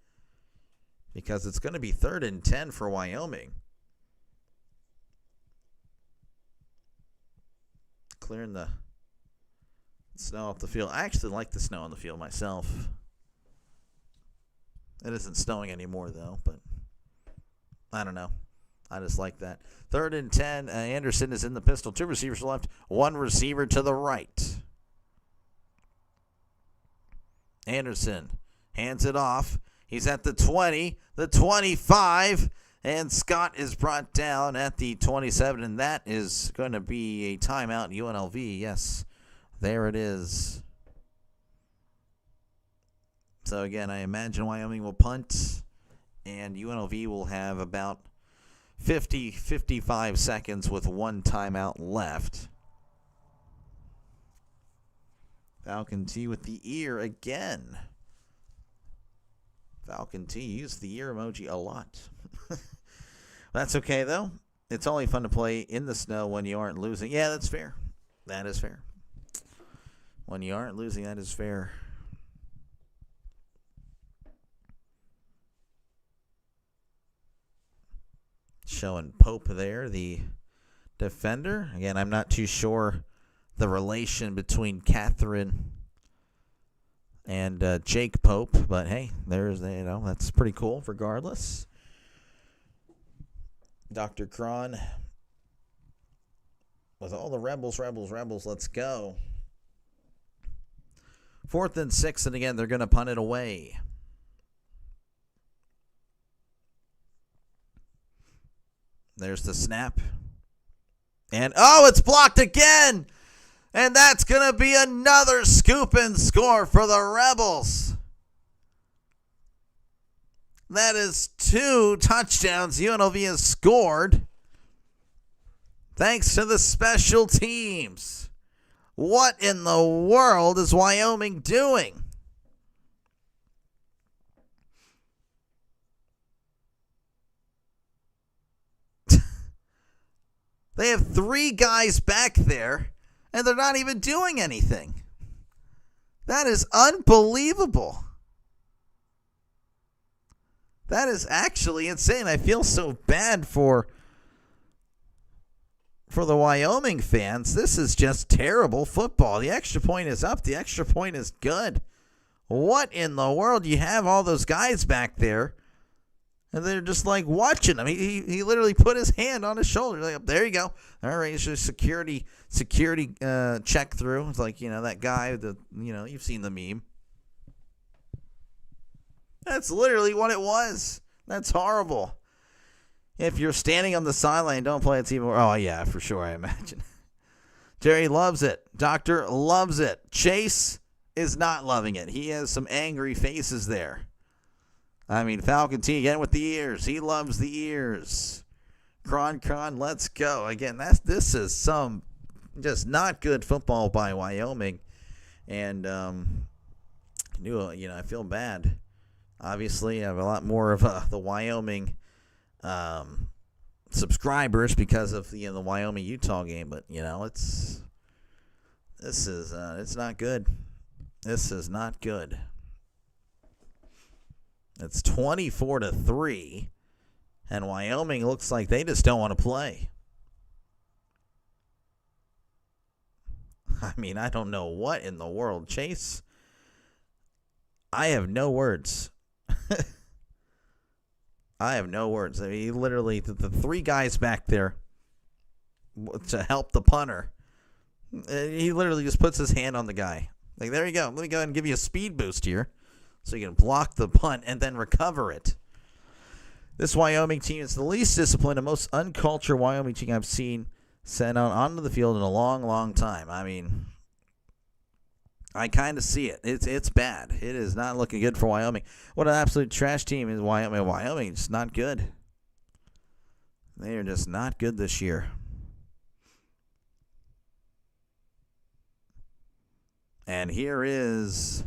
because it's going to be 3rd and 10 for Wyoming. Clearing the snow off the field. I actually like the snow on the field myself. It isn't snowing anymore, though, but I don't know. I just like that. 3rd and 10. Anderson is in the pistol. 2 receivers left, 1 receiver to the right. Anderson hands it off. He's at the 20, the 25, and Scott is brought down at the 27, and that is going to be a timeout, UNLV. Yes, there it is. So, again, I imagine Wyoming will punt, and UNLV will have about 55 seconds with one timeout left. Falcon T with the ear again. Falcon T used the ear emoji a lot. That's okay, though. It's only fun to play in the snow when you aren't losing. Yeah, that's fair. That is fair. When you aren't losing, that is fair. Showing Pope there, the defender. Again, I'm not too sure the relation between Catherine and Jake Pope, but hey, there's that's pretty cool regardless. Dr. Cron with all the rebels, let's go. 4th and 6, and again, they're going to punt it away. There's the snap. And, it's blocked again! And that's going to be another scoop and score for the Rebels. That is 2 touchdowns UNLV has scored. Thanks to the special teams. What in the world is Wyoming doing? They have 3 guys back there, and they're not even doing anything. That is unbelievable. That is actually insane. I feel so bad for the Wyoming fans. This is just terrible football. The extra point is up. The extra point is good. What in the world? You have all those guys back there, and they're just like watching him. He literally put his hand on his shoulder. Like, there you go. All right, it's just security check through. It's like, that guy, you've seen the meme. That's literally what it was. That's horrible. If you're standing on the sideline, don't play it even more. Oh, yeah, for sure, I imagine. Jerry loves it. Doctor loves it. Chase is not loving it. He has some angry faces there. I mean, Falcon T again with the ears. He loves the ears. Cron, let's go. Again, this is some just not good football by Wyoming. And, I feel bad. Obviously, I have a lot more of the Wyoming subscribers because of the Wyoming-Utah game. But, it's not good. This is not good. It's 24-3, and Wyoming looks like they just don't want to play. I mean, I don't know what in the world, Chase. I have no words. I have no words. I mean, literally, the 3 guys back there to help the punter, he literally just puts his hand on the guy. Like, there you go. Let me go ahead and give you a speed boost here so you can block the punt and then recover it. This Wyoming team is the least disciplined and most uncultured Wyoming team I've seen sent out onto the field in a long, long time. I mean, I kind of see it. It's bad. It is not looking good for Wyoming. What an absolute trash team is Wyoming. Wyoming is not good. They are just not good this year. And here is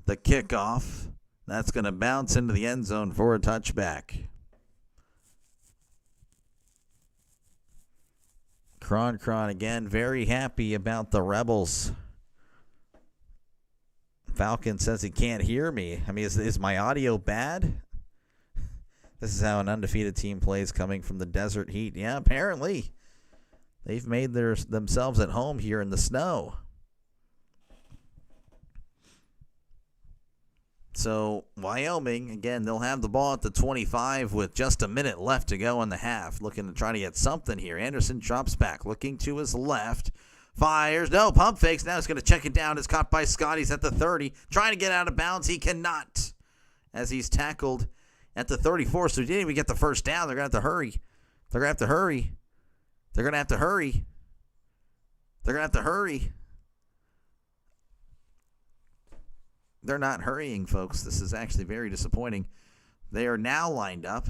the kickoff. That's going to bounce into the end zone for a touchback. Cron again, very happy about the Rebels. Falcon says he can't hear me. I mean, is my audio bad? This is how an undefeated team plays coming from the desert heat. Yeah, apparently. They've made themselves at home here in the snow. So, Wyoming, again, they'll have the ball at the 25 with just a minute left to go in the half. Looking to try to get something here. Anderson drops back, looking to his left. Fires. No, pump fakes. Now he's going to check it down. It's caught by Scott. He's at the 30. Trying to get out of bounds. He cannot. As he's tackled at the 34. So he didn't even get the first down. They're going to have to hurry. They're going to have to hurry. They're going to have to hurry. They're going to have to hurry. They're not hurrying, folks. This is actually very disappointing. They are now lined up.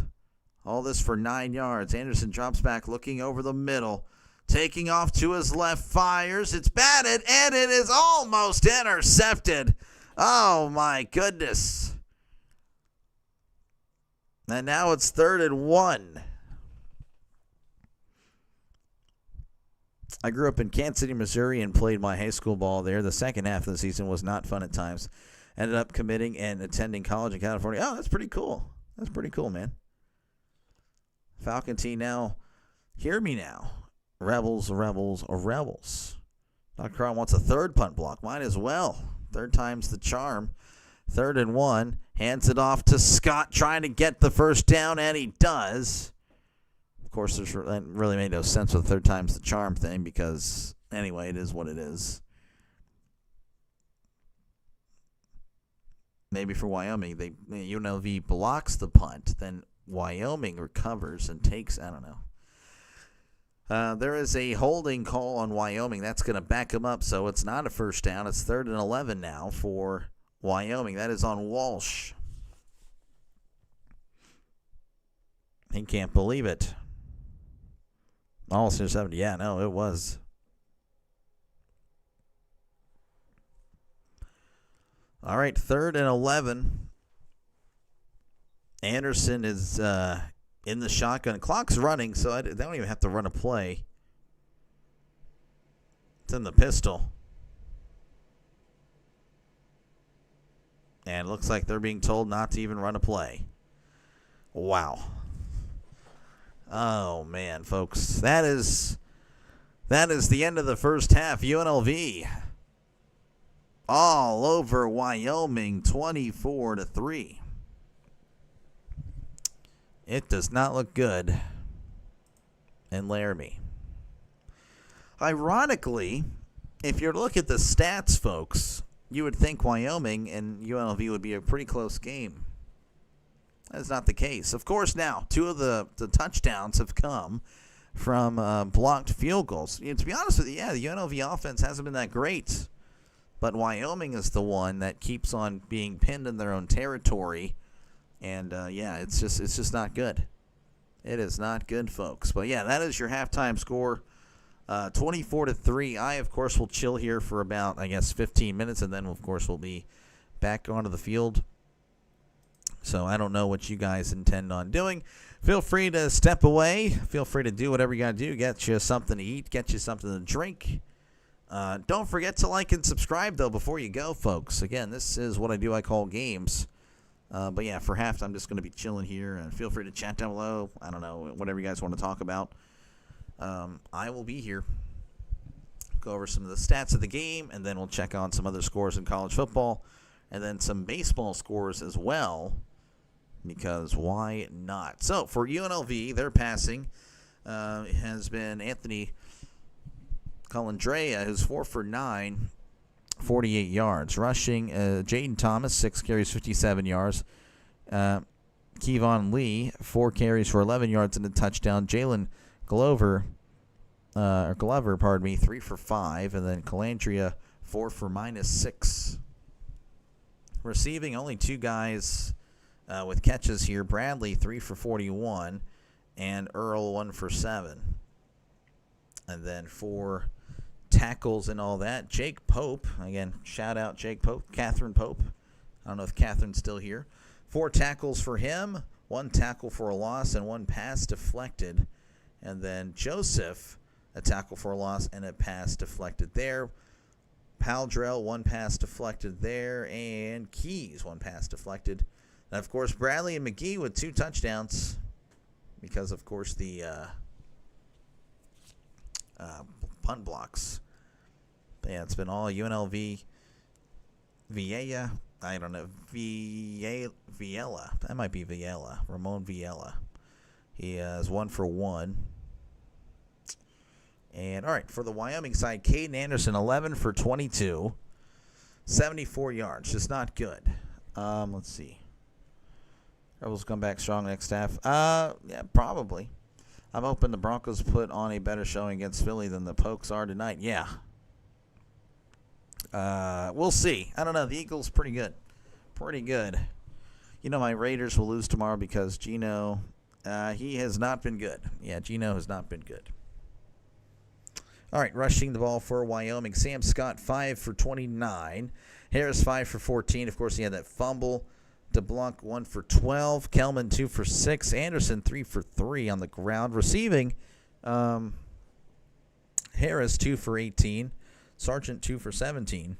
All this for 9 yards. Anderson drops back, looking over the middle. Taking off to his left, fires. It's batted, and it is almost intercepted. Oh, my goodness. And now it's 3rd and 1. I grew up in Kansas City, Missouri, and played my high school ball there. The second half of the season was not fun at times. Ended up committing and attending college in California. Oh, that's pretty cool. That's pretty cool, man. Falcon T now. Hear me now. Rebels, Rebels, or Rebels. Dr. Cron wants a third punt block. Might as well. Third time's the charm. 3rd and 1. Hands it off to Scott, trying to get the first down, and he does. Of course, that really made no sense with 3rd time's the charm thing because, anyway, it is what it is. Maybe for Wyoming, UNLV blocks the punt, then Wyoming recovers and takes, I don't know. There is a holding call on Wyoming. That's going to back them up, so it's not a first down. It's 3rd and 11 now for Wyoming. That is on Walsh. He can't believe it. Almost intercepted. Yeah, no, it was. All right, 3rd and 11. Anderson is in the shotgun. Clock's running, so they don't even have to run a play. It's in the pistol. And it looks like they're being told not to even run a play. Wow. Oh, man, folks. That is the end of the first half. UNLV all over Wyoming, 24-3. It does not look good in Laramie. Ironically, if you look at the stats, folks, you would think Wyoming and UNLV would be a pretty close game. That's not the case. Of course, now, 2 of the touchdowns have come from blocked field goals. To be honest with you, yeah, the UNLV offense hasn't been that great. But Wyoming is the one that keeps on being pinned in their own territory. And, yeah, it's just not good. It is not good, folks. But, yeah, that is your halftime score, 24-3. I, of course, will chill here for about, 15 minutes. And then, of course, we'll be back onto the field. So I don't know what you guys intend on doing. Feel free to step away. Feel free to do whatever you got to do. Get you something to eat. Get you something to drink. Don't forget to like and subscribe, though, before you go, folks. Again, this is what I do. I call games. But, yeah, for half, I'm just going to be chilling here. And feel free to chat down below. I don't know, whatever you guys want to talk about. I will be here. Go over some of the stats of the game, and then we'll check on some other scores in college football. And then some baseball scores as well. Because why not? So, for UNLV, their passing has been Anthony Colandrea, who's 4 for 9, 48 yards. Rushing, Jaden Thomas, 6 carries, 57 yards. Kevon Lee, 4 carries for 11 yards and a touchdown. Jalen Glover, 3 for 5. And then Colandrea, 4 for -6. Receiving, only 2 guys with catches here. Bradley, 3 for 41, and Earl, 1 for 7. And then 4 tackles and all that. Jake Pope, again, shout out Jake Pope, Catherine Pope. I don't know if Catherine's still here. 4 tackles for him, 1 tackle for a loss, and 1 pass deflected. And then Joseph, a tackle for a loss and a pass deflected there. Paldrell, 1 pass deflected there, and Keys, 1 pass deflected. And, of course, Bradley and McGee with 2 touchdowns because, of course, the punt blocks. But yeah, it's been all UNLV. Viella. I don't know. Viella. That might be Viella. Ramon Viella. He has 1 for 1. And, all right, for the Wyoming side, Caden Anderson, 11 for 22, 74 yards. Just not good. Let's see. Rebels come back strong next half. Yeah, probably. I'm hoping the Broncos put on a better showing against Philly than the Pokes are tonight. Yeah. We'll see. I don't know. The Eagles pretty good. Pretty good. You know, my Raiders will lose tomorrow because Geno, he has not been good. Yeah, Geno has not been good. All right, rushing the ball for Wyoming. Sam Scott, 5 for 29. Harris, 5 for 14. Of course, he had that fumble. DeBlanc, 1 for 12. Kelman, 2 for 6. Anderson, 3 for 3 on the ground. Receiving, Harris, 2 for 18. Sargent, 2 for 17.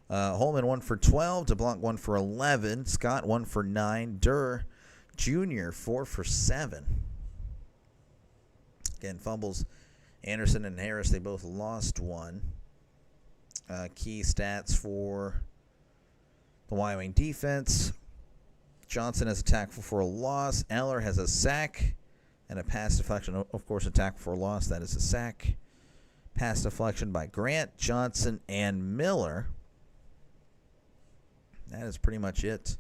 Holman, 1 for 12. DeBlanc, 1 for 11. Scott, 1 for 9. Durr Jr., 4 for 7. Again, fumbles. Anderson and Harris, they both lost one. Key stats for the Wyoming defense. Johnson has a tackle for a loss. Eller has a sack and a pass deflection. Of course, a tackle for a loss. That is a sack. Pass deflection by Grant, Johnson, and Miller. That is pretty much it.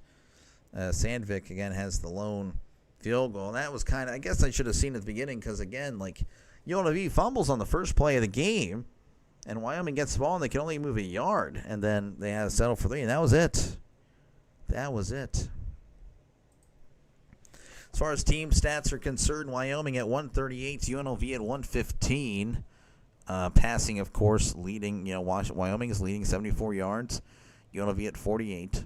Sandvik, again, has the lone field goal. And that was kind of, I guess I should have seen at the beginning because, again, like, UNLV fumbles on the first play of the game, and Wyoming gets the ball, and they can only move a yard. And then they had to settle for 3, and that was it. That was it. As far as team stats are concerned, Wyoming at 138, UNLV at 115. Passing, of course, leading, Wyoming is leading 74 yards. UNLV at 48.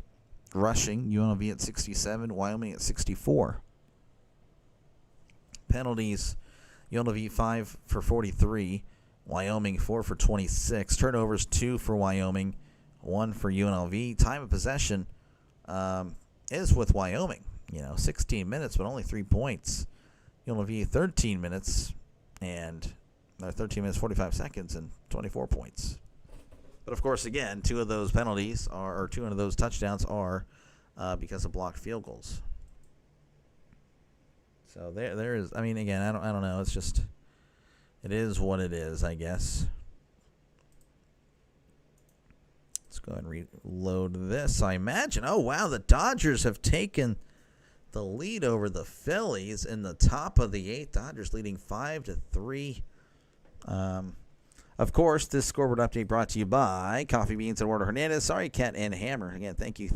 Rushing, UNLV at 67. Wyoming at 64. Penalties, UNLV 5 for 43. Wyoming 4 for 26. Turnovers 2 for Wyoming, 1 for UNLV. Time of possession is with Wyoming. 16 minutes, but only 3 points. UNLV 13 minutes and 13 minutes 45 seconds and 24 points. But of course, again, 2 of those penalties or 2 of those touchdowns are because of blocked field goals. So there is. I mean, again, I don't know. It's just, it is what it is, I guess. Let's go ahead and reload this. I imagine. Oh wow, the Dodgers have taken the lead over the Phillies in the top of the 8th. Dodgers leading 5-3. Of course, this scoreboard update brought to you by Coffee Beans and Eduardo Hernandez. Sorry, Cat and Hammer. Again, thank you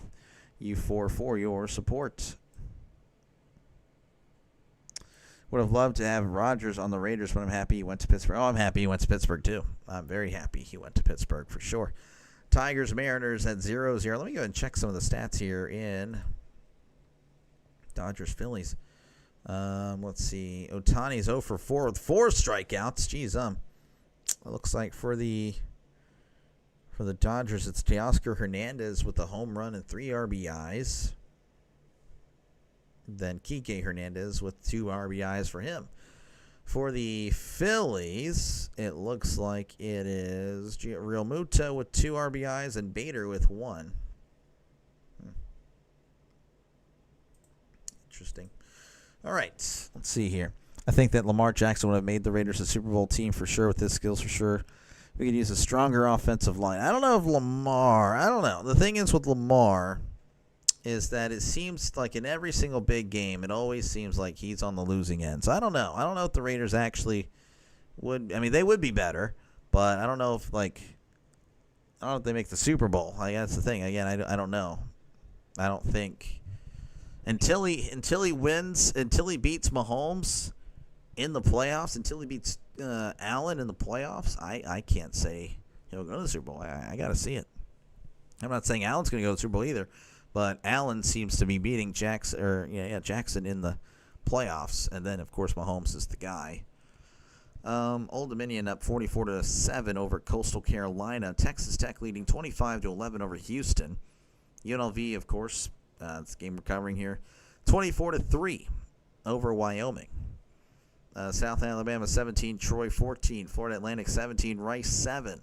for your support. Would have loved to have Rodgers on the Raiders, but I'm happy he went to Pittsburgh. Oh, I'm happy he went to Pittsburgh, too. I'm very happy he went to Pittsburgh, for sure. Tigers, Mariners at 0-0. Let me go ahead and check some of the stats here in Dodgers, Phillies. Let's see. Ohtani's 0 for 4 with 4 strikeouts. Geez, it looks like for the Dodgers, it's Teoscar Hernandez with the home run and 3 RBIs. Then Kike Hernandez with 2 RBIs for him. For the Phillies, it looks like it is Real Muto with 2 RBIs and Bader with 1. Interesting. All right, let's see here. I think that Lamar Jackson would have made the Raiders a Super Bowl team for sure with his skills for sure. We could use a stronger offensive line. I don't know if Lamar, I don't know. The thing is with Lamar is that it seems like in every single big game, it always seems like he's on the losing end. So I don't know. I don't know if the Raiders actually would. I mean, they would be better, but I don't know if I don't know if they make the Super Bowl. That's the thing. Again, I don't know. I don't think until he wins, until he beats Mahomes in the playoffs, until he beats Allen in the playoffs, I can't say he'll go to the Super Bowl. I got to see it. I'm not saying Allen's going to go to the Super Bowl either. But Allen seems to be beating Jackson in the playoffs, and then of course Mahomes is the guy. Old Dominion up 44-7 over Coastal Carolina. Texas Tech leading 25-11 over Houston. UNLV, of course, this game recovering here, 24-3 over Wyoming. South Alabama 17, Troy 14, Florida Atlantic 17, Rice 7.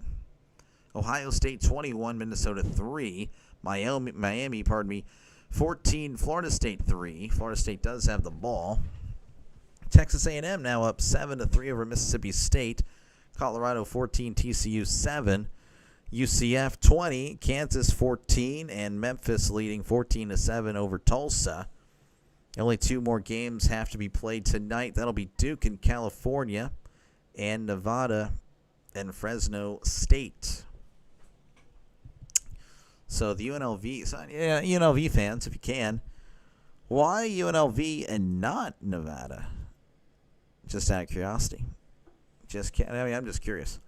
Ohio State 21, Minnesota 3. Miami, 14, Florida State 3. Florida State does have the ball. Texas A&M now up 7-3 over Mississippi State. Colorado 14, TCU 7. UCF 20, Kansas 14, and Memphis leading 14-7 over Tulsa. Only 2 more games have to be played tonight. That'll be Duke in California and Nevada and Fresno State. So the UNLV fans, if you can, why UNLV and not Nevada? Just out of curiosity. I'm just curious.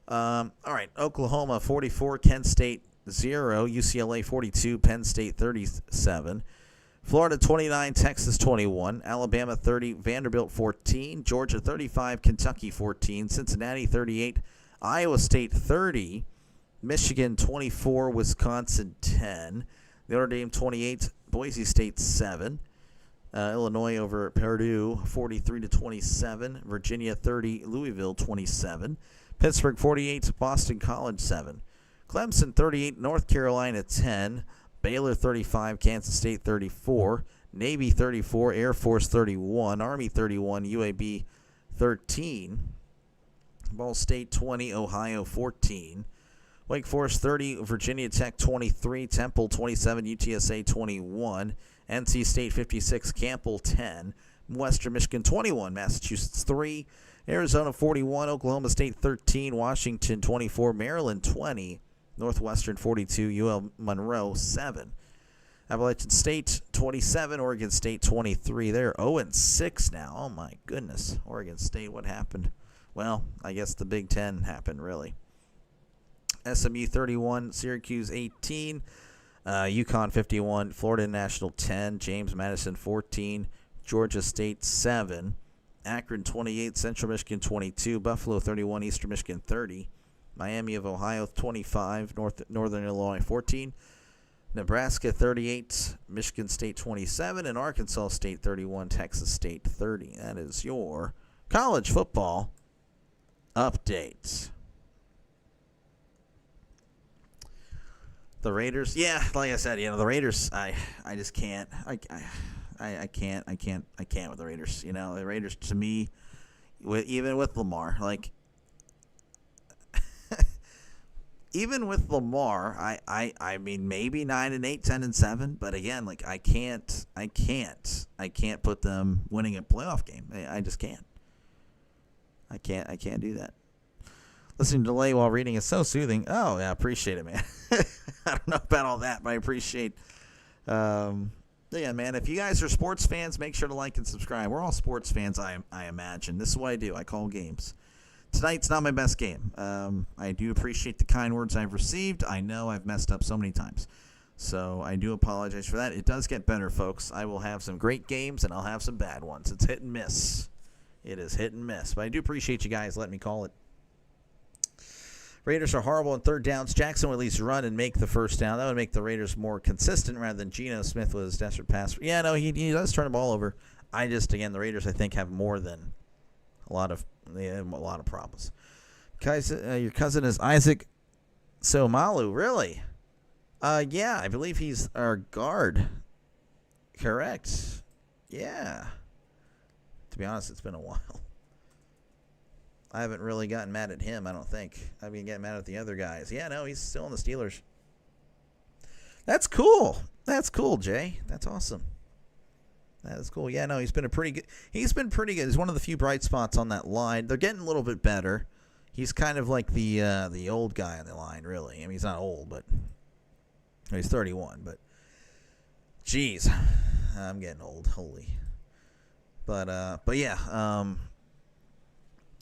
All right, Oklahoma 44, Kent State 0, UCLA 42, Penn State 37, Florida 29, Texas 21, Alabama 30, Vanderbilt 14, Georgia 35, Kentucky 14, Cincinnati 38, Iowa State 30, Michigan 24, Wisconsin 10, Notre Dame 28, Boise State 7. Illinois over Purdue 43-27, Virginia 30, Louisville 27, Pittsburgh 48, Boston College 7, Clemson 38, North Carolina 10, Baylor 35, Kansas State 34, Navy 34, Air Force 31, Army 31, UAB 13, Ball State 20, Ohio 14, Wake Forest 30, Virginia Tech 23, Temple 27, UTSA 21, NC State 56, Campbell 10, Western Michigan 21, Massachusetts 3, Arizona 41, Oklahoma State 13, Washington 24, Maryland 20, Northwestern 42, UL Monroe 7, Appalachian State 27, Oregon State 23. They're 0-6 now. Oh my goodness, Oregon State, what happened? Well, I guess the Big Ten happened really. SMU 31, Syracuse 18. UConn 51, Florida National 10, James Madison 14, Georgia State 7, Akron 28, Central Michigan 22, Buffalo 31, Eastern Michigan 30, Miami of Ohio 25, Northern Illinois 14, Nebraska 38, Michigan State 27, and Arkansas State 31, Texas State 30. That is your college football update. The Raiders, yeah, like I said, the Raiders, I just can't. I can't with the Raiders. The Raiders, to me, even with Lamar, even with Lamar, I mean, maybe 9-8, 10-7, but again, I can't put them winning a playoff game. I just can't. I can't do that. Listening to delay while reading is so soothing. Oh, yeah, appreciate it, man. I don't know about all that, but I appreciate. Yeah, man. If you guys are sports fans, make sure to like and subscribe. We're all sports fans, I imagine. This is what I do. I call games. Tonight's not my best game. I do appreciate the kind words I've received. I know I've messed up so many times, so I do apologize for that. It does get better, folks. I will have some great games, and I'll have some bad ones. It's hit and miss. It is hit and miss, but I do appreciate you guys letting me call it. Raiders are horrible on third downs. Jackson would at least run and make the first down. That would make the Raiders more consistent rather than Geno Smith with his desperate pass. Yeah, no, he does turn the ball over. The Raiders, I think, have more than a lot of problems. Guys, your cousin is Isaac Somalu, really? Yeah, I believe he's our guard. Correct. Yeah. To be honest, it's been a while. I haven't really gotten mad at him, I don't think. I've been getting mad at the other guys. Yeah, no, he's still in the Steelers. That's cool. That's cool, Jay. That's awesome. That is cool. Yeah, no, he's been pretty good. He's one of the few bright spots on that line. They're getting a little bit better. He's kind of like the old guy on the line, really. I mean, he's not old, but he's 31. But, geez, I'm getting old. Holy. But yeah,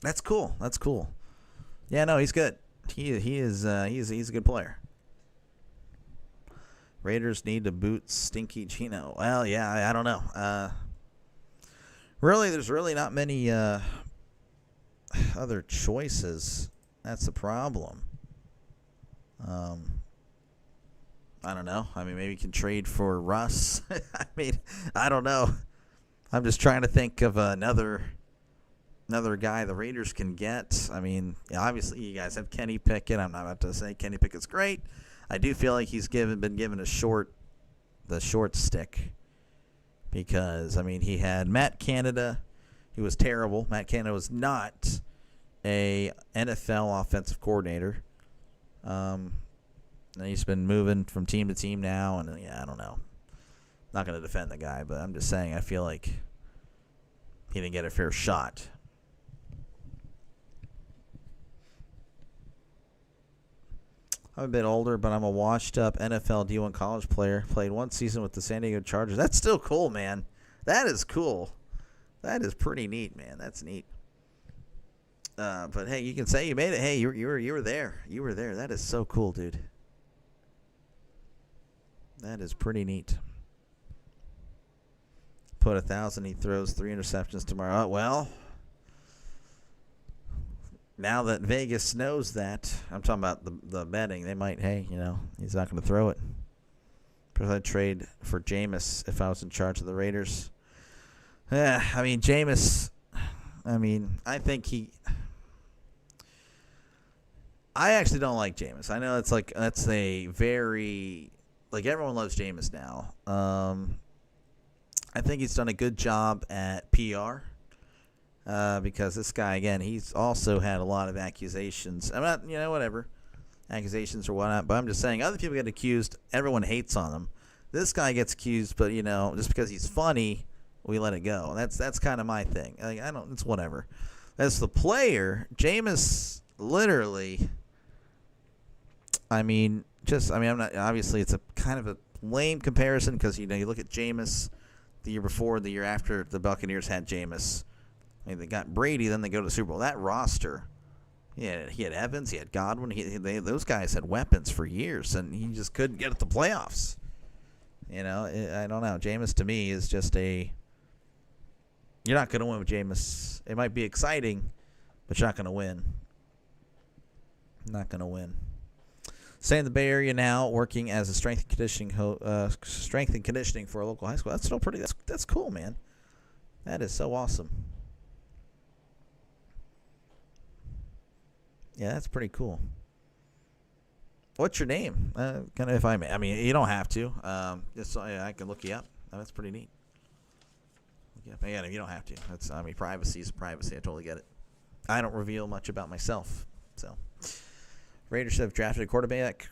that's cool. That's cool. Yeah, no, he's good. He's a good player. Raiders need to boot Stinky Geno. Well, yeah, I don't know. Really, there's really not many other choices. That's the problem. I don't know. I mean, maybe you can trade for Russ. I mean, I don't know. I'm just trying to think of another guy the Raiders can get. I mean, obviously you guys have Kenny Pickett. I'm not about to say Kenny Pickett's great. I do feel like he's been given the short stick because, I mean, he had Matt Canada, He was terrible. Matt Canada was not a NFL offensive coordinator. And he's been moving from team to team now, and I don't know. Not going to defend the guy, but I'm just saying I feel like he didn't get a fair shot. I'm a bit older, but I'm a washed-up NFL D1 college player. Played one season with the San Diego Chargers. That's still cool, man. That is cool. That is pretty neat, man. That's neat. But hey, you can say you made it. Hey, you were there. You were there. That is so cool, dude. That is pretty neat. Put 1,000. He throws 3 interceptions tomorrow. Oh, well, now that Vegas knows that, I'm talking about the betting. They might. Hey, he's not going to throw it. Perhaps I'd trade for Jameis if I was in charge of the Raiders. Yeah, Jameis. I think I actually don't like Jameis. I know that's a very everyone loves Jameis now. I think he's done a good job at PR because this guy, again, he's also had a lot of accusations. I'm not, whatever, accusations or whatnot, but I'm just saying other people get accused. Everyone hates on him. This guy gets accused, but, just because he's funny, we let it go. That's kind of my thing. It's whatever. As the player, Jameis literally, I'm not, obviously it's a kind of a lame comparison because, you look at Jameis the year before, the year after the Buccaneers had Jameis. They got Brady, then they go to the Super Bowl. That roster, he had Evans, he had Godwin. Those guys had weapons for years, and he just couldn't get at the playoffs. I don't know. Jameis, to me, is just you're not going to win with Jameis. It might be exciting, but you're not going to win. Not going to win. Staying in the Bay Area now, working as a strength and conditioning for a local high school. That's still pretty. That's cool, man. That is so awesome. Yeah, that's pretty cool. What's your name? Kind of, if I may. You don't have to. Just so I can look you up. That's pretty neat. Yeah, again, you don't have to. That's privacy is privacy. I totally get it. I don't reveal much about myself, so. Raiders have drafted a quarterback.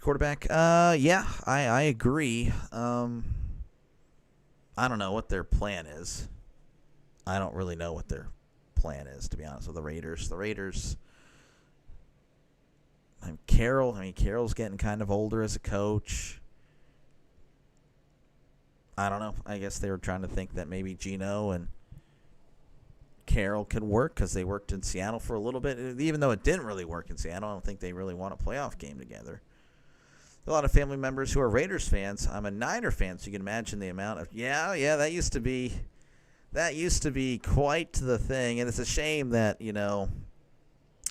Yeah, I agree. I don't know what their plan is. I don't really know what their plan is, to be honest with the Raiders. The Raiders, Carroll's getting kind of older as a coach. I don't know. I guess they were trying to think that maybe Geno and Carroll could work because they worked in Seattle for a little bit. Even though it didn't really work in Seattle, I don't think they really won a playoff game together. A lot of family members who are Raiders fans. I'm a Niner fan, so you can imagine the amount of that used to be quite the thing, and it's a shame that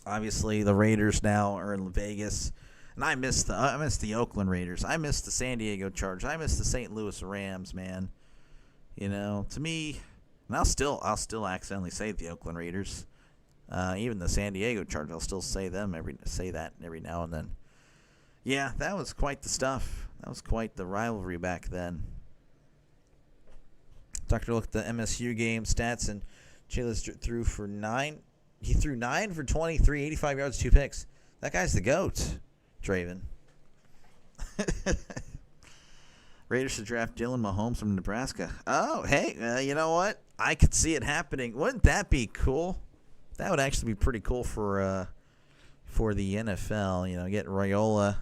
obviously the Raiders now are in Vegas, and I miss the Oakland Raiders. I miss the San Diego Chargers. I miss the St. Louis Rams, man. To me. And I'll still accidentally say the Oakland Raiders, even the San Diego Chargers. I'll still say that every now and then. Yeah, that was quite the stuff. That was quite the rivalry back then. Doctor, look at the MSU game stats, and Chalice threw for 9. He threw 9 for 23, 85 yards, 2 picks. That guy's the GOAT, Draven. Raiders should draft Dylan Mahomes from Nebraska. Oh, hey, you know what? I could see it happening. Wouldn't that be cool? That would actually be pretty cool for the NFL. Get Raiola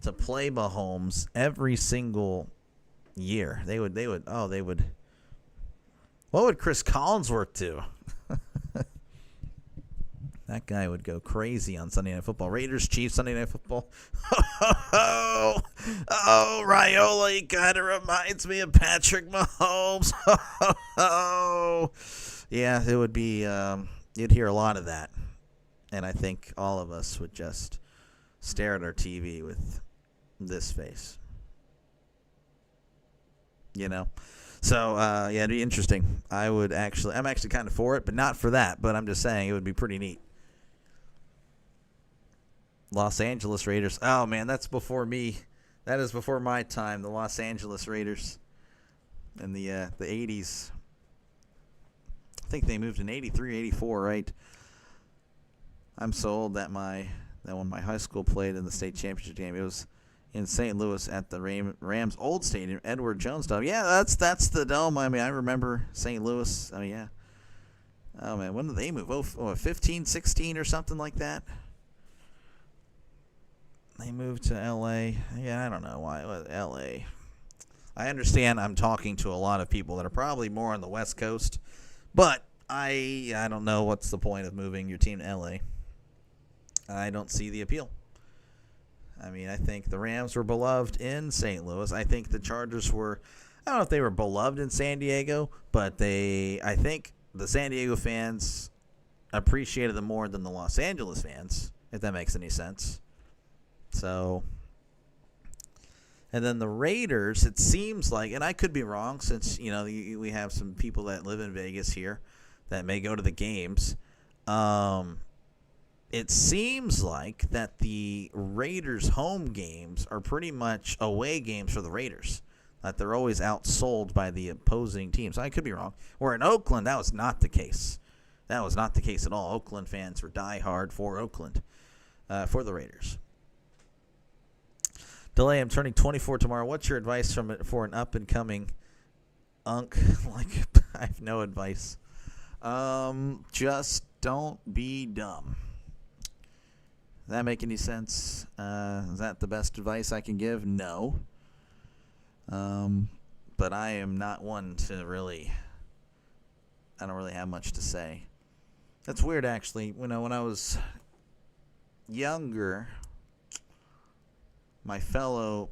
to play Mahomes every single year. They would. What would Chris Collinsworth do? That guy would go crazy on Sunday Night Football. Raiders, Chiefs, Sunday Night Football. Oh, Raiola, he kind of reminds me of Patrick Mahomes. Oh, yeah, it would be, you'd hear a lot of that. And I think all of us would just stare at our TV with this face. So, yeah, it'd be interesting. I'm actually kind of for it, but not for that. But I'm just saying it would be pretty neat. Los Angeles Raiders. Oh, man, that's before me. That is before my time, the Los Angeles Raiders in the 80s. think they moved in 83, 84, right? I'm so old that when my high school played in the state championship game, it was in St. Louis at the Rams old stadium, Edward Jones Dome. Yeah, that's the dome. I mean, I remember St. Louis. Oh, yeah. Oh, man, when did they move? 15, 16 or something like that? They moved to L.A. Yeah, I don't know why. L.A. I understand I'm talking to a lot of people that are probably more on the West Coast, but I don't know what's the point of moving your team to L.A. I don't see the appeal. I mean, I think the Rams were beloved in St. Louis. I think the Chargers were, I don't know if they were beloved in San Diego, but I think the San Diego fans appreciated them more than the Los Angeles fans, if that makes any sense. So, and then the Raiders, it seems like, and I could be wrong since, we have some people that live in Vegas here that may go to the games. It seems like that the Raiders' home games are pretty much away games for the Raiders. That they're always outsold by the opposing teams. I could be wrong. Where in Oakland, that was not the case. That was not the case at all. Oakland fans were diehard for Oakland, for the Raiders. Delay, I'm turning 24 tomorrow. What's your advice for an up-and-coming unk? I have no advice. Just don't be dumb. Does that make any sense? Is that the best advice I can give? No. But I am not one to really, I don't really have much to say. That's weird, actually. When I was younger, my fellow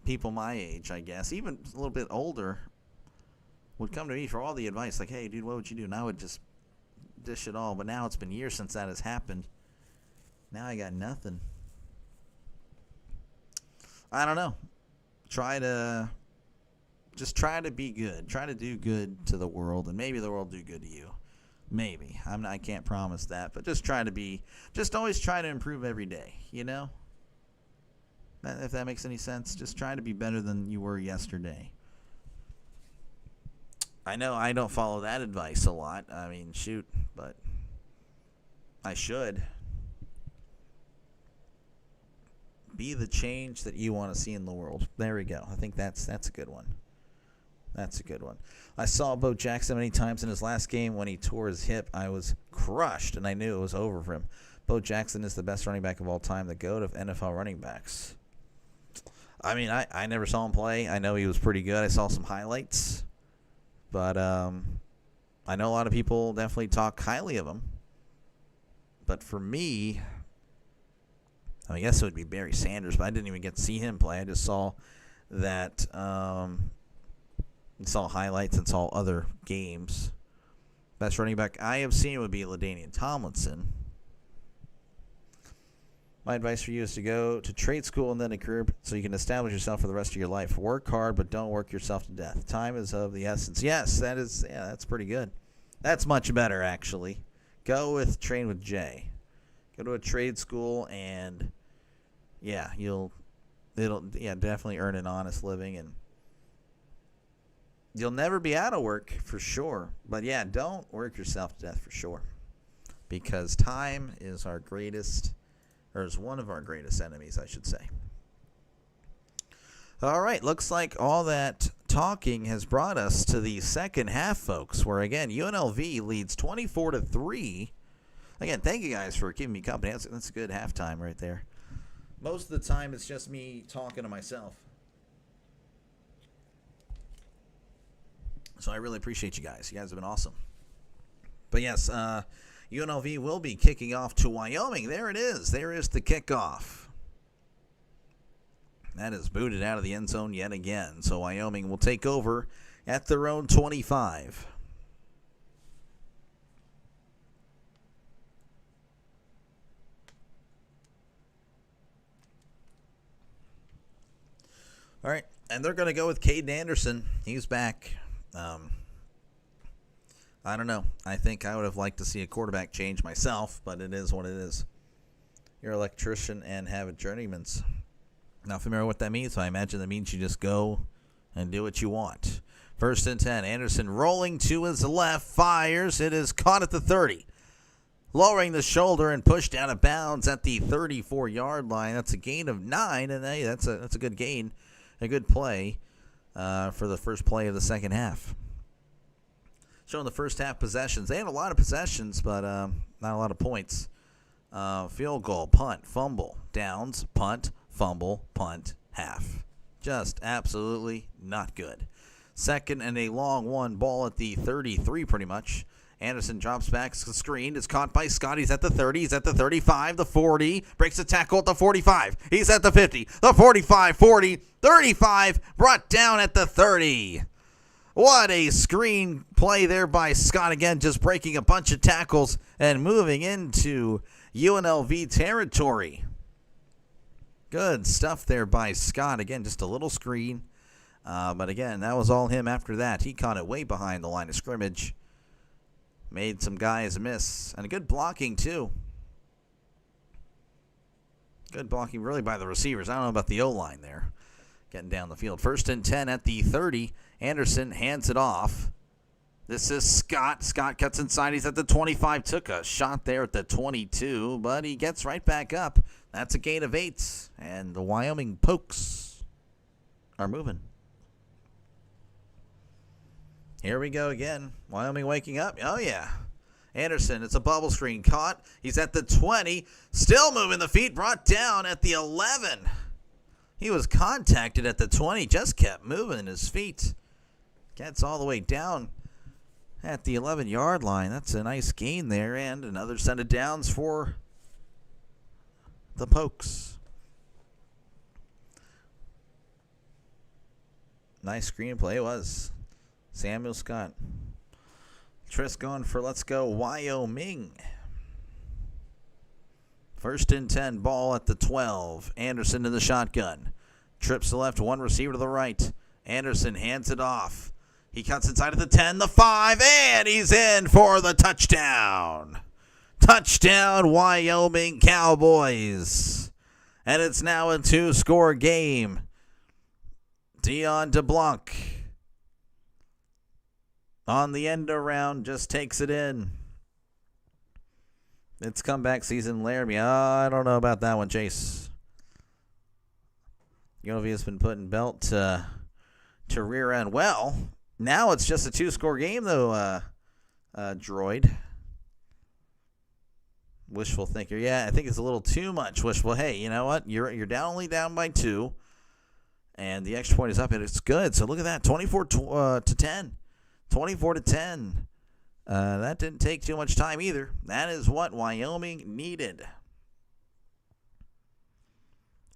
people my age, I guess, even a little bit older, would come to me for all the advice. Like, hey, dude, what would you do? And I would just dish it all. But now it's been years since that has happened. Now I got nothing. I don't know. Try to be good. Try to do good to the world, and maybe the world will do good to you. Maybe. I can't promise that, but just always try to improve every day, If that makes any sense. Just try to be better than you were yesterday. I know I don't follow that advice a lot. I mean, shoot, but I should. Be the change that you want to see in the world. There we go. I think that's a good one. That's a good one. I saw Bo Jackson many times in his last game. When he tore his hip, I was crushed, and I knew it was over for him. Bo Jackson is the best running back of all time, the GOAT of NFL running backs. I mean, I never saw him play. I know he was pretty good. I saw some highlights. But I know a lot of people definitely talk highly of him. But for me, I guess it would be Barry Sanders, but I didn't even get to see him play. I just saw that, saw highlights and saw other games. Best running back I have seen would be LaDainian Tomlinson. My advice for you is to go to trade school and then a career so you can establish yourself for the rest of your life. Work hard, but don't work yourself to death. Time is of the essence. Yes, that's pretty good. That's much better, actually. Go with Train with Jay. Go to a trade school and it'll definitely earn an honest living, and you'll never be out of work for sure. But don't work yourself to death for sure, because time is is one of our greatest enemies, I should say. All right, looks like all that talking has brought us to the second half, folks, where again UNLV leads 24-3. Again, thank you guys for keeping me company. That's a good halftime right there. Most of the time, it's just me talking to myself. So I really appreciate you guys. You guys have been awesome. But yes, UNLV will be kicking off to Wyoming. There it is. There is the kickoff. That is booted out of the end zone yet again. So Wyoming will take over at their own 25. All right, and they're going to go with Caden Anderson. He's back. I don't know. I think I would have liked to see a quarterback change myself, but it is what it is. You're an electrician and have a journeyman's. Not familiar with what that means, so I imagine that means you just go and do what you want. First and 10. Anderson rolling to his left, fires. It is caught at the 30. Lowering the shoulder and pushed out of bounds at the 34-yard line. That's a gain of 9, and hey, that's a good gain, a good play for the first play of the second half. Showing the first half possessions. They had a lot of possessions, but not a lot of points. Field goal, punt, fumble, downs, punt, fumble, punt, half. Just absolutely not good. Second and a long one, ball at the 33 pretty much. Anderson drops back, screen. It's caught by Scott. He's at the 30. He's at the 35, the 40. Breaks the tackle at the 45. He's at the 50, the 45, 40, 35. Brought down at the 30. What a screen play there by Scott. Again, just breaking a bunch of tackles and moving into UNLV territory. Good stuff there by Scott. Again, just a little screen. But again, that was all him after that. He caught it way behind the line of scrimmage. Made some guys miss. And a good blocking, too. Good blocking, really, by the receivers. I don't know about the O-line there. Getting down the field. First and 10 at the 30. Anderson hands it off. This is Scott. Scott cuts inside. He's at the 25. Took a shot there at the 22, but he gets right back up. That's a gain of 8. And the Wyoming Pokes are moving. Here we go again. Wyoming waking up. Oh, yeah. Anderson, it's a bubble screen. Caught. He's at the 20. Still moving the feet. Brought down at the 11. He was contacted at the 20. Just kept moving his feet. Gets all the way down at the 11-yard line. That's a nice gain there. And another set of downs for the Pokes. Nice screenplay it was. Samuel Scott. Trisk going for let's go Wyoming. First and 10, ball at the 12. Anderson in the shotgun. Trips to the left, one receiver to the right. Anderson hands it off. He cuts inside of the 10, the 5, and he's in for the touchdown. Touchdown, Wyoming Cowboys. And it's now a 2-score game. Dion DeBlanc on the end around, just takes it in. It's comeback season, Laramie. I don't know about that one, Chase. UNLV has been putting belt to rear end. Well, now it's just a 2-score game, though, Droid. Wishful thinker. Yeah, I think it's a little too much wishful. Hey, you know what? You're only down by 2, and the extra point is up, and it's good. So look at that, 24 to 10. 24 to 10. That didn't take too much time either. That is what Wyoming needed.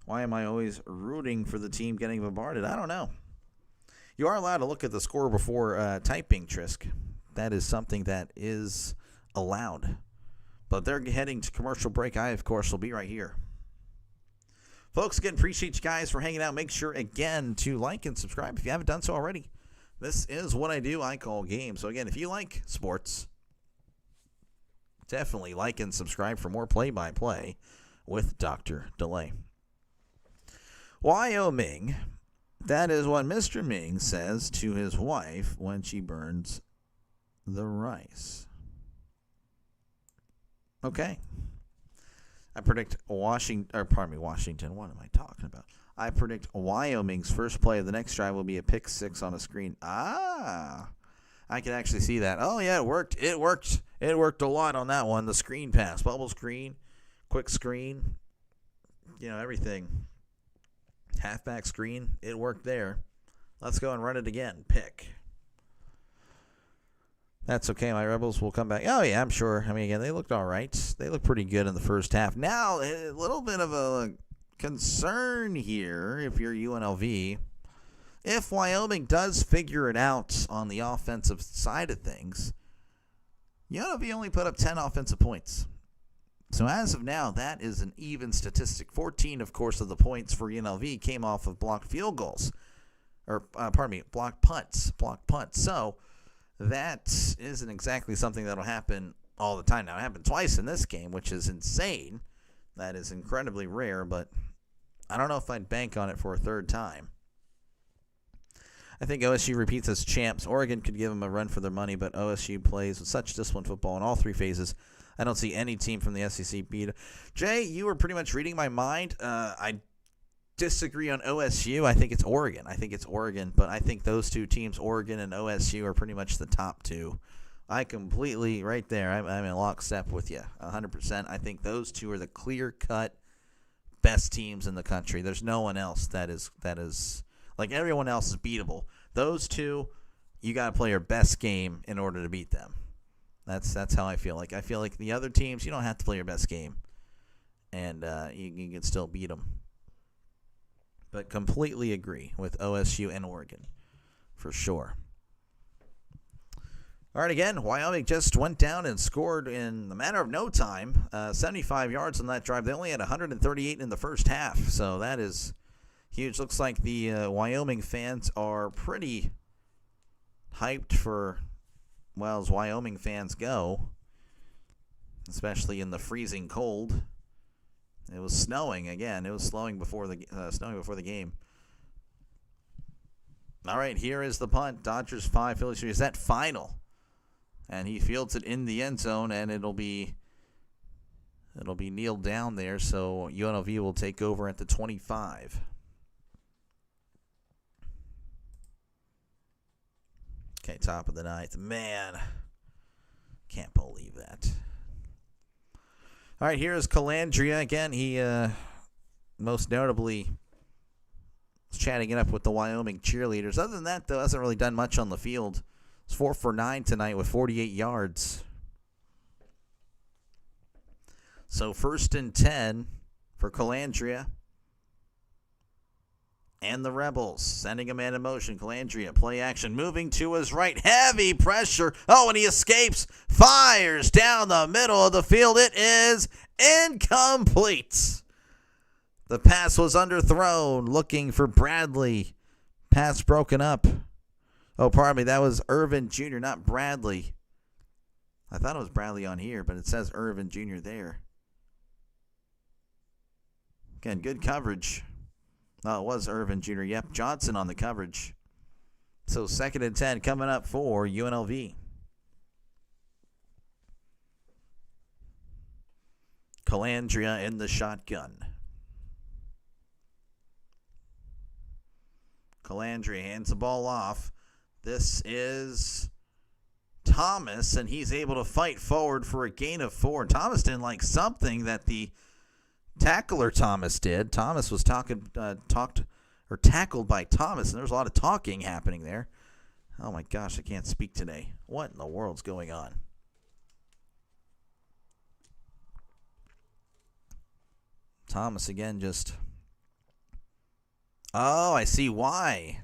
Why am I always rooting for the team getting bombarded? I don't know. You are allowed to look at the score before typing, Trisk. That is something that is allowed. But they're heading to commercial break. I, of course, will be right here. Folks, again, appreciate you guys for hanging out. Make sure, again, to like and subscribe if you haven't done so already. This is what I do. I call games. So, again, if you like sports, definitely like and subscribe for more play-by-play with Dr. Delay. Wyoming, that is what Mr. Ming says to his wife when she burns the rice. Okay. I predict Washington. What am I talking about? I predict Wyoming's first play of the next drive will be a pick 6 on a screen. I can actually see that. Oh, yeah, it worked. It worked a lot on that one. The screen pass, bubble screen, quick screen, everything. Halfback screen, it worked there. Let's go and run it again. Pick. That's okay. My Rebels will come back. Oh, yeah, I'm sure. I mean, again, they looked all right. They looked pretty good in the first half. Now, a little bit of a concern here if you're UNLV. If Wyoming does figure it out on the offensive side of things, UNLV only put up 10 offensive points. So as of now, that is an even statistic. 14, of course, of the points for UNLV came off of blocked field goals. Blocked punts. So that isn't exactly something that will happen all the time. Now, it happened twice in this game, which is insane. That is incredibly rare, but I don't know if I'd bank on it for a third time. I think OSU repeats as champs. Oregon could give them a run for their money, but OSU plays with such disciplined football in all three phases. I don't see any team from the SEC beat. Jay, you were pretty much reading my mind. I disagree on OSU. I think it's Oregon. But I think those two teams, Oregon and OSU, are pretty much the top two. I completely, right there, I'm in lockstep with you, 100%. I think those two are the clear-cut best teams in the country. There's no one else that is like, everyone else is beatable. Those two, you got to play your best game in order to beat them. That's how I feel. Like, I feel like the other teams, you don't have to play your best game, and you can still beat them. But completely agree with OSU and Oregon, for sure. All right, again, Wyoming just went down and scored in the matter of no time, 75 yards on that drive. They only had 138 in the first half, so that is huge. Looks like the Wyoming fans are pretty hyped for, well, as Wyoming fans go, especially in the freezing cold. It was snowing again. It was snowing before the game. All right, here is the punt. Dodgers 5, Phillies 3. Is that final? And he fields it in the end zone, and it'll be kneeled down there, so UNLV will take over at the 25. Okay, top of the ninth. Man, can't believe that. All right, here is Calandria. Again, he most notably was chatting it up with the Wyoming cheerleaders. Other than that, though, hasn't really done much on the field. It's 4 for 9 tonight with 48 yards. So 1st and 10 for Calandria and the Rebels. Sending a man in motion. Calandria, play action, moving to his right. Heavy pressure. Oh, and he escapes. Fires down the middle of the field. It is incomplete. The pass was underthrown. Looking for Bradley. Pass broken up. Oh, pardon me. That was Irvin Jr., not Bradley. I thought it was Bradley on here, but it says Irvin Jr. there. Again, good coverage. Oh, it was Irvin Jr. Yep, Johnson on the coverage. So 2nd and 10 coming up for UNLV. Calandria in the shotgun. Calandria hands the ball off. This is Thomas, and he's able to fight forward for a gain of 4. Thomas didn't like something that the tackler Thomas did. Thomas was tackled by Thomas, and there was a lot of talking happening there. Oh my gosh, I can't speak today. What in the world's going on? Thomas again just... Oh, I see why.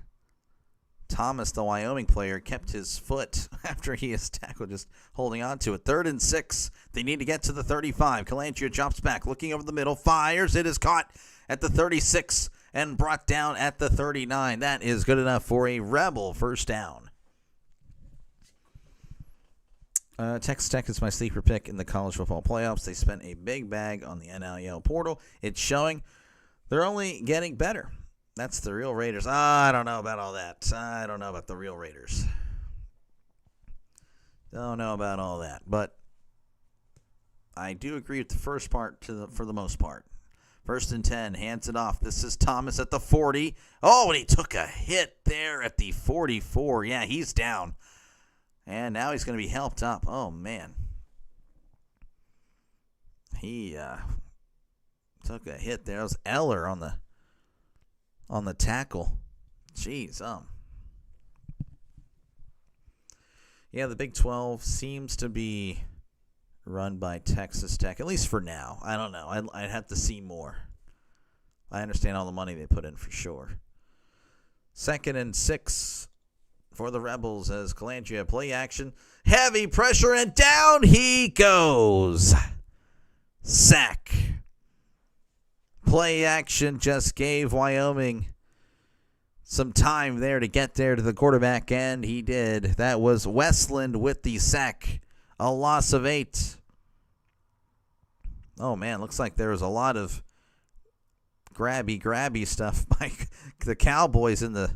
Thomas, the Wyoming player, kept his foot after he is tackled, just holding on to it. 3rd and 6. They need to get to the 35. Calandria jumps back, looking over the middle, fires. It is caught at the 36 and brought down at the 39. That is good enough for a Rebel first down. Texas Tech is my sleeper pick in the college football playoffs. They spent a big bag on the NIL portal. It's showing they're only getting better. That's the real Raiders. I don't know about all that. I don't know about the real Raiders. Don't know about all that. But I do agree with the first part for the most part. 1st and 10, hands it off. This is Thomas at the 40. Oh, and he took a hit there at the 44. Yeah, he's down. And now he's going to be helped up. Oh, man. He took a hit there. It was Eller on the tackle. Jeez. Yeah, the Big 12 seems to be run by Texas Tech, at least for now. I don't know. I'd have to see more. I understand all the money they put in for sure. 2nd and 6 for the Rebels as Calandria play action. Heavy pressure, and down he goes. Sack. Play action just gave Wyoming some time there to get there to the quarterback, and he did. That was Westland with the sack. A loss of 8. Oh, man, looks like there was a lot of grabby stuff by the Cowboys in the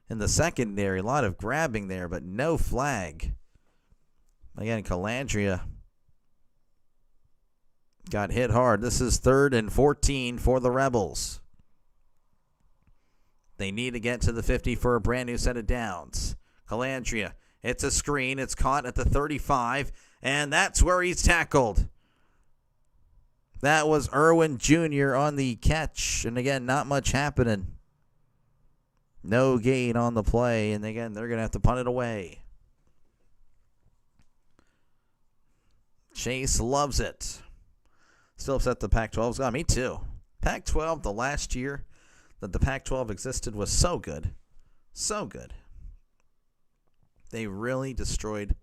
in the secondary. A lot of grabbing there, but no flag. Again, Calandria got hit hard. This is 3rd and 14 for the Rebels. They need to get to the 50 for a brand new set of downs. Calandria, it's a screen. It's caught at the 35, and that's where he's tackled. That was Irwin Jr. on the catch. And again, not much happening. No gain on the play. And again, they're going to have to punt it away. Chase loves it. Still upset the Pac-12's gone. Me too. Pac-12, the last year that the Pac-12 existed, was so good. So good. They really destroyed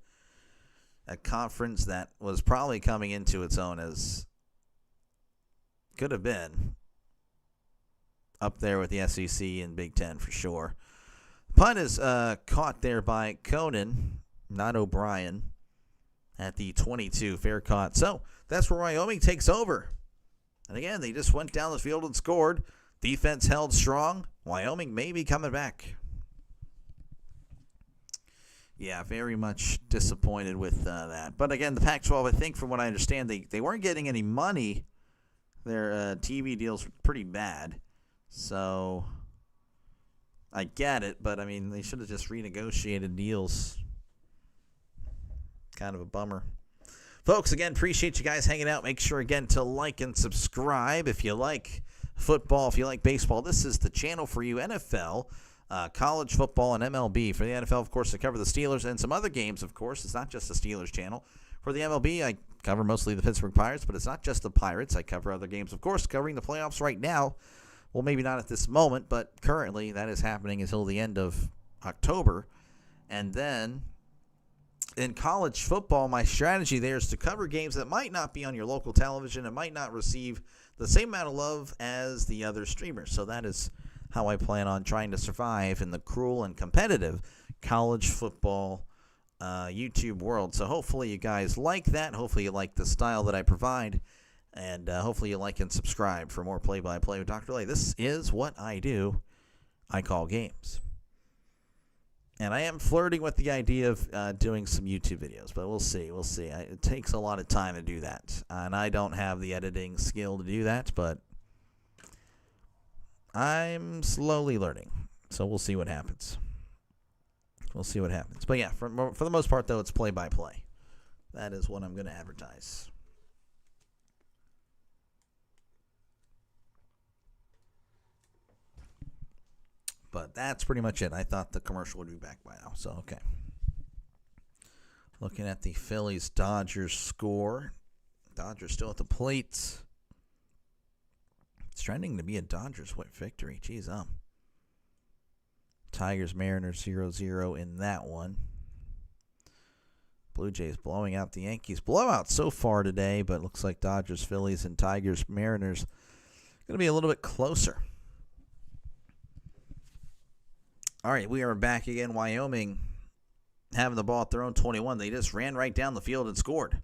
a conference that was probably coming into its own as could have been up there with the SEC and Big Ten for sure. Punt is caught there by Conan, not O'Brien, at the 22. Fair caught. So that's where Wyoming takes over. And again, they just went down the field and scored. Defense held strong. Wyoming may be coming back. Yeah, very much disappointed with that. But again, the Pac-12, I think from what I understand, they weren't getting any money. Their TV deals were pretty bad. So I get it, but I mean, they should have just renegotiated deals. Kind of a bummer. Folks, again, appreciate you guys hanging out. Make sure, again, to like and subscribe if you like football, if you like baseball. This is the channel for you. NFL, college football, and MLB. For the NFL, of course, I cover the Steelers and some other games, of course. It's not just the Steelers channel. For the MLB, I cover mostly the Pittsburgh Pirates, but it's not just the Pirates. I cover other games, of course, covering the playoffs right now. Well, maybe not at this moment, but currently that is happening until the end of October. And then in college football, my strategy there is to cover games that might not be on your local television and might not receive the same amount of love as the other streamers. So that is how I plan on trying to survive in the cruel and competitive college football YouTube world. So hopefully you guys like that. Hopefully you like the style that I provide. And hopefully you like and subscribe for more play-by-play with Dr. Lay. This is what I do. I call games. And I am flirting with the idea of doing some YouTube videos, but we'll see. We'll see. It takes a lot of time to do that. And I don't have the editing skill to do that, but I'm slowly learning. So we'll see what happens. We'll see what happens. But yeah, for the most part, though, it's play-by-play. That is what I'm going to advertise. But that's pretty much it. I thought the commercial would be back by now. So, okay. Looking at the Phillies-Dodgers score. Dodgers still at the plate. It's trending to be a Dodgers victory. Jeez, Tigers-Mariners 0-0 in that one. Blue Jays blowing out the Yankees. Blowout so far today, but it looks like Dodgers, Phillies, and Tigers-Mariners going to be a little bit closer. All right, we are back again. Wyoming having the ball at their own 21. They just ran right down the field and scored.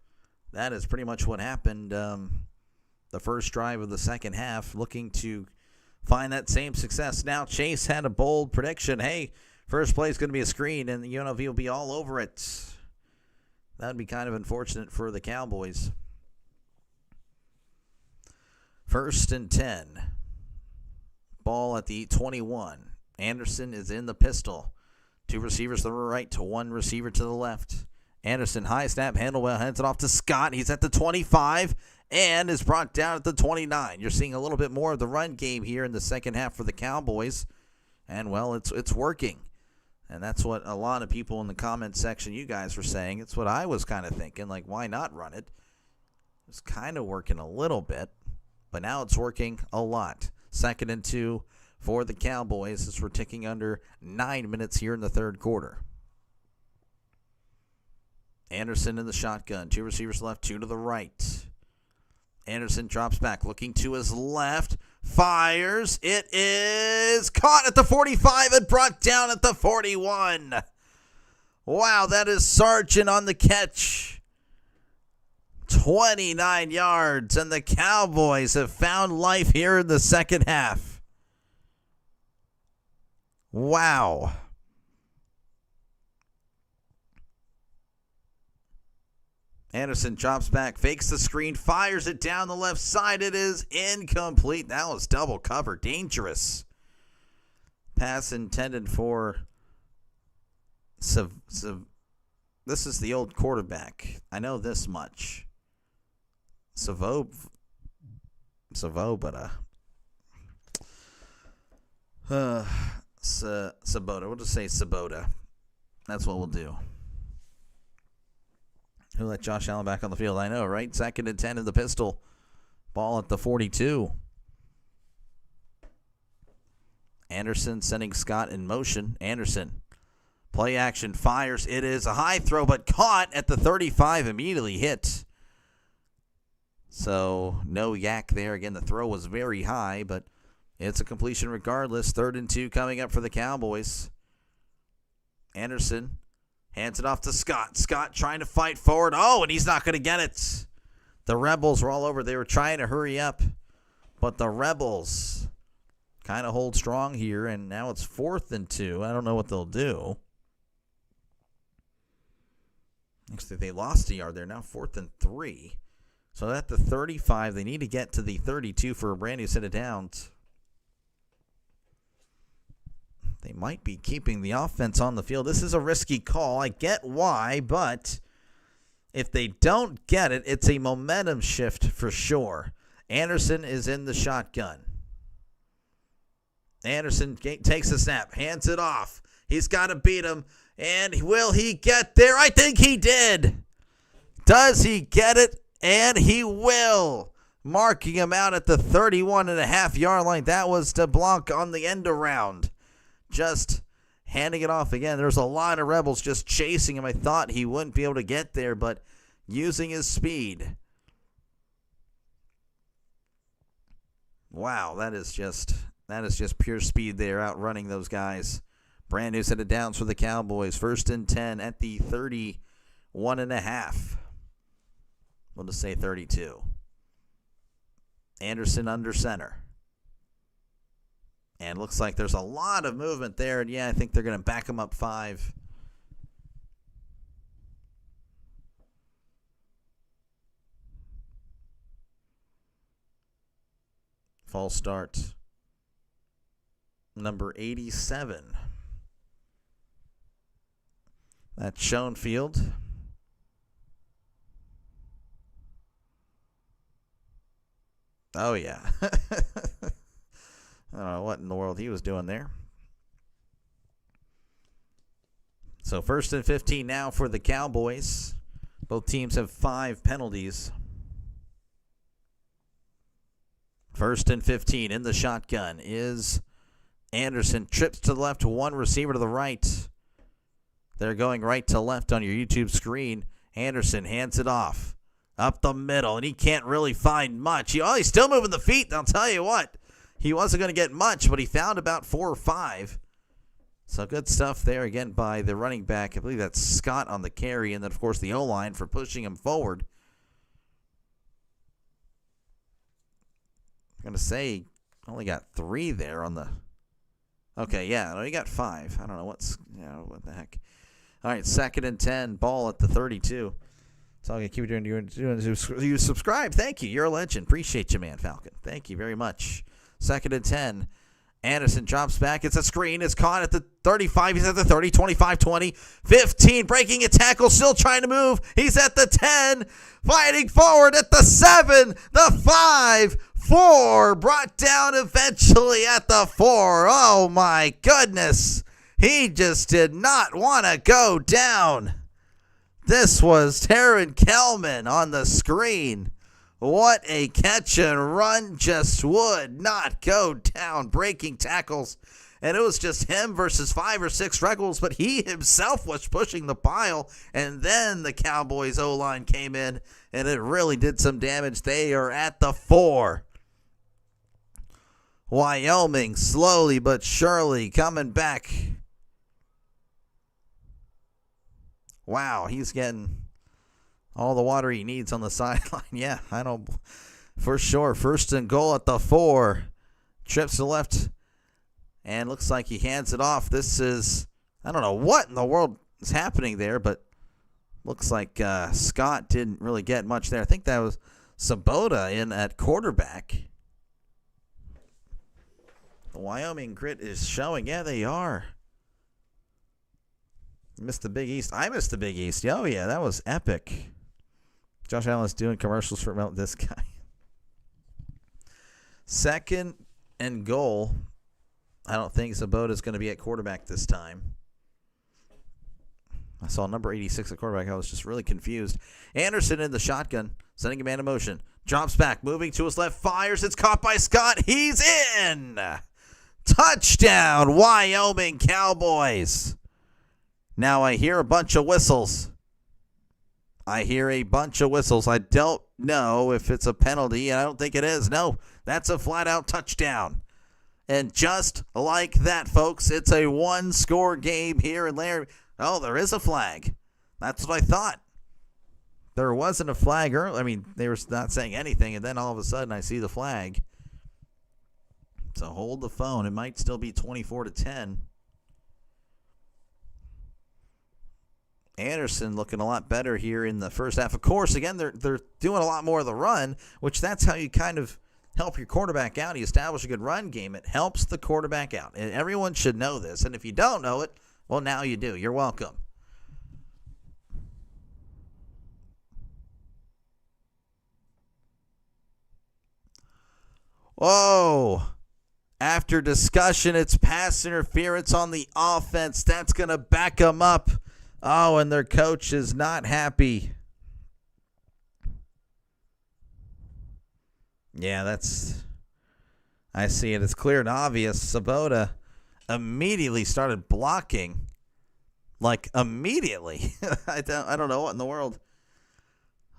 That is pretty much what happened the first drive of the second half, looking to find that same success. Now Chase had a bold prediction. Hey, first play is going to be a screen, and the UNLV will be all over it. That would be kind of unfortunate for the Cowboys. 1st and 10. Ball at the 21. Anderson is in the pistol. 2 receivers to the right to 1 receiver to the left. Anderson, high snap, handle well, hands it off to Scott. He's at the 25 and is brought down at the 29. You're seeing a little bit more of the run game here in the second half for the Cowboys. And, well, it's working. And that's what a lot of people in the comment section, you guys were saying. It's what I was kind of thinking, like, why not run it? It's kind of working a little bit, but now it's working a lot. 2nd and 2 for the Cowboys as we're ticking under 9 minutes here in the third quarter. Anderson in the shotgun. 2 receivers left, 2 to the right. Anderson drops back, looking to his left. Fires. It is caught at the 45 and brought down at the 41. Wow, that is Sargent on the catch. 29 yards, and the Cowboys have found life here in the second half. Wow. Anderson drops back, fakes the screen, fires it down the left side. It is incomplete. That was double cover. Dangerous. Pass intended for this is the old quarterback. I know this much. Svoboda. Svoboda. We'll just say Svoboda. That's what we'll do. Who let Josh Allen back on the field? I know, right? 2nd and 10 in the pistol. Ball at the 42. Anderson sending Scott in motion. Anderson. Play action. Fires. It is a high throw, but caught at the 35. Immediately hit. So, no yak there. Again, the throw was very high, but it's a completion regardless. 3rd and 2 coming up for the Cowboys. Anderson hands it off to Scott. Scott trying to fight forward. Oh, and he's not going to get it. The Rebels were all over. They were trying to hurry up, but the Rebels kind of hold strong here, and now it's 4th and 2. I don't know what they'll do. Actually, they lost a yard there. Now 4th and 3. So at the 35, they need to get to the 32 for a brand new set of downs. They might be keeping the offense on the field. This is a risky call. I get why, but if they don't get it, it's a momentum shift for sure. Anderson is in the shotgun. Anderson takes a snap, hands it off. He's got to beat him. And will he get there? I think he did. Does he get it? And he will. Marking him out at the 31.5-yard line. That was DeBlanc on the end around. Just handing it off again. There's a lot of Rebels just chasing him. I thought he wouldn't be able to get there, but using his speed. Wow, that is just pure speed there, outrunning those guys. Brand new set of downs for the Cowboys. 1st and 10 at the 31.5. We'll just say 32. Anderson under center. And looks like there's a lot of movement there. And, yeah, I think they're going to back him up 5. False start. Number 87. That's Schoenfield. Oh, yeah. I don't know what in the world he was doing there. So 1st and 15 now for the Cowboys. Both teams have 5 penalties. 1st and 15 in the shotgun is Anderson. Trips to the left, 1 receiver to the right. They're going right to left on your YouTube screen. Anderson hands it off. Up the middle, and he can't really find much. He's still moving the feet, I'll tell you what. He wasn't going to get much, but he found about 4 or 5. So good stuff there again by the running back. I believe that's Scott on the carry, and then, of course, the O-line for pushing him forward. I'm going to say only got 3 there on the... Okay, yeah, no, he got 5. I don't know what the heck. All right, 2nd and 10, ball at the 32. That's all I'm going to keep doing. You subscribe. Thank you. You're a legend. Appreciate you, man, Falcon. Thank you very much. 2nd and 10. Anderson drops back. It's a screen. It's caught at the 35. He's at the 30, 25, 20, 15. Breaking a tackle. Still trying to move. He's at the 10. Fighting forward at the 7, the 5, 4. Brought down eventually at the 4. Oh, my goodness. He just did not want to go down. This was Taron Kelman on the screen. What a catch and run, just would not go down, breaking tackles. And it was just him versus 5 or 6 Rebels, but he himself was pushing the pile. And then the Cowboys O-line came in, and it really did some damage. They are at the 4. Wyoming slowly but surely coming back. Wow, he's getting all the water he needs on the sideline. Yeah, I don't, for sure. 1st and goal at the 4. Trips to left, and looks like he hands it off. This is, I don't know what in the world is happening there, but Looks like Scott didn't really get much there. I think that was Sabota in at quarterback. The Wyoming grit is showing. Yeah, they are. Missed the Big East. I missed the Big East. Oh, yeah, that was epic. Josh Allen's doing commercials for this guy. 2nd and goal. I don't think Sabota's going to be at quarterback this time. I saw number 86 at quarterback. I was just really confused. Anderson in the shotgun, sending a man in motion. Drops back, moving to his left, fires. It's caught by Scott. He's in! Touchdown, Wyoming Cowboys. Now I hear a bunch of whistles. I don't know if it's a penalty, and I don't think it is. No, that's a flat-out touchdown. And just like that, folks, it's a one-score game here in Laramie. Oh, there is a flag. That's what I thought. There wasn't a flag earlier. I mean, they were not saying anything, and then all of a sudden I see the flag. So hold the phone. It might still be 24-10. Anderson looking a lot better here in the first half. Of course, again, they're doing a lot more of the run, which that's how you kind of help your quarterback out. You establish a good run game. It helps the quarterback out. And everyone should know this. And if you don't know it, well, now you do. You're welcome. Whoa. After discussion, it's pass interference on the offense. That's going to back them up. Oh, and their coach is not happy. Yeah, I see it. It's clear and obvious. Sabota immediately started blocking. Like, immediately. I don't know what in the world.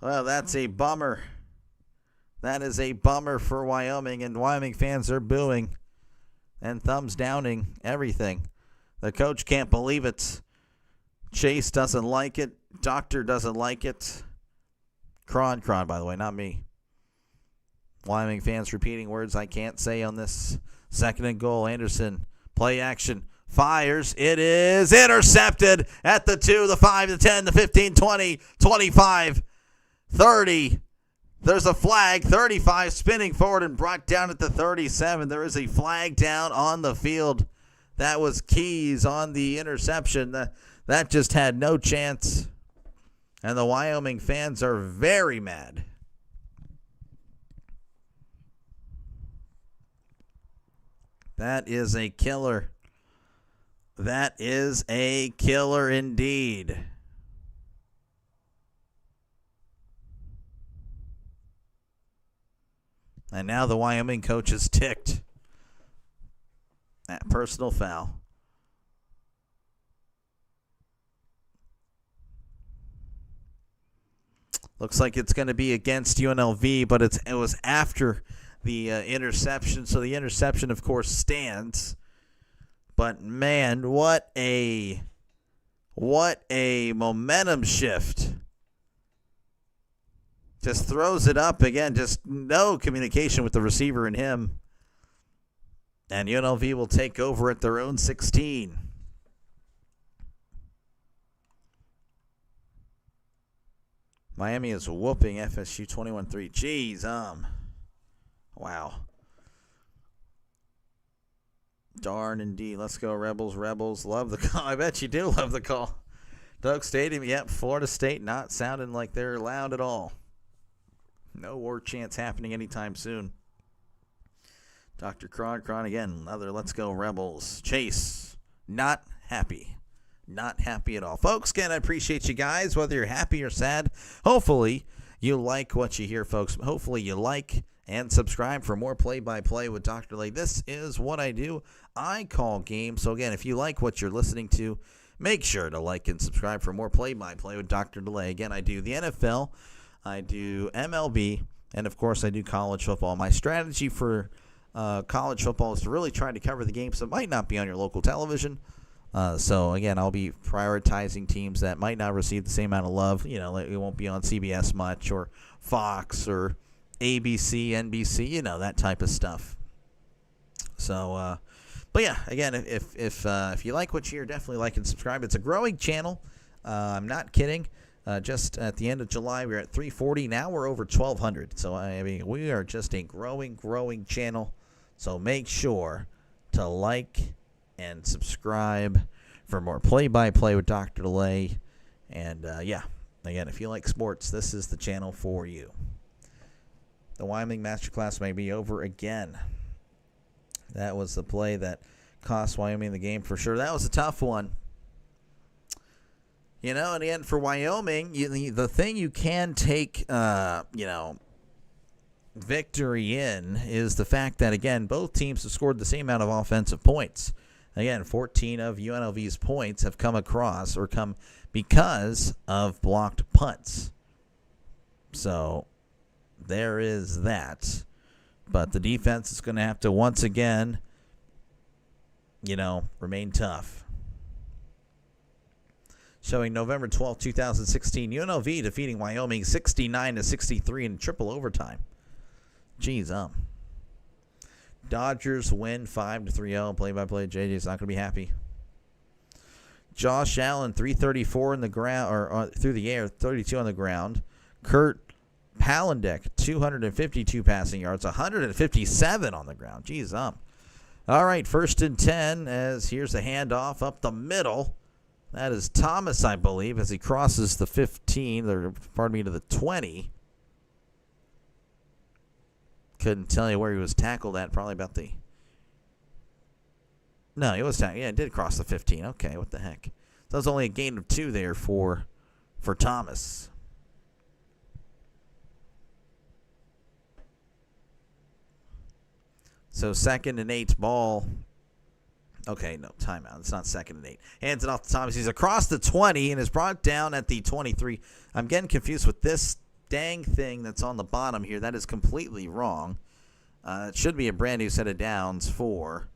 Well, that's a bummer. That is a bummer for Wyoming, and Wyoming fans are booing and thumbs downing everything. The coach can't believe it. Chase doesn't like it. Doctor doesn't like it. Cron, by the way, not me. Wyoming fans repeating words I can't say on this 2nd and goal. Anderson, play action, fires. It is intercepted at the 2, the 5, the 10, the 15, 20, 25, 30. There's a flag, 35, spinning forward and brought down at the 37. There is a flag down on the field. That was Keys on the interception. That just had no chance. And the Wyoming fans are very mad. That is a killer. That is a killer indeed. And now the Wyoming coach is ticked. That personal foul. Looks like it's going to be against UNLV, but it was after the interception. So the interception, of course, stands. But, man, what a momentum shift. Just throws it up again. Just no communication with the receiver and him. And UNLV will take over at their own 16. Miami is whooping FSU 21-3. Jeez, wow. Darn indeed. Let's go, Rebels. Rebels love the call. I bet you do love the call. Doug Stadium, yep, Florida State not sounding like they're loud at all. No war chants happening anytime soon. Dr. Cron again, another let's go, Rebels. Chase, not happy. Not happy at all. Folks, again, I appreciate you guys, whether you're happy or sad. Hopefully, you like what you hear, folks. Hopefully, you like and subscribe for more play-by-play with Dr. Lay. This is what I do. I call games. So, again, if you like what you're listening to, make sure to like and subscribe for more play-by-play with Dr. DeLay. Again, I do the NFL, I do MLB, and, of course, I do college football. My strategy for college football is to really try to cover the games that might not be on your local television. So, again, I'll be prioritizing teams that might not receive the same amount of love. You know, it won't be on CBS much or Fox or ABC, NBC, you know, that type of stuff. So, but, yeah, again, if you like what you hear, definitely like and subscribe. It's a growing channel. I'm not kidding. Just at the end of July, we were at 340. Now we're over 1,200. So, I mean, we are just a growing channel. So make sure to like and subscribe for more play-by-play with Dr. DeLay. And, yeah, again, if you like sports, this is the channel for you. The Wyoming Masterclass may be over again. That was the play that cost Wyoming the game for sure. That was a tough one. You know, in the end, for Wyoming, the thing you can take, victory in is the fact that, again, both teams have scored the same amount of offensive points. Again, 14 of UNLV's points have come because of blocked punts. So there is that. But the defense is going to have to once again, remain tough. Showing November 12, 2016, UNLV defeating Wyoming 69-63 in triple overtime. Jeez, Dodgers win 5-3. Play-by-play. JJ's not going to be happy. Josh Allen 334 in the ground or through the air, 32 on the ground. Kurt Palandek 252 passing yards, 157 on the ground. Jeez, All right, 1st and 10 as here's a handoff up the middle. That is Thomas, I believe, as he crosses the 15, to the 20. Couldn't tell you where he was tackled at. Probably about the... No, he was tackled. Yeah, it did cross the 15. Okay, what the heck. So that was only a gain of 2 there for Thomas. So 2nd and 8 ball. Okay, no, timeout. It's not 2nd and 8. Hands it off to Thomas. He's across the 20 and is brought down at the 23. I'm getting confused with this dang thing that's on the bottom here. That is completely wrong. It should be a brand new set of downs for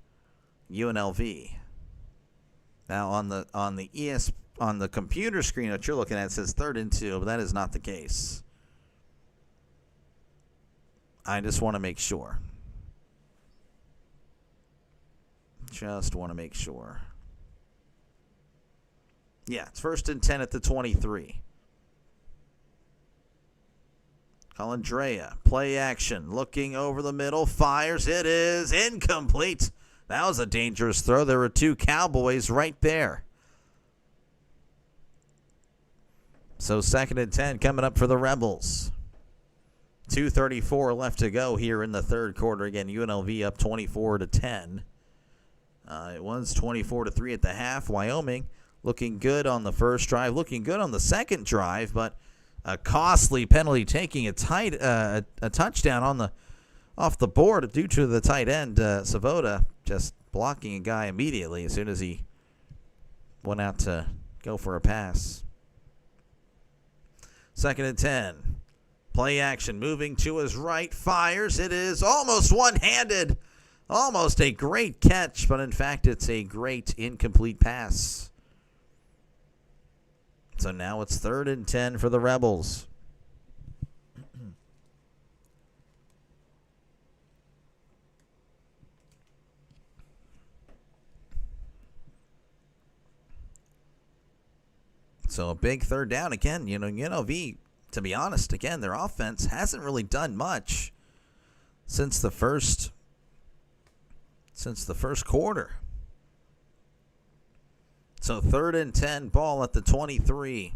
UNLV. Now on the computer screen that you're looking at, it says 3rd and 2, but that is not the case. I just want to make sure. Just want to make sure. Yeah, it's 1st and 10 at the 23. Colandrea, play action, looking over the middle, fires. It is incomplete. That was a dangerous throw. There were 2 Cowboys right there. So 2nd and 10 coming up for the Rebels. 2:34 left to go here in the 3rd quarter. Again, UNLV up 24-10. It was 24-3 at the half. Wyoming looking good on the first drive, looking good on the second drive, but a costly penalty taking a touchdown off the board due to the tight end Savoda just blocking a guy immediately as soon as he went out to go for a pass. 2nd and 10. Play action, moving to his right, fires. It is almost one-handed. Almost a great catch, but in fact it's a great incomplete pass. So now it's 3rd and 10 for the Rebels. So a big 3rd down again. UNLV, to be honest, again, their offense hasn't really done much since the first quarter. So 3rd and 10, ball at the 23.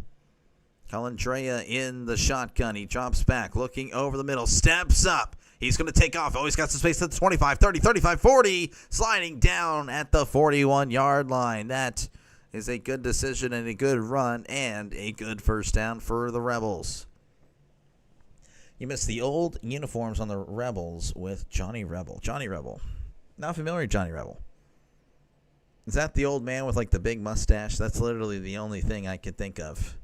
Colandrea in the shotgun. He drops back, looking over the middle, steps up. He's going to take off. Oh, he's got some space at the 25, 30, 35, 40. Sliding down at the 41-yard line. That is a good decision and a good run and a good 1st down for the Rebels. You missed the old uniforms on the Rebels with Johnny Rebel. Johnny Rebel. Not familiar with Johnny Rebel. Is that the old man with like the big mustache? That's literally the only thing I can think of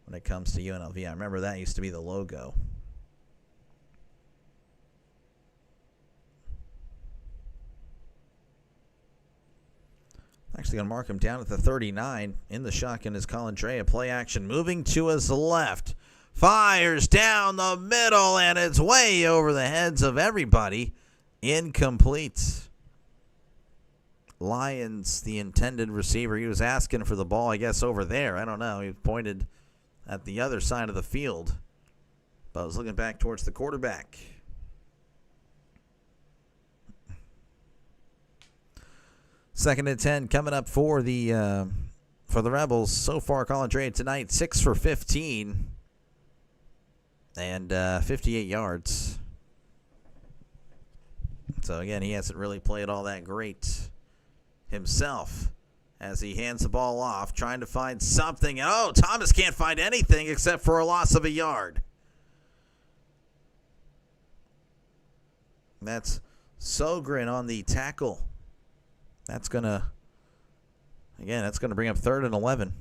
when it comes to UNLV. I remember that used to be the logo. Actually going to mark him down at the 39. In the shotgun is Colandrea. Play action, moving to his left. Fires down the middle, and it's way over the heads of everybody. Incomplete. Lyons, the intended receiver, he was asking for the ball, I guess, over there. I don't know. He pointed at the other side of the field. But I was looking back towards the quarterback. Second and 10 coming up for the Rebels. So far, Colin Dre tonight, 6 for 15 and 58 yards. So, again, he hasn't really played all that great himself as he hands the ball off, trying to find something. Oh, Thomas can't find anything except for a loss of a yard. That's Sogren on the tackle. That's going to bring up 3rd and 11.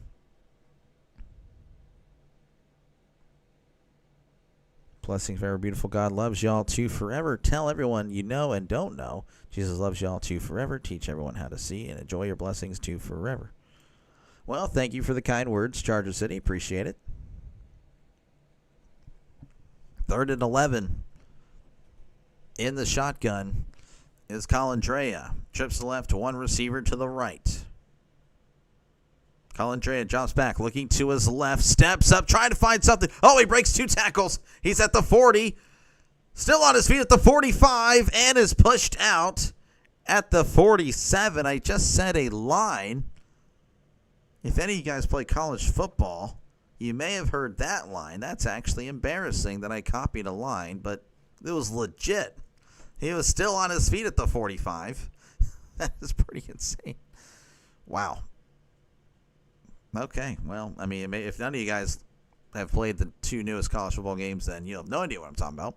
Blessings forever, beautiful. God loves y'all too forever. Tell everyone you know and don't know. Jesus loves y'all too forever. Teach everyone how to see and enjoy your blessings too forever. Well, thank you for the kind words, Charger City. Appreciate it. 3rd and 11. In the shotgun is Colin Drea. Trips to the left, one receiver to the right. Colin Drea drops back, looking to his left, steps up, trying to find something. Oh, he breaks 2 tackles. He's at the 40. Still on his feet at the 45 and is pushed out at the 47. I just said a line. If any of you guys play college football, you may have heard that line. That's actually embarrassing that I copied a line, but it was legit. He was still on his feet at the 45. That is pretty insane. Wow. Okay, well, I mean, if none of you guys have played the 2 newest college football games, then you have no idea what I'm talking about.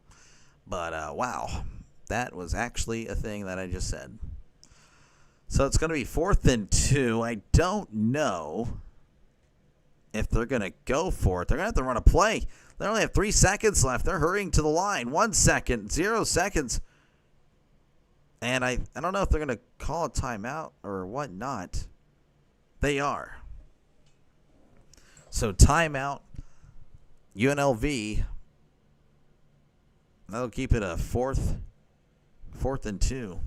But, wow, that was actually a thing that I just said. So it's going to be 4th and 2. I don't know if they're going to go for it. They're going to have to run a play. They only have 3 seconds left. They're hurrying to the line. 1 second, 0 seconds. And I don't know if they're going to call a timeout or whatnot. They are. So timeout, UNLV. That'll keep it a 4th and 2.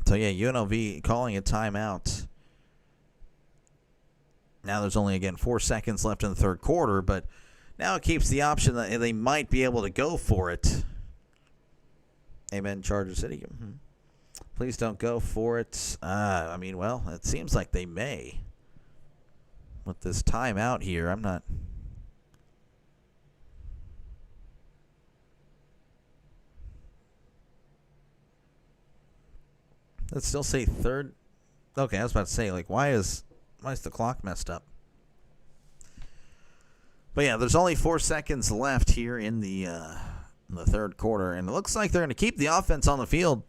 So yeah, UNLV calling a timeout. Now there's only, again, 4 seconds left in the 3rd quarter, but now it keeps the option that they might be able to go for it. Amen, Charger City. Mm-hmm. Please don't go for it. I mean, well, it seems like they may. With this timeout here, I'm not... Let's still say 3rd. Okay, I was about to say, like, why is the clock messed up? But yeah, there's only 4 seconds left here in the 3rd quarter, and it looks like they're going to keep the offense on the field.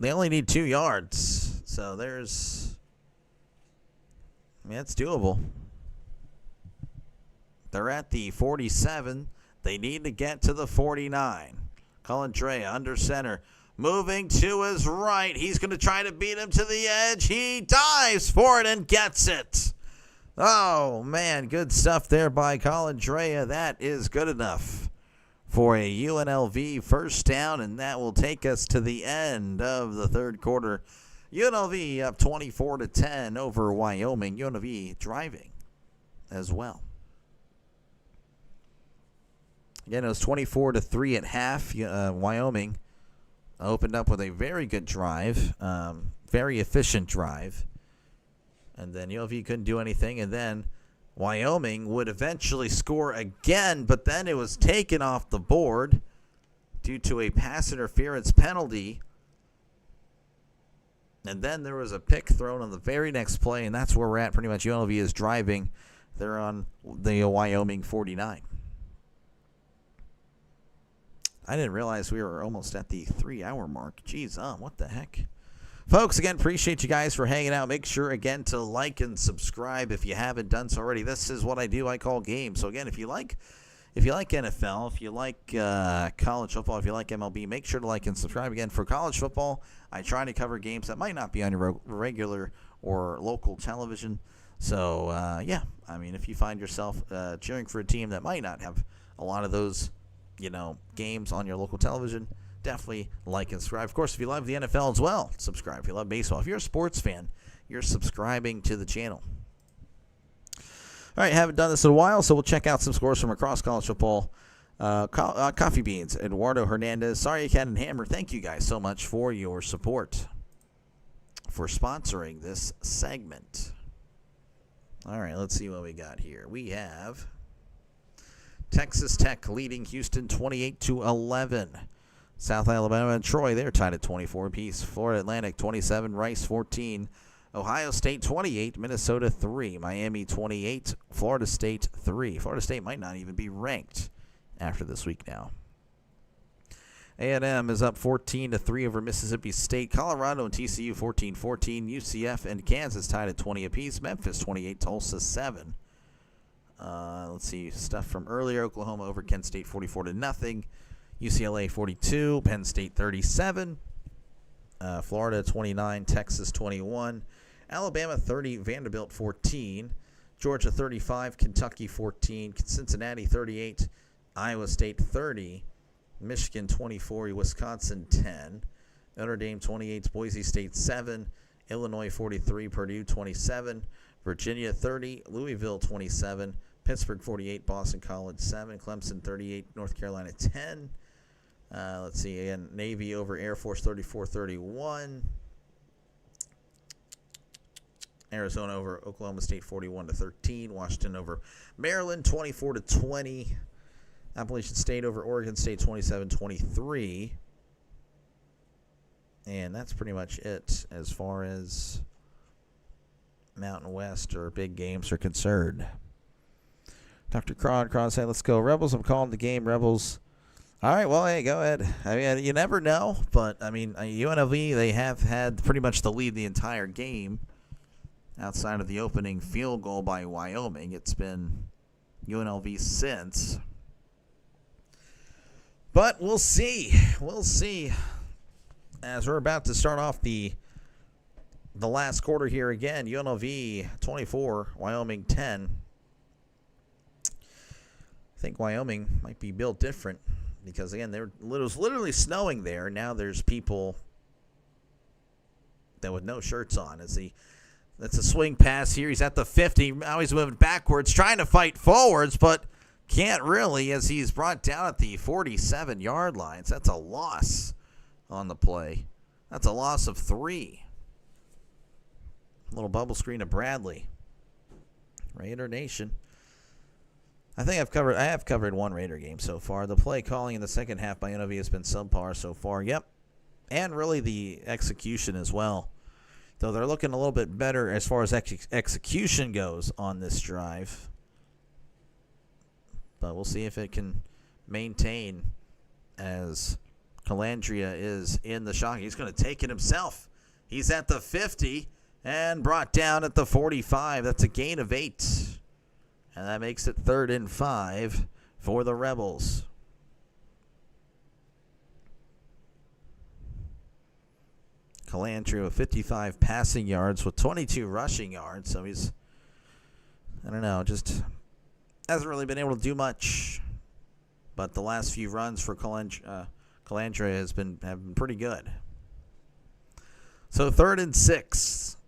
They only need 2 yards, so it's doable. They're at the 47. They need to get to the 49. Colin Dre under center, moving to his right. He's going to try to beat him to the edge. He dives for it and gets it. Oh, man, good stuff there by Colin Drea. That is good enough for a UNLV first down, and that will take us to the end of the 3rd quarter. UNLV up 24-10 over Wyoming. UNLV driving as well. Again, it was 24-3 at half. Wyoming opened up with a very good drive, very efficient drive. And then UNLV couldn't do anything, and then Wyoming would eventually score again, but then it was taken off the board due to a pass interference penalty. And then there was a pick thrown on the very next play, and that's where we're at. Pretty much UNLV is driving. They're on the Wyoming 49. I didn't realize we were almost at the 3-hour mark. Jeez, what the heck? Folks, again, appreciate you guys for hanging out. Make sure, again, to like and subscribe if you haven't done so already. This is what I do. I call games. So, again, if you like NFL, if you like college football, if you like MLB, make sure to like and subscribe. Again, for college football, I try to cover games that might not be on your regular or local television. So, yeah, I mean, if you find yourself cheering for a team that might not have a lot of those, games on your local television, definitely like and subscribe. Of course, if you love the NFL as well, subscribe. If you love baseball, if you're a sports fan, you're subscribing to the channel. All right, haven't done this in a while, so we'll check out some scores from across college football. Coffee Beans, Eduardo Hernandez, Sorry Cat and Hammer, thank you guys so much for your support, for sponsoring this segment. All right, let's see what we got here. We have Texas Tech leading Houston 28-11. South Alabama and Troy, they're tied at 24 apiece. Florida Atlantic 27, Rice 14. Ohio State 28, Minnesota 3, Miami 28, Florida State 3. Florida State might not even be ranked after this week now. A&M is up 14-3 over Mississippi State. Colorado and TCU 14-14. UCF and Kansas tied at 20 apiece. Memphis 28, Tulsa 7. Let's see, stuff from earlier. Oklahoma over Kent State 44-0. UCLA 42, Penn State 37. Florida 29, Texas 21. Alabama 30, Vanderbilt 14. Georgia 35, Kentucky 14. Cincinnati 38, Iowa State 30. Michigan 24, Wisconsin 10. Notre Dame 28, Boise State 7. Illinois 43, Purdue 27. Virginia 30, Louisville 27. Pittsburgh 48, Boston College 7. Clemson 38, North Carolina 10. Let's see, again, Navy over Air Force 34-31. Arizona over Oklahoma State 41-13. Washington over Maryland 24-20. Appalachian State over Oregon State 27-23. And that's pretty much it as far as Mountain West or big games are concerned. Dr. Cron said, let's go. Rebels, I'm calling the game. Rebels. All right, well, hey, go ahead. I mean, you never know, but, I mean, UNLV, they have had pretty much the lead the entire game. Outside of the opening field goal by Wyoming, it's been UNLV since. But we'll see. We'll see. As we're about to start off the last quarter here again, UNLV 24, Wyoming 10. I think Wyoming might be built different because, again, it was literally snowing there. Now there's people that with no shirts on. That's a swing pass here. He's at the 50. Now he's moving backwards, trying to fight forwards, but can't really as he's brought down at the 47-yard line. So that's a loss on the play. That's a loss of 3. Little bubble screen of Bradley. Raider Nation. I have covered one Raider game so far. The play calling in the second half by UNLV has been subpar so far. Yep. And really the execution as well. Though they're looking a little bit better as far as execution goes on this drive. But we'll see if it can maintain as Calandria is in the shotgun. He's going to take it himself. He's at the 50 and brought down at the 45. That's a gain of 8. And that makes it 3rd and 5 for the Rebels. Calandria with 55 passing yards with 22 rushing yards. So he's, I don't know, just hasn't really been able to do much. But the last few runs for Calandria have been pretty good. So 3rd and 6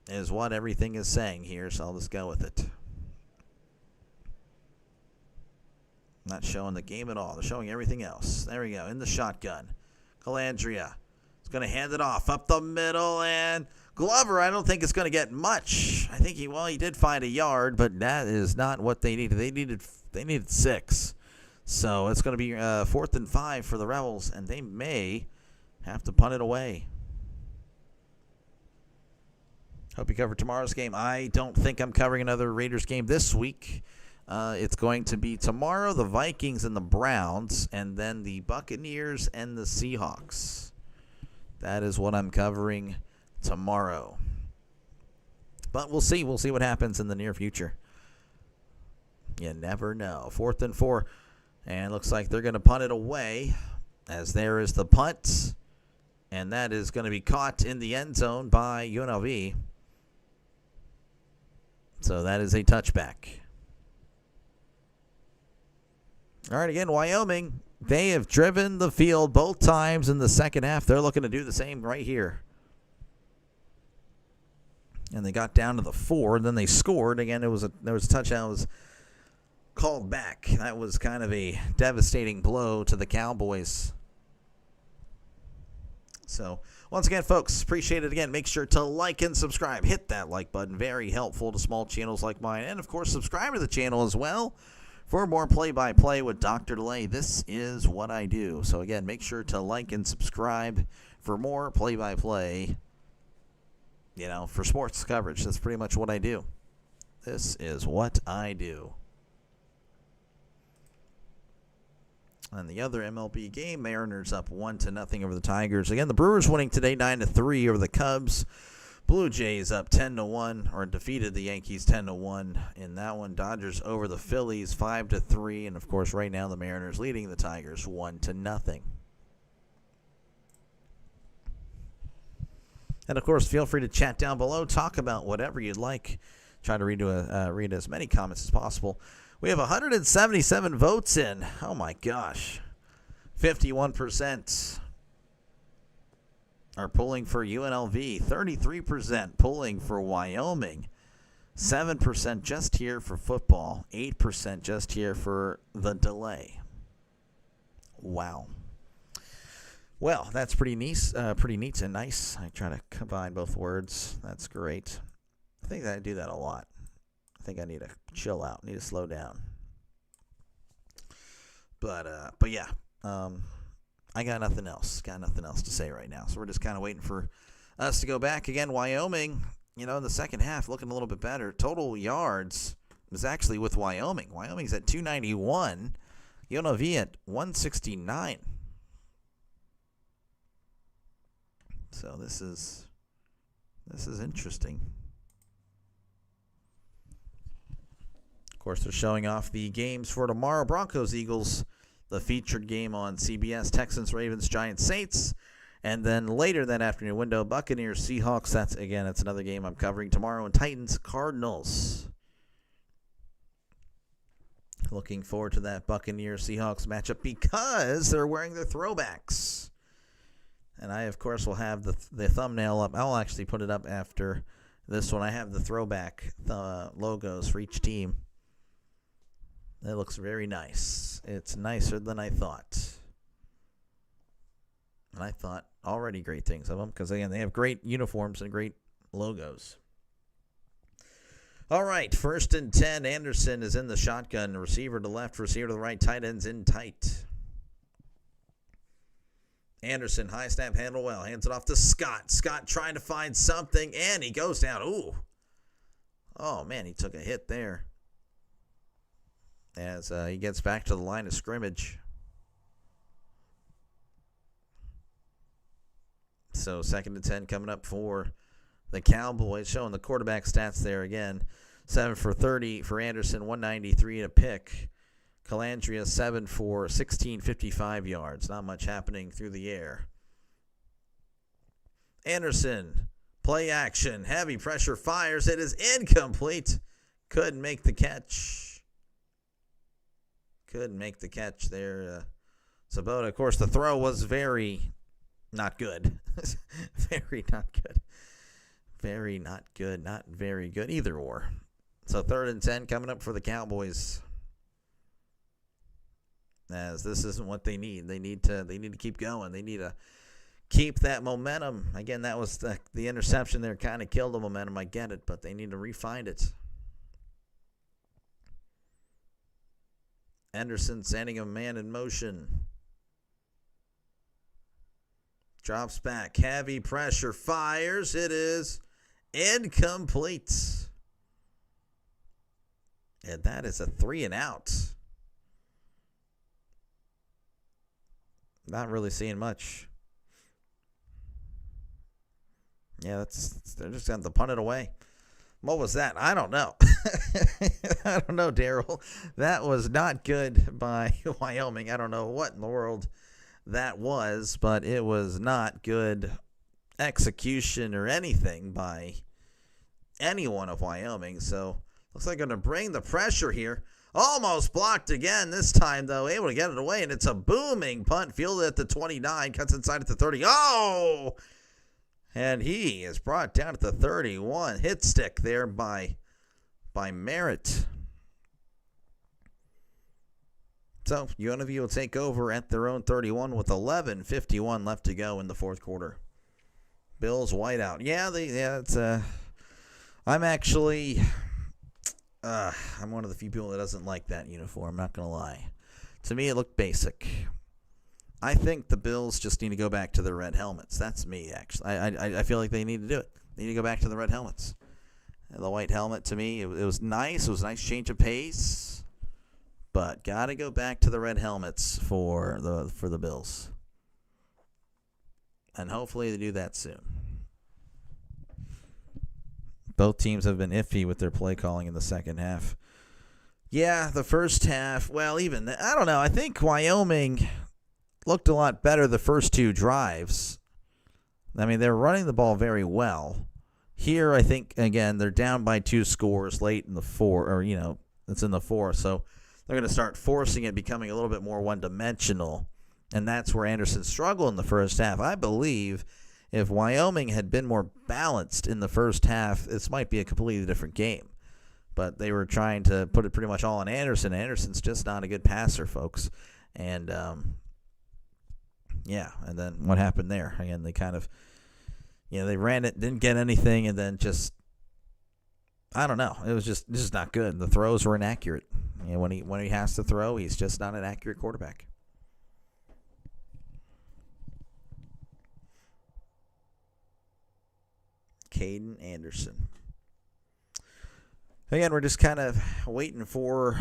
is what everything is saying here. So I'll just go with it. Not showing the game at all. They're showing everything else. There we go. In the shotgun. Calandria is going to hand it off up the middle. And Glover, I don't think it's going to get much. I think he did find a yard, but that is not what they needed. They needed 6. So it's going to be 4th and 5 for the Rebels, and they may have to punt it away. Hope you covered tomorrow's game. I don't think I'm covering another Raiders game this week. It's going to be tomorrow, the Vikings and the Browns, and then the Buccaneers and the Seahawks. That is what I'm covering tomorrow. But we'll see. We'll see what happens in the near future. You never know. 4th and 4. And it looks like they're going to punt it away as there is the punt. And that is going to be caught in the end zone by UNLV. So that is a touchback. All right, again, Wyoming, they have driven the field both times in the second half. They're looking to do the same right here. And they got down to the 4, and then they scored. Again, there was a touchdown that was called back. That was kind of a devastating blow to the Cowboys. So, once again, folks, appreciate it. Again, make sure to like and subscribe. Hit that like button. Very helpful to small channels like mine. And, of course, subscribe to the channel as well for more play-by-play with Dr. Delay. This is what I do. So, again, make sure to like and subscribe for more play-by-play, for sports coverage. That's pretty much what I do. This is what I do. On the other MLB game, Mariners up 1-0 over the Tigers. Again, the Brewers winning today 9-3 over the Cubs. Blue Jays up 10-1, or defeated the Yankees 10-1 in that one. Dodgers over the Phillies 5-3, and of course, right now the Mariners leading the Tigers 1-0. And of course, feel free to chat down below. Talk about whatever you'd like. Try to read as many comments as possible. We have 177 votes in. Oh my gosh. 51% are pulling for UNLV. 33% pulling for Wyoming. 7% just here for football. 8% just here for the delay. Wow. Well, that's pretty neat and nice. I try to combine both words. That's great. I think I do that a lot. I think I need to chill out. Need to slow down. But yeah, I got nothing else. Got nothing else to say right now. So we're just kind of waiting for us to go back again. Wyoming, in the second half, looking a little bit better. Total yards was actually with Wyoming. Wyoming's at 291. UNLV at 169. So this is interesting. Of course, they're showing off the games for tomorrow. Broncos, Eagles, the featured game on CBS. Texans, Ravens, Giants, Saints. And then later that afternoon window, Buccaneers, Seahawks. That's another game I'm covering tomorrow. And Titans, Cardinals. Looking forward to that Buccaneers-Seahawks matchup because they're wearing their throwbacks. And I, of course, will have the thumbnail up. I'll actually put it up after this one. I have the throwback logos for each team. It looks very nice. It's nicer than I thought. And I thought already great things of them because, again, they have great uniforms and great logos. All right, 1st and 10. Anderson is in the shotgun. Receiver to left, receiver to the right. Tight ends in tight. Anderson, high snap, handle well. Hands it off to Scott. Scott trying to find something, and he goes down. Ooh. Oh, man, he took a hit there. As he gets back to the line of scrimmage. So 2nd and 10 coming up for the Cowboys. Showing the quarterback stats there again. 7 for 30 for Anderson, 193 and a pick. Calandria, 7 for 1655 yards. Not much happening through the air. Anderson, play action. Heavy pressure, fires. It is incomplete. Couldn't make the catch. Couldn't make the catch there. Sabota, of course, the throw was very not good. Very not good. Very not good. Not very good. Either or. So 3rd and 10 coming up for the Cowboys. As this isn't what they need. They need to keep going. They need to keep that momentum. Again, that was the interception there kind of killed the momentum. I get it, but they need to re-find it. Anderson sending a man in motion. Drops back. Heavy pressure. Fires. It is incomplete. And that is a 3 and out. Not really seeing much. Yeah, they're just going to punt it away. What was that? I don't know. I don't know, Daryl. That was not good by Wyoming. I don't know what in the world that was, but it was not good execution or anything by anyone of Wyoming. So looks like they're going to bring the pressure here. Almost blocked again. This time, though, able to get it away, and it's a booming punt. Fielded at the 29, cuts inside at the 30. Oh! And he is brought down at the 31. Hit stick there by Merritt. So, UNLV will take over at their own 31 with 11:51 left to go in the fourth quarter. Bills whiteout. I'm actually... I'm one of the few people that doesn't like that uniform, I'm not going to lie. To me, it looked basic. I think the Bills just need to go back to the red helmets. That's me, actually. I feel like they need to do it. They need to go back to the red helmets. And the white helmet, to me, it was nice. It was a nice change of pace. But got to go back to the red helmets for the Bills. And hopefully they do that soon. Both teams have been iffy with their play calling in the second half. Yeah, the first half, I don't know. I think Wyoming looked a lot better the first two drives. I mean, they're running the ball very well. Here, I think, again, they're down by 2 scores late in the it's in the fourth. So they're going to start forcing it, becoming a little bit more one-dimensional. And that's where Anderson struggled in the first half. I believe if Wyoming had been more balanced in the first half, this might be a completely different game. But they were trying to put it pretty much all on Anderson. Anderson's just not a good passer, folks. And, and then what happened there? Again, they kind of, they ran it, didn't get anything, and then just, I don't know. It was just not good. The throws were inaccurate. When he has to throw, he's just not an accurate quarterback. Caden Anderson. Again, we're just kind of waiting for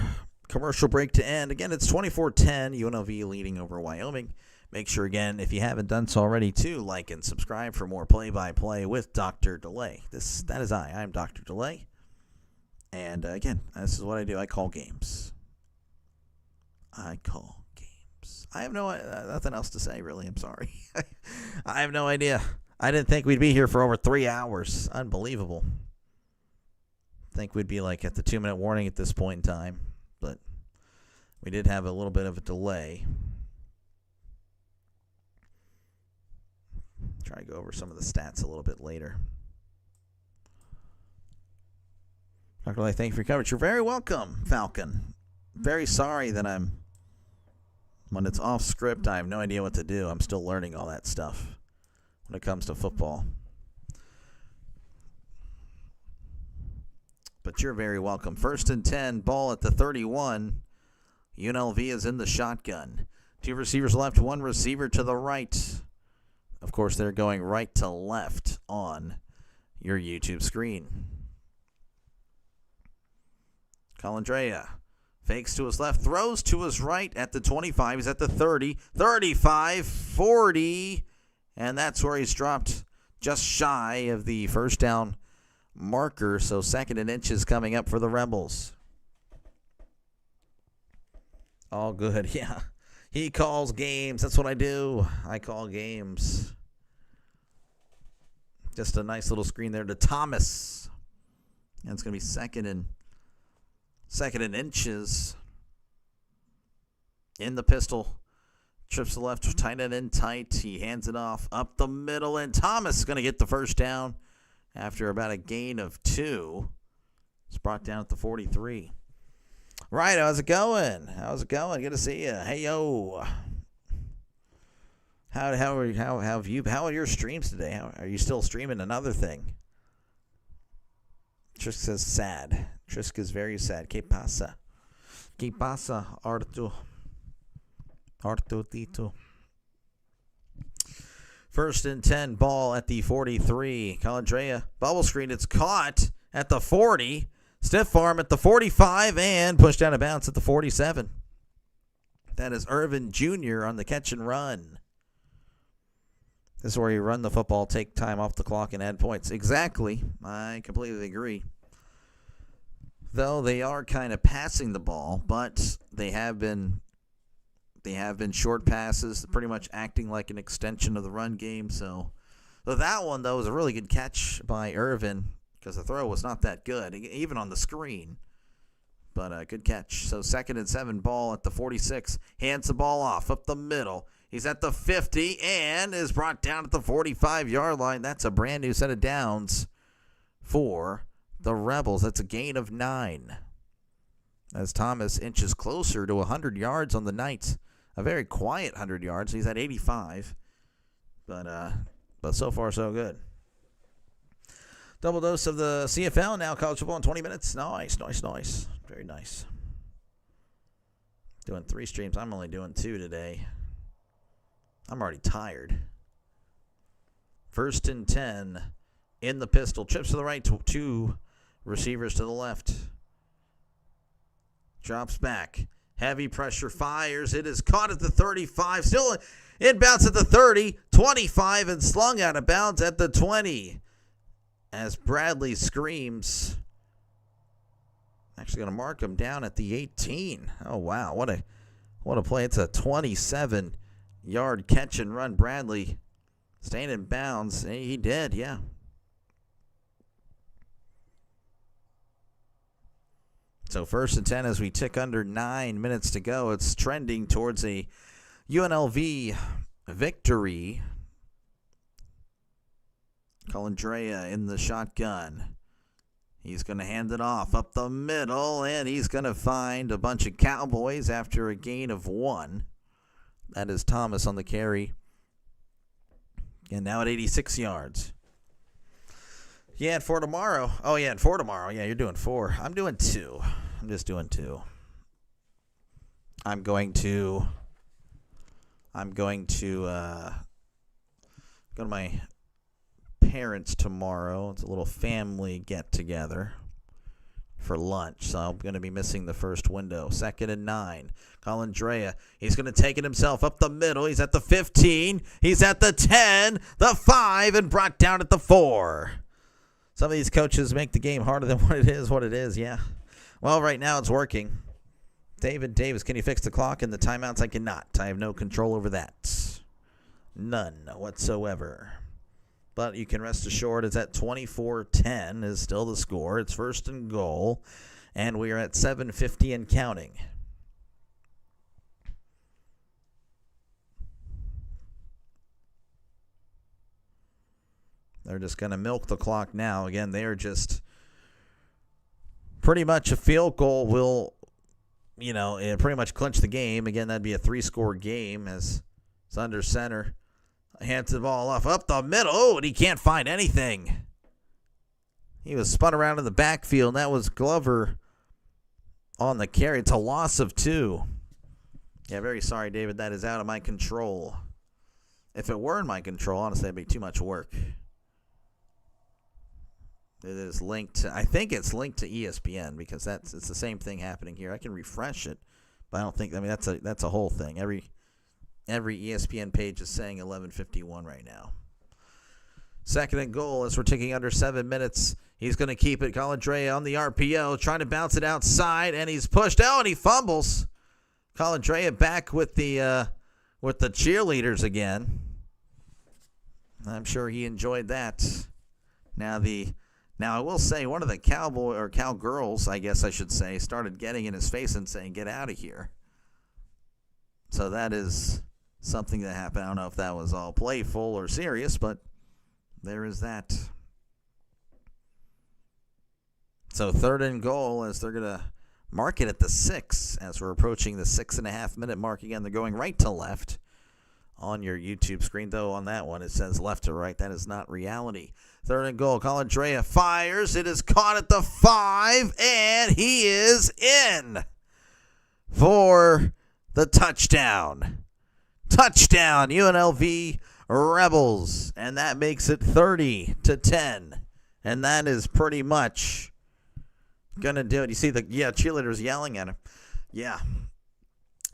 commercial break to end. Again, it's 24-10, UNLV leading over Wyoming. Make sure, again, if you haven't done so already, to like and subscribe for more play-by-play with Dr. Delay. That is I. I'm Dr. Delay. And, again, this is what I do. I call games. I have nothing else to say, really. I'm sorry. I have no idea. I didn't think we'd be here for over 3 hours. Unbelievable. I think we'd be like at the 2-minute warning at this point in time. But we did have a little bit of a delay. Try to go over some of the stats a little bit later. Dr. Delay, thank you for your coverage. You're very welcome, Falcon. Very sorry that when it's off script, I have no idea what to do. I'm still learning all that stuff when it comes to football. But you're very welcome. 1st and 10, ball at the 31. UNLV is in the shotgun. 2 receivers left, 1 receiver to the right. Of course, they're going right to left on your YouTube screen. Colandrea fakes to his left, throws to his right at the 25. He's at the 30, 35, 40. And that's where he's dropped just shy of the first down marker. So 2nd and inches coming up for the Rebels. All good, yeah. He calls games. That's what I do. I call games. Just a nice little screen there to Thomas. And it's going to be second and inches. In the pistol. Trips to the left, tight end in tight. He hands it off up the middle, and Thomas is going to get the first down after about a gain of 2. It's brought down at the 43. Right, how's it going? Good to see you. Hey, yo. How are your streams today? Are you still streaming another thing? Trisk says sad. Trisk is very sad. ¿Qué pasa? ¿Qué pasa, Arturo? Artutito. 1st and 10, ball at the 43. Colandrea, bubble screen. It's caught at the 40. Stiff arm at the 45 and pushed out of bounds at the 47. That is Irvin Jr. on the catch and run. This is where you run the football, take time off the clock, and add points. Exactly. I completely agree. Though they are kind of passing the ball, but they have been short passes, pretty much acting like an extension of the run game. So that one, though, was a really good catch by Irvin because the throw was not that good, even on the screen. But good catch. So 2nd and 7, ball at the 46. Hands the ball off up the middle. He's at the 50 and is brought down at the 45-yard line. That's a brand new set of downs for the Rebels. That's a gain of 9. As Thomas inches closer to 100 yards on the night. A very quiet 100 yards. He's at 85. But so far, so good. Double dose of the CFL, now college football in 20 minutes. Nice. Very nice. Doing 3 streams. I'm only doing 2 today. I'm already tired. 1st and 10 in the pistol. Trips to the right, 2 receivers to the left. Drops back. Heavy pressure, fires. It is caught at the 35. Still inbounds at the 30, 25, and slung out of bounds at the 20. As Bradley screams. Actually going to mark him down at the 18. Oh, wow. What a play. It's a 27-yard catch and run. Bradley staying in bounds. He did, yeah. So 1st and 10 as we tick under 9 minutes to go. It's trending towards a UNLV victory. Colandrea in the shotgun. He's going to hand it off up the middle, and he's going to find a bunch of Cowboys after a gain of 1. That is Thomas on the carry. And now at 86 yards. Yeah, and for tomorrow. Oh, yeah, and for tomorrow. Yeah, you're doing 4. I'm doing 2. I'm just doing 2. I'm going to go to my parents tomorrow. It's a little family get-together for lunch, so I'm going to be missing the first window. 2nd and 9. Colandrea, he's going to take it himself up the middle. He's at the 15. He's at the 10, the 5, and brought down at the 4. Some of these coaches make the game harder than what it is, yeah. Well, right now it's working. David Davis, can you fix the clock and the timeouts? I cannot. I have no control over that. None whatsoever. But you can rest assured it's at 24-10 is still the score. It's 1st and goal, and we are at 7:50 and counting. They're just going to milk the clock now. Again, they are just pretty much a field goal will, pretty much clinch the game. Again, that'd be a 3-score game as it's under center. Hands the ball off up the middle. Oh, and he can't find anything. He was spun around in the backfield, and that was Glover on the carry. It's a loss of 2. Yeah, very sorry, David. That is out of my control. If it were in my control, honestly, that'd be too much work. It is linked to, I think it's linked to ESPN because it's the same thing happening here. I can refresh it, but I don't think, that's a whole thing. Every ESPN page is saying 11:51 right now. 2nd and goal as we're ticking under 7 minutes. He's going to keep it. Colandrea on the RPO, trying to bounce it outside, and he's pushed out, and he fumbles. Colandrea back with the cheerleaders again. I'm sure he enjoyed that. Now I will say one of the cowgirls, I guess I should say, started getting in his face and saying, "Get out of here." So that is something that happened. I don't know if that was all playful or serious, but there is that. So 3rd and goal as they're going to mark it at the 6 as we're approaching the 6.5-minute mark. Again, they're going right to left on your YouTube screen, though on that one it says left to right. That is not reality. 3rd and goal. Colandrea fires. It is caught at the 5, and he is in for the touchdown. Touchdown, UNLV Rebels. And that makes it 30-10. And that is pretty much going to do it. You see the cheerleaders yelling at him. Yeah.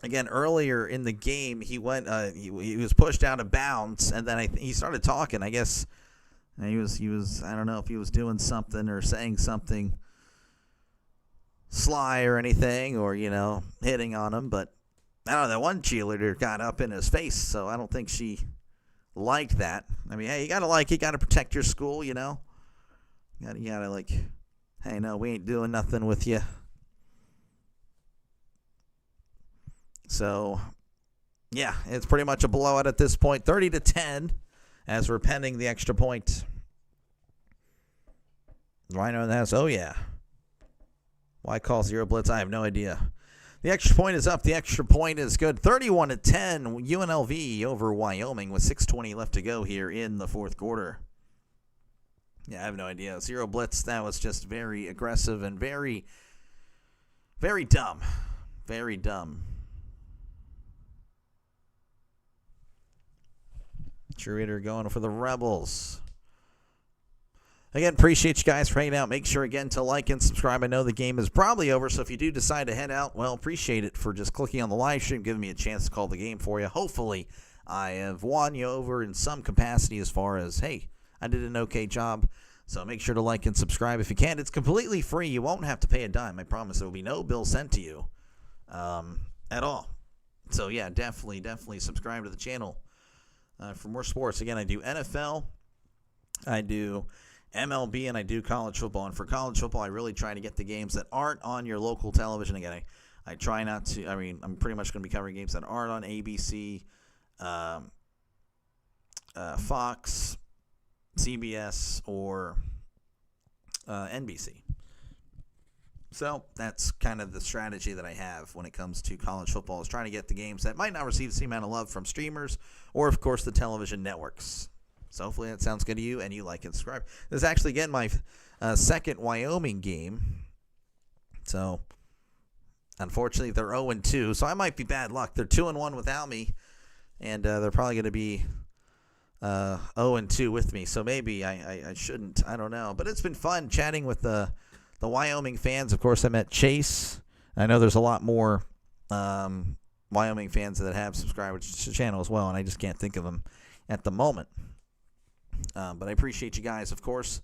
Again, earlier in the game, he went. He was pushed out of bounds, and then he started talking. I guess he was. I don't know if he was doing something or saying something sly or anything, or hitting on him. But I don't know. That one cheerleader got up in his face, so I don't think she liked that. I mean, hey, you gotta protect your school, You gotta hey, no, we ain't doing nothing with you. So, yeah, it's pretty much a blowout at this point. 30-10 as we're pending the extra point. Rhino has, oh yeah. Why call zero blitz? I have no idea. The extra point is up. The extra point is good. 31-10, UNLV over Wyoming with 6:20 left to go here in the fourth quarter. Yeah, I have no idea. Zero blitz, that was just very aggressive and very, very dumb. Very dumb. Cheerleader going for the Rebels. Again, appreciate you guys for hanging out. Make sure, again, to like and subscribe. I know the game is probably over, so if you do decide to head out, well, appreciate it for just clicking on the live stream, giving me a chance to call the game for you. Hopefully, I have won you over in some capacity as far as, hey, I did an okay job. So make sure to like and subscribe if you can. It's completely free. You won't have to pay a dime. I promise there will be no bill sent to you at all. So, yeah, definitely subscribe to the channel for more sports. Again, I do NFL, I do MLB, and I do college football. And for college football, I really try to get the games that aren't on your local television. Again, I try not to. I mean, I'm pretty much going to be covering games that aren't on ABC, Fox, CBS, or NBC. So that's kind of the strategy that I have when it comes to college football, is trying to get the games that might not receive the same amount of love from streamers or, of course, the television networks. So hopefully that sounds good to you and you like and subscribe. This is actually, again, my second Wyoming game. So, unfortunately, they're 0-2. So I might be bad luck. They're 2-1 without me. And they're probably going to be 0-2 with me. So maybe I shouldn't. I don't know. But it's been fun chatting with the Wyoming fans. Of course, I met Chase. I know there's a lot more Wyoming fans that have subscribed to the channel as well. And I just can't think of them at the moment. But I appreciate you guys, of course.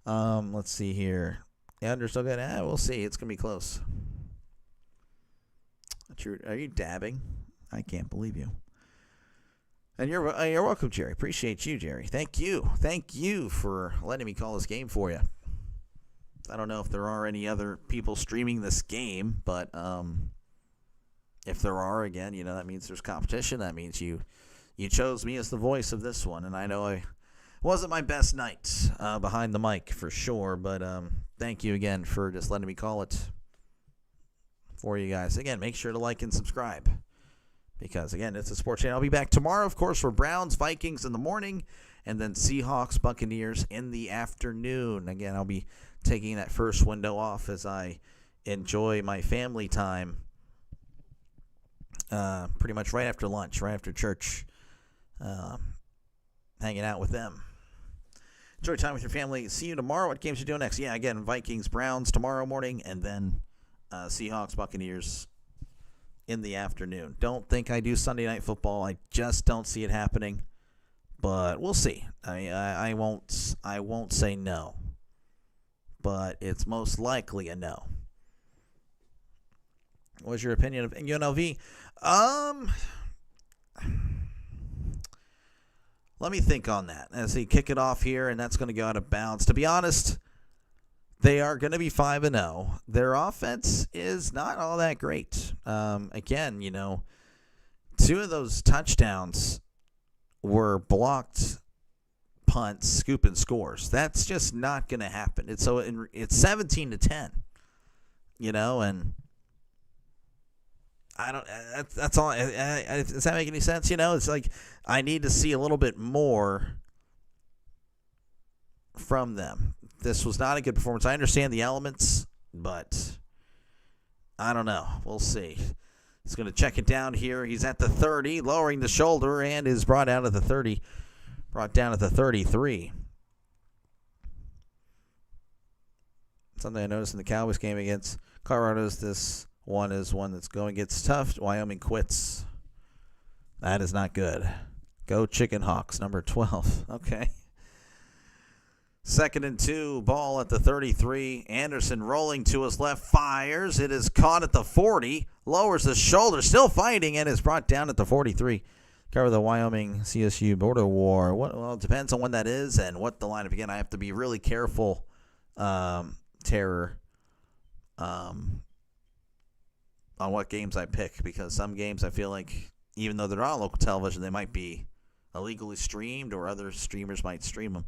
Let's see here. The under's still good. We'll see. It's going to be close. Are you dabbing? I can't believe you. And you're welcome, Jerry. Appreciate you, Jerry. Thank you. Thank you for letting me call this game for you. I don't know if there are any other people streaming this game, but if there are, again, that means there's competition. That means you chose me as the voice of this one, and I know I wasn't my best night behind the mic for sure, but thank you again for just letting me call it for you guys. Again, make sure to like and subscribe because, again, it's a sports channel. I'll be back tomorrow, of course, for Browns, Vikings in the morning, and then Seahawks, Buccaneers in the afternoon. Again, I'll be taking that first window off as I enjoy my family time pretty much right after lunch, right after church, hanging out with them. Enjoy time with your family. See you tomorrow. What games you doing next? Yeah, again, Vikings, Browns tomorrow morning, and then Seahawks, Buccaneers in the afternoon. Don't think I do Sunday Night Football. I just don't see it happening, but we'll see. I won't say no, but it's most likely a no. What's your opinion of UNLV? Let me think on that as they kick it off here, and that's going to go out of bounds. To be honest, they are going to be 5-0. Their offense is not all that great. Again, two of those touchdowns were blocked punts, scoop and scores. That's just not going to happen. It's 17-10, and I don't. That's all. Does that make any sense? It's like I need to see a little bit more from them. This was not a good performance. I understand the elements, but I don't know. We'll see. He's going to check it down here. He's at the 30, lowering the shoulder, and is brought down at the 30. Brought down at the 33. Something I noticed in the Cowboys game against Colorado is this. One is one that's going gets tough. Wyoming quits. That is not good. Go Chicken Hawks, number 12. Okay. 2nd and 2, ball at the 33. Anderson rolling to his left, fires. It is caught at the 40. Lowers the shoulder, still fighting, and is brought down at the 43. Cover the Wyoming CSU border war. Well, it depends on when that is and what the lineup. Again, I have to be really careful. Terror. on what games I pick, because some games I feel like, even though they're not on local television, they might be illegally streamed or other streamers might stream them.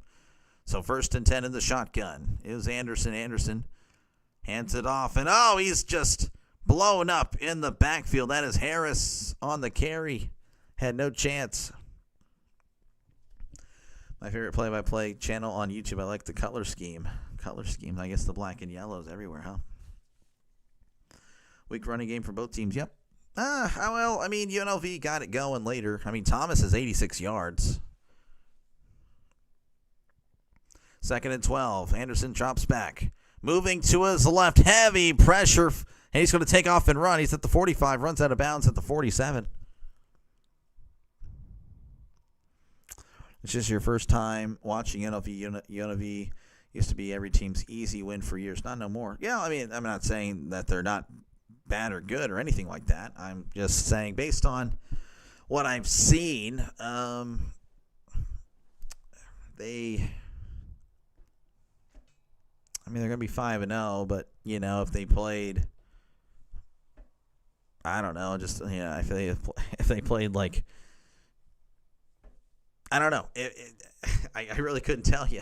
So 1st and 10 in the shotgun is Anderson. Anderson hands it off, and he's just blown up in the backfield. That is Harris on the carry. Had no chance. My favorite play-by-play channel on YouTube. I like the color scheme. I guess the black and yellows everywhere, huh? Weak running game for both teams. Yep. Well, I mean, UNLV got it going later. I mean, Thomas has 86 yards. 2nd and 12. Anderson drops back. Moving to his left. Heavy pressure. And he's going to take off and run. He's at the 45. Runs out of bounds at the 47. It's just your first time watching UNLV. UNLV used to be every team's easy win for years. Not no more. Yeah, I mean, I'm not saying that they're not bad or good or anything like that. I'm just saying, based on what I've seen, they're going to be 5-0, but, if they played, I don't know, just, I feel if they played like, I don't know. I really couldn't tell you.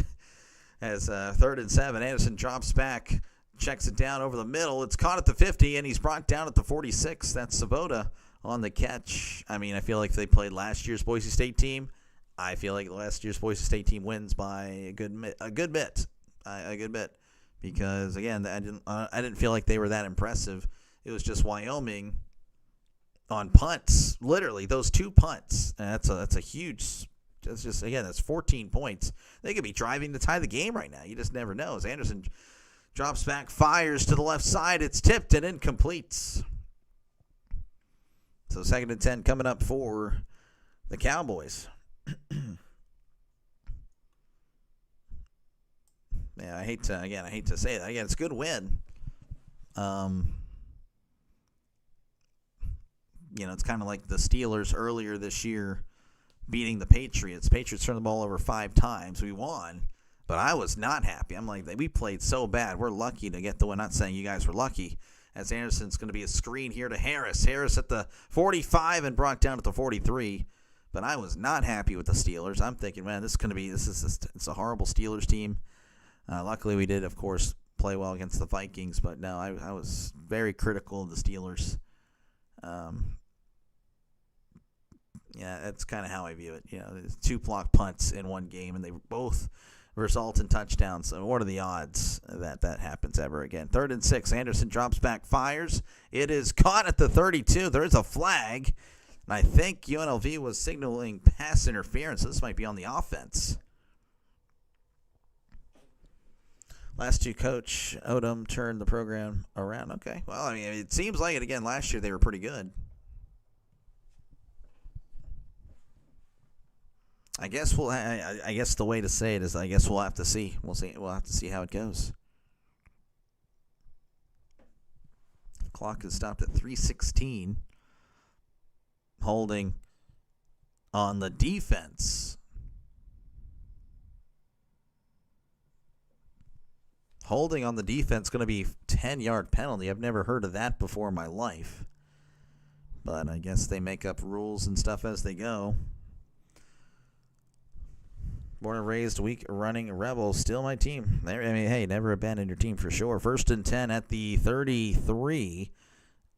As 3rd and 7, Anderson drops back, checks it down over the middle. It's caught at the 50, and he's brought down at the 46. That's Sabota on the catch. I mean, I feel like if they played last year's Boise State team, I feel like last year's Boise State team wins by a good bit. Because again, I didn't feel like they were that impressive. It was just Wyoming on punts, literally those 2 punts. And that's a huge. That's 14 points. They could be driving to tie the game right now. You just never know. As Anderson drops back, fires to the left side. It's tipped and incomplete. So 2nd and 10 coming up for the Cowboys. Yeah, I hate to say that. Again, it's a good win. It's kind of like the Steelers earlier this year beating the Patriots. Patriots turned the ball over 5 times. We won, but I was not happy. I'm like, we played so bad. We're lucky to get the win. Not saying you guys were lucky, as Anderson's going to be a screen here to Harris. Harris at the 45 and brought down at the 43. But I was not happy with the Steelers. I'm thinking, man, it's a horrible Steelers team. Luckily, we did, of course, play well against the Vikings. But no, I was very critical of the Steelers. Yeah, that's kind of how I view it. There's 2 block punts in one game, and they both result in touchdowns. So what are the odds that happens ever again? 3rd and 6. Anderson drops back, fires. It is caught at the 32. There is a flag, and I think UNLV was signaling pass interference. This might be on the offense. Last 2, Coach Odom turned the program around. Okay. Well, I mean, it seems like it again. Last year they were pretty good. I guess the way to say it is, I guess we'll have to see. We'll have to see how it goes. Clock is stopped at 3:16. Holding on the defense. Holding on the defense, going to be 10-yard penalty. I've never heard of that before in my life. But I guess they make up rules and stuff as they go. Born and raised, weak running Rebels, still my team. Never abandon your team for sure. 1st and 10 at the 33.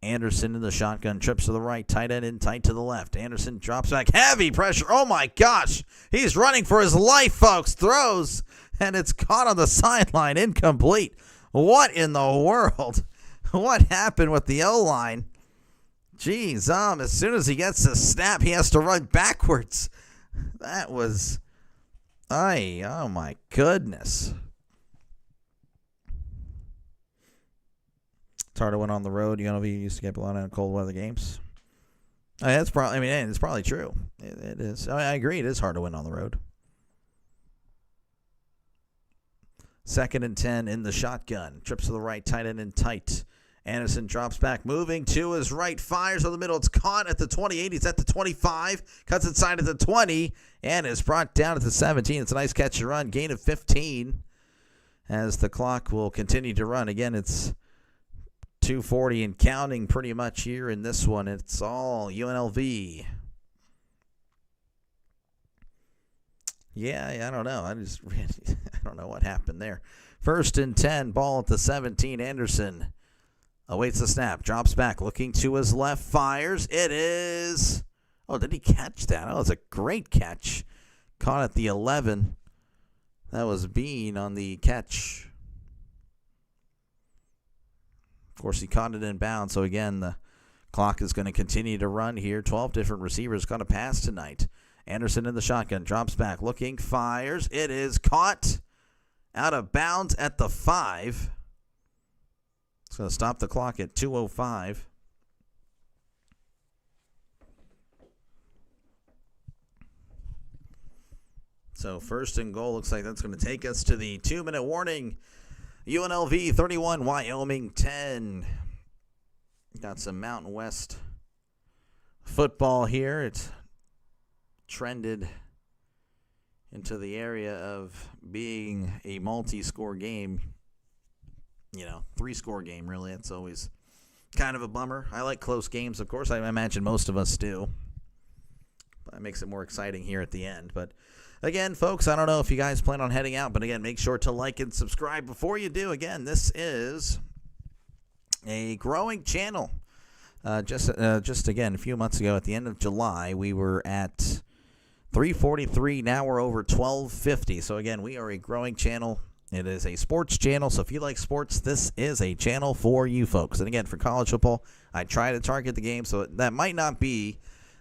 Anderson in the shotgun, trips to the right, tight end in, tight to the left. Anderson drops back, heavy pressure. Oh my gosh, he's running for his life, folks. Throws, and it's caught on the sideline, incomplete. What in the world? What happened with the O-line? Jeez, as soon as he gets the snap, he has to run backwards. That was... oh my goodness. It's hard to win on the road. UNLV used to get blown out in cold weather games. It's probably true. It is. I agree. It is hard to win on the road. 2nd and 10 in the shotgun. Trips to the right, tight end in tight. Anderson drops back, moving to his right, fires on the middle. It's caught at the 28. He's at the 25, cuts inside at the 20, and is brought down at the 17. It's a nice catch and run, gain of 15, as the clock will continue to run. Again, it's 2:40 and counting pretty much here in this one. It's all UNLV. Yeah, I don't know. I don't know what happened there. 1st and 10, ball at the 17. Anderson awaits the snap, drops back, looking to his left, fires. It is. Oh, did he catch that? Oh, it's a great catch. Caught at the 11. That was Bean on the catch. Of course, he caught it in bounds. So, again, the clock is going to continue to run here. 12 different receivers got a pass tonight. Anderson in the shotgun, drops back, looking, fires. It is caught out of bounds at the 5. It's going to stop the clock at 2:05. So 1st and goal, looks like that's going to take us to the 2-minute warning. UNLV 31, Wyoming 10. Got some Mountain West football here. It's trended into the area of being a multi-score game. 3-score game, really. It's always kind of a bummer. I like close games, of course. I imagine most of us do. That makes it more exciting here at the end. But again, folks, I don't know if you guys plan on heading out, but again, make sure to like and subscribe before you do. Again, this is a growing channel. Just again, a few months ago at the end of July, we were at 343. Now we're over 1250. So again, we are a growing channel. It is a sports channel. So if you like sports, this is a channel for you folks. And again, for college football, I try to target the game. So that might not be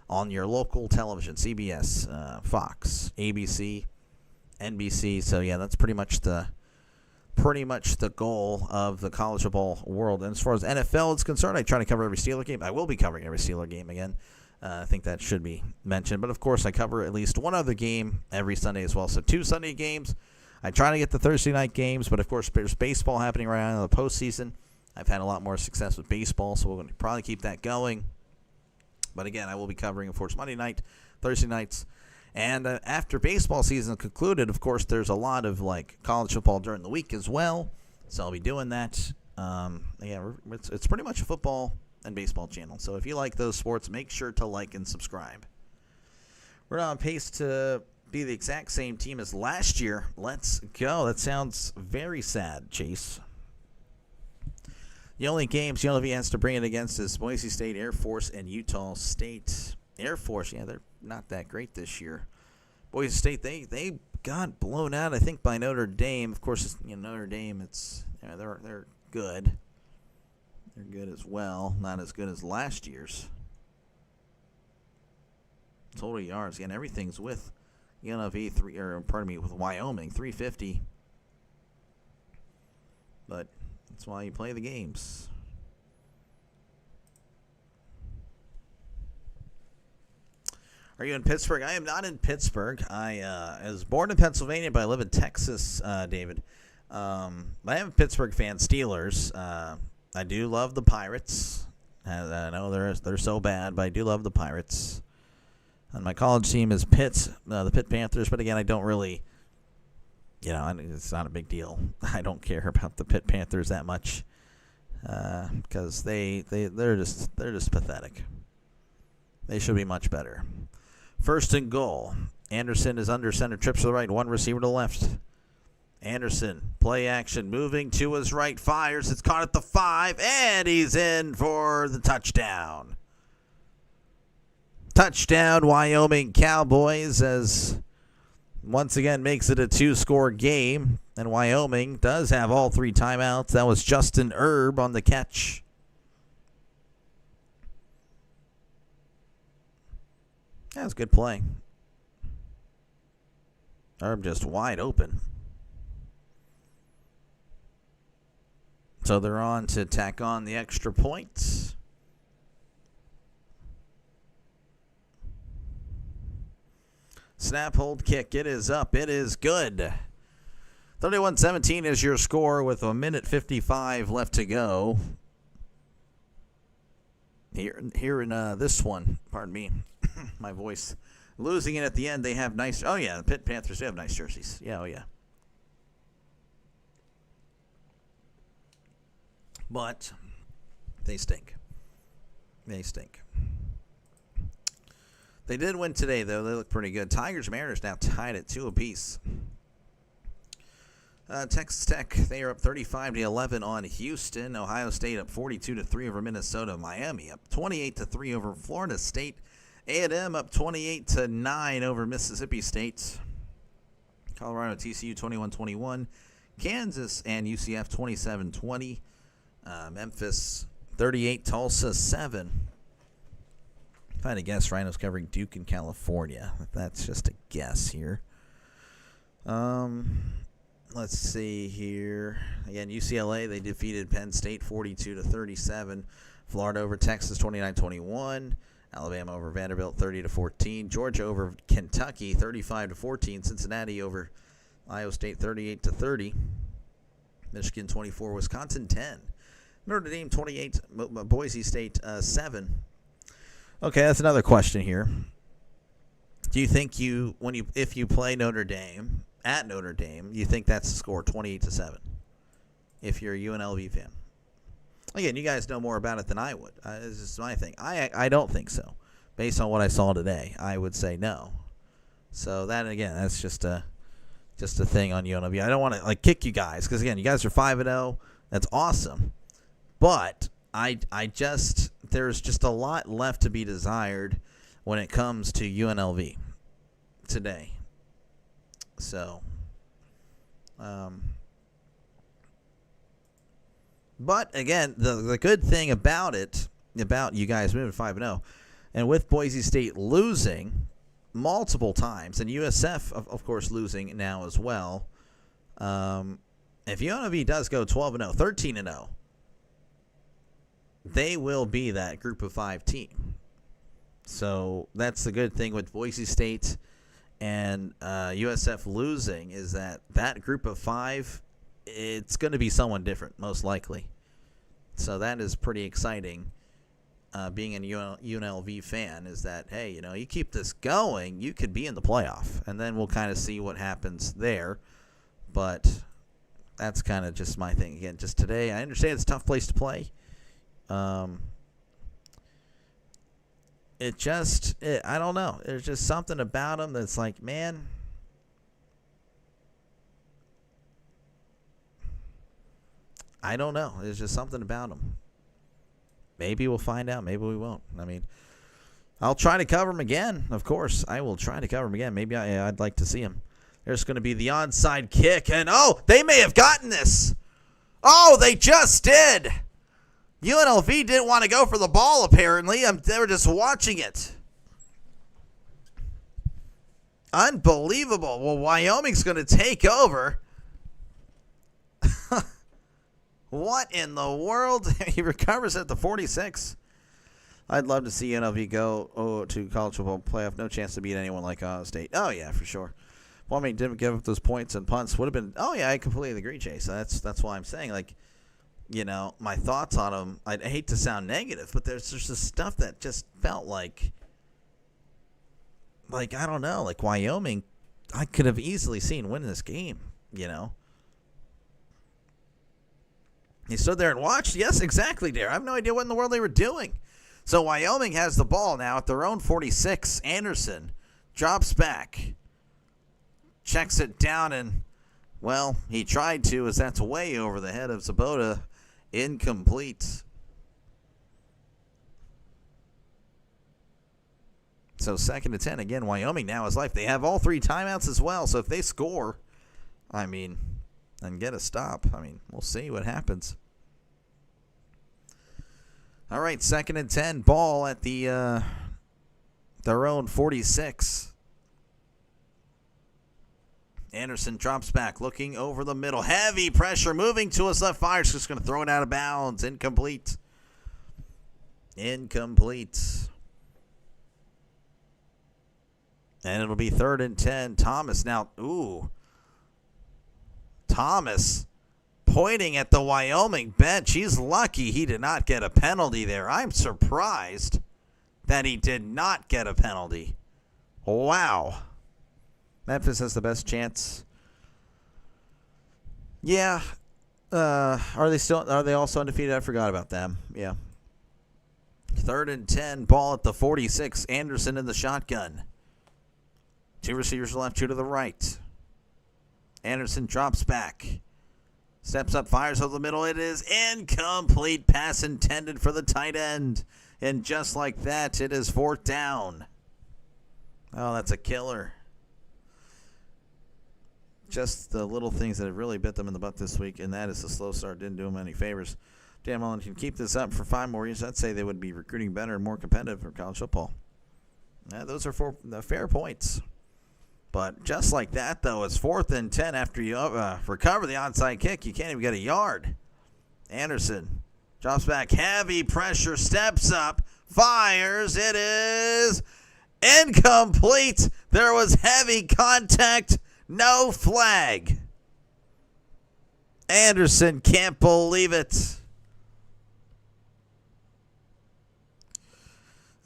on your local television, CBS, Fox, ABC, NBC. So yeah, that's pretty much the goal of the college football world. And as far as NFL is concerned, I try to cover every Steeler game. I will be covering every Steeler game again. I think that should be mentioned. But of course, I cover at least one other game every Sunday as well. So 2 Sunday games. I try to get the Thursday night games, but of course, there's baseball happening right now in the postseason. I've had a lot more success with baseball, so we're going to probably keep that going. But again, I will be covering, of course, Monday night, Thursday nights. And after baseball season concluded, of course, there's a lot of college football during the week as well. So I'll be doing that. It's pretty much a football and baseball channel. So if you like those sports, make sure to like and subscribe. We're on pace to be the exact same team as last year. Let's go. That sounds very sad, Chase. The only games UNLV has to bring it against is Boise State, Air Force, and Utah State. Air Force, yeah, they're not that great this year. Boise State, they got blown out, I think, by Notre Dame. Of course, Notre Dame, they're good. They're good as well. Not as good as last year's. Total yards, again, everything's with UNLV with Wyoming 350. But that's why you play the games. Are you in Pittsburgh? I am not in Pittsburgh. I was born in Pennsylvania, but I live in Texas, David. I am a Pittsburgh fan. Steelers. I do love the Pirates. I know they're so bad, but I do love the Pirates. And my college team is the Pitt Panthers. But again, I don't really, it's not a big deal. I don't care about the Pitt Panthers that much because they're just pathetic. They should be much better. 1st and goal. Anderson is under center, trips to the right, 1 receiver to the left. Anderson, play action, moving to his right, fires. It's caught at the 5, and he's in for the touchdown. Touchdown, Wyoming Cowboys, as once again makes it a 2-score game. And Wyoming does have all 3 timeouts. That was Justin Erb on the catch. That was a good play. Erb just wide open. So they're on to tack on the extra points. Snap, hold, kick. It is up. It is good. 31-17 is your score with 1:55 left to go. Here in this one, pardon me, my voice. Losing it at the end, they have nice. Oh, yeah, the Pitt Panthers do have nice jerseys. Yeah, oh, yeah. But They stink. They stink. They did win today, though. They look pretty good. Tigers, Mariners now tied at 2 apiece. Texas Tech, they are up 35-11 on Houston. Ohio State up 42-3 over Minnesota. Miami up 28-3 over Florida State. A&M up 28-9 over Mississippi State. Colorado, TCU 21-21. Kansas and UCF 27-20. Memphis 38, Tulsa 7. If I had to guess, Rhino's covering Duke in California. That's just a guess here. Let's see here. Again, UCLA, they defeated Penn State 42-37. Florida over Texas 29-21. Alabama over Vanderbilt 30-14. Georgia over Kentucky 35-14. Cincinnati over Iowa State 38-30. Michigan 24, Wisconsin 10. Notre Dame 28, Boise State 7. Okay, that's another question here. Do you think if you play Notre Dame at Notre Dame, you think that's the score 28-7? If you're a UNLV fan. Again, you guys know more about it than I would. This is my thing. I don't think so. Based on what I saw today, I would say no. So that, again, that's just a thing on UNLV. I don't want to kick you guys because, again, you guys are 5-0. That's awesome. But there's just a lot left to be desired when it comes to UNLV today. So, but again, the good thing about you guys moving 5-0, and with Boise State losing multiple times, and USF, of course, losing now as well, if UNLV does go 12-0, 13-0, they will be that group of 5 team. So that's the good thing with Boise State and USF losing is that group of 5, it's going to be someone different, most likely. So that is pretty exciting. Being a UNLV fan is that, hey, you keep this going, you could be in the playoff. And then we'll kind of see what happens there. But that's kind of just my thing. Again, just today, I understand it's a tough place to play. I don't know. There's just something about them that's like, man, I don't know. There's just something about them. Maybe we'll find out. Maybe we won't. I mean, I'll try to cover them again. Of course, I will try to cover them again. Maybe I'd like to see them. There's going to be the onside kick, and they may have gotten this. Oh, they just did. UNLV didn't want to go for the ball, apparently. They were just watching it. Unbelievable. Well, Wyoming's going to take over. What in the world? He recovers at the 46. I'd love to see UNLV go to college football playoff. No chance to beat anyone like Ohio State. Oh, yeah, for sure. Well, I mean, didn't give up those points and punts. Would have been, I completely agree, Jay. So that's why I'm saying, my thoughts on them, I hate to sound negative, but there's just this stuff that just felt like I don't know, like Wyoming, I could have easily seen winning this game, He stood there and watched? Yes, exactly, Dare. I have no idea what in the world they were doing. So Wyoming has the ball now at their own 46. Anderson drops back, checks it down, and, well, he tried to, as that's way over the head of Sabota. Incomplete. So 2nd and 10. Again, Wyoming now is life. They have all 3 timeouts as well. So if they score, and get a stop, we'll see what happens. All right, 2nd and 10. Ball at their own 46. Anderson drops back, looking over the middle. Heavy pressure, moving to his left. Fires, just going to throw it out of bounds. Incomplete. And it'll be 3rd and 10. Thomas now. Thomas pointing at the Wyoming bench. He's lucky he did not get a penalty there. I'm surprised that he did not get a penalty. Wow. Memphis has the best chance. Yeah. Are they also undefeated? I forgot about them. Yeah. 3rd and 10, ball at the 46. Anderson in the shotgun. 2 receivers left, 2 to the right. Anderson drops back. Steps up, fires over the middle. It is incomplete. Pass intended for the tight end. And just like that, it is 4th down. Oh, that's a killer. Just the little things that have really bit them in the butt this week, and that is the slow start. Didn't do them any favors. Dan Mullen can keep this up for 5 more years. I'd say they would be recruiting better and more competitive for college football. Those are fair points. But just like that, though, it's 4th and 10 after you recover the onside kick. You can't even get a yard. Anderson drops back. Heavy pressure. Steps up. Fires. It is incomplete. There was heavy contact. No flag. Anderson can't believe it.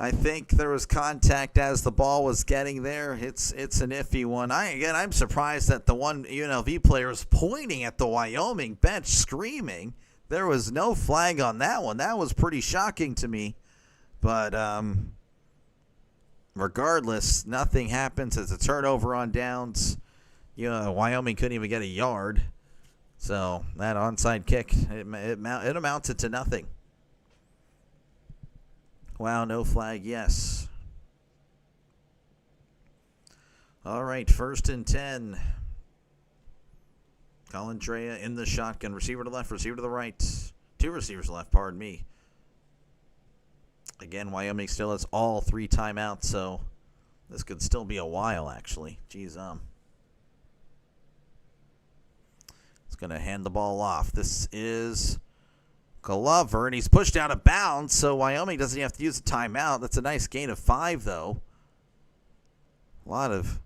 I think there was contact as the ball was getting there. It's an iffy one. I'm surprised that the one UNLV player was pointing at the Wyoming bench screaming. There was no flag on that one. That was pretty shocking to me. But regardless, nothing happens. It's a turnover on downs. Wyoming couldn't even get a yard. So that onside kick, it amounted to nothing. Wow, no flag, yes. All right, 1st and 10. Colin Drea in the shotgun. Receiver to the left, receiver to the right. 2 receivers left, pardon me. Again, Wyoming still has all 3 timeouts, so this could still be a while, actually. Geez, It's going to hand the ball off. This is Glover, and he's pushed out of bounds, so Wyoming doesn't have to use a timeout. That's a nice gain of 5, though. A lot of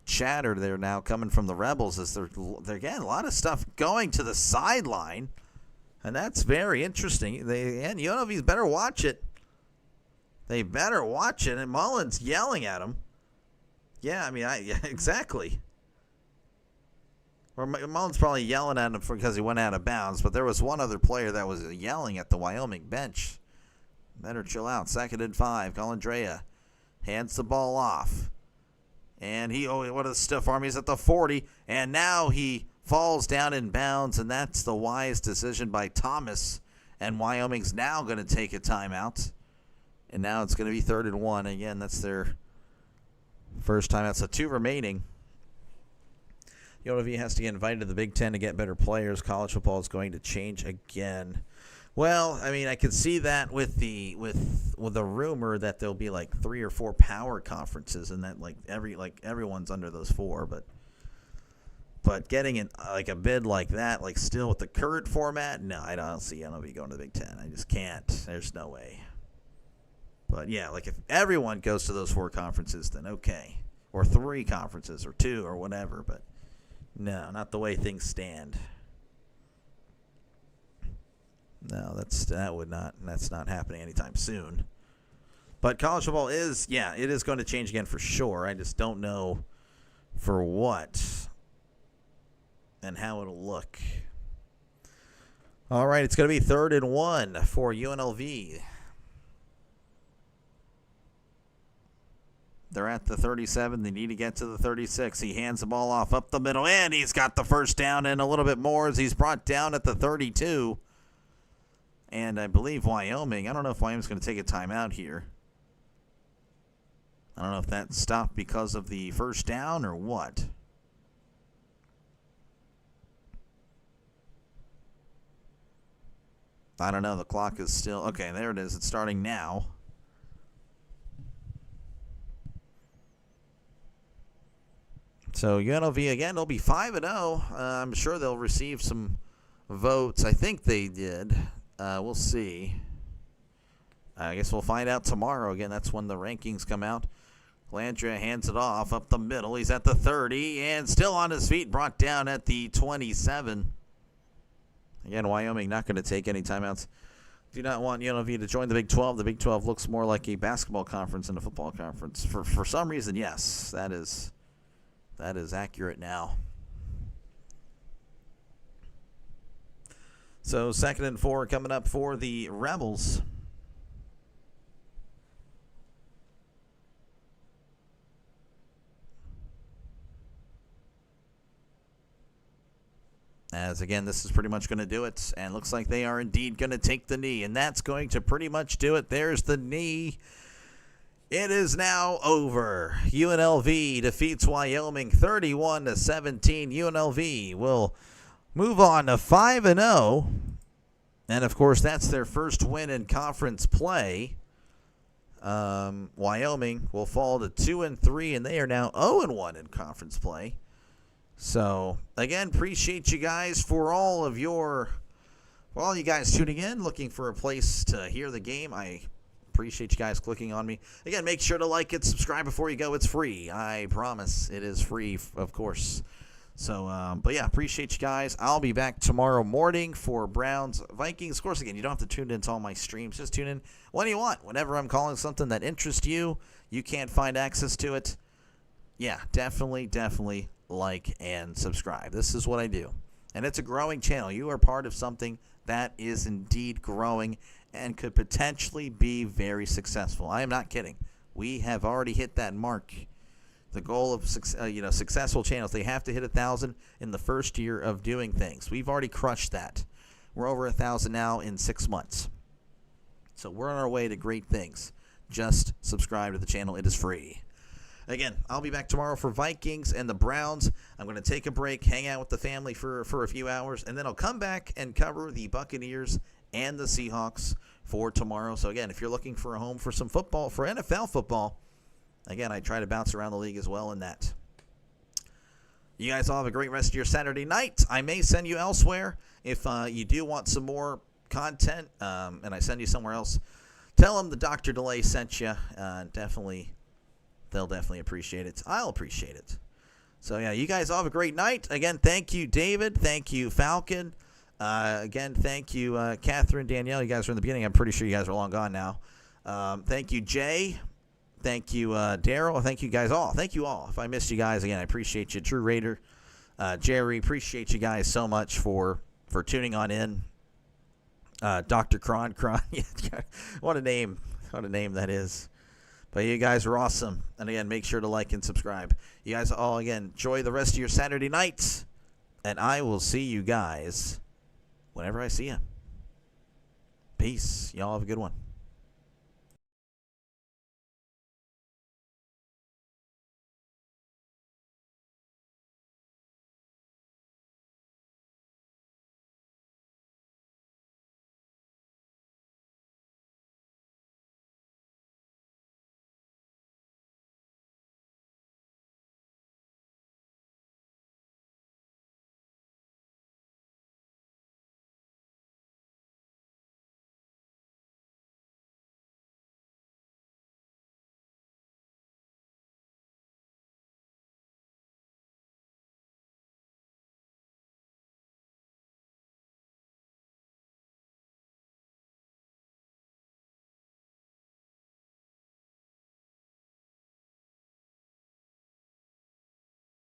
chatter there now coming from the Rebels as they're again, a lot of stuff going to the sideline, and that's very interesting. UNLV's better watch it. They better watch it, and Mullen's yelling at him. Yeah, exactly. Or Mullen's probably yelling at him because he went out of bounds, but there was one other player that was yelling at the Wyoming bench. Better chill out. 2nd and 5. Colin Drea hands the ball off. And what a stiff arm. He's at the 40, and now he falls down in bounds, and that's the wise decision by Thomas. And Wyoming's now going to take a timeout. And now it's going to be 3rd and 1. Again, that's their first timeout. So 2 remaining. UNLV has to get invited to the Big Ten to get better players. College football is going to change again. Well, I could see that with the rumor that there'll be like 3 or 4 power conferences, and that everyone's under those 4. But getting in like a bid like that, like still with the current format, no, I don't see UNLV going to the Big Ten. I just can't. There's no way. But yeah, like if everyone goes to those 4 conferences, then okay, or 3 conferences, or 2, or whatever, but. No, not the way things stand. No, that's not happening anytime soon. But college football it is going to change again for sure. I just don't know for what and how it'll look. All right, it's going to be 3rd and 1 for UNLV. They're at the 37. They need to get to the 36. He hands the ball off up the middle, and he's got the first down and a little bit more as he's brought down at the 32. And I believe Wyoming, I don't know if Wyoming's going to take a timeout here. I don't know if that stopped because of the first down or what. I don't know. The clock is still... Okay, there it is. It's starting now. So UNLV, again, they'll be 5-0. I'm sure they'll receive some votes. I think they did. We'll see. I guess we'll find out tomorrow. Again, that's when the rankings come out. Landria hands it off up the middle. He's at the 30 and still on his feet, brought down at the 27. Again, Wyoming not going to take any timeouts. Do not want UNLV to join the Big 12. The Big 12 looks more like a basketball conference than a football conference. For some reason, yes, that is accurate now. So 2nd and 4 coming up for the Rebels. as again, this is pretty much going to do it. And looks like they are indeed going to take the knee. And that's going to pretty much do it. There's the knee. It is now over. UNLV defeats Wyoming 31-17. UNLV will move on to 5-0. And, of course, that's their first win in conference play. Wyoming will fall to 2-3, and they are now 0-1 in conference play. So, again, appreciate you guys for all you guys tuning in, looking for a place to hear the game. I appreciate you guys clicking on me. Again, make sure to like it, subscribe before you go. It's free. I promise it is free, of course. So, but yeah, appreciate you guys. I'll be back tomorrow morning for Browns Vikings. Of course, again, you don't have to tune into all my streams. Just tune in when you want. Whenever I'm calling something that interests you, you can't find access to it. Yeah, definitely like and subscribe. This is what I do. And it's a growing channel. You are part of something that is indeed growing and could potentially be very successful. I am not kidding. We have already hit that mark. The goal of successful channels, they have to hit 1,000 in the first year of doing things. We've already crushed that. We're over 1,000 now in 6 months. So we're on our way to great things. Just subscribe to the channel. It is free. Again, I'll be back tomorrow for Vikings and the Browns. I'm going to take a break, hang out with the family for a few hours, and then I'll come back and cover the Buccaneers and the Seahawks for tomorrow. So again, if you're looking for a home for some football, for NFL football, again, I try to bounce around the league as well in that. You guys all have a great rest of your Saturday night. I may send you elsewhere if you do want some more content, and I send you somewhere else. Tell them the Dr. Delay sent you. They'll definitely appreciate it. I'll appreciate it. So, yeah, you guys all have a great night. Again, thank you, David. Thank you, Falcon. Again, thank you, Catherine, Danielle. You guys were in the beginning. I'm pretty sure you guys are long gone now. Thank you, Jay. Thank you, Daryl. Thank you guys all. Thank you all. If I missed you guys, again, I appreciate you. True Raider, Jerry, appreciate you guys so much for tuning on in. Dr. Kron. What a name that is. But you guys are awesome. And again, make sure to like and subscribe. You guys all, again, enjoy the rest of your Saturday nights. And I will see you guys whenever I see you. Peace. Y'all have a good one.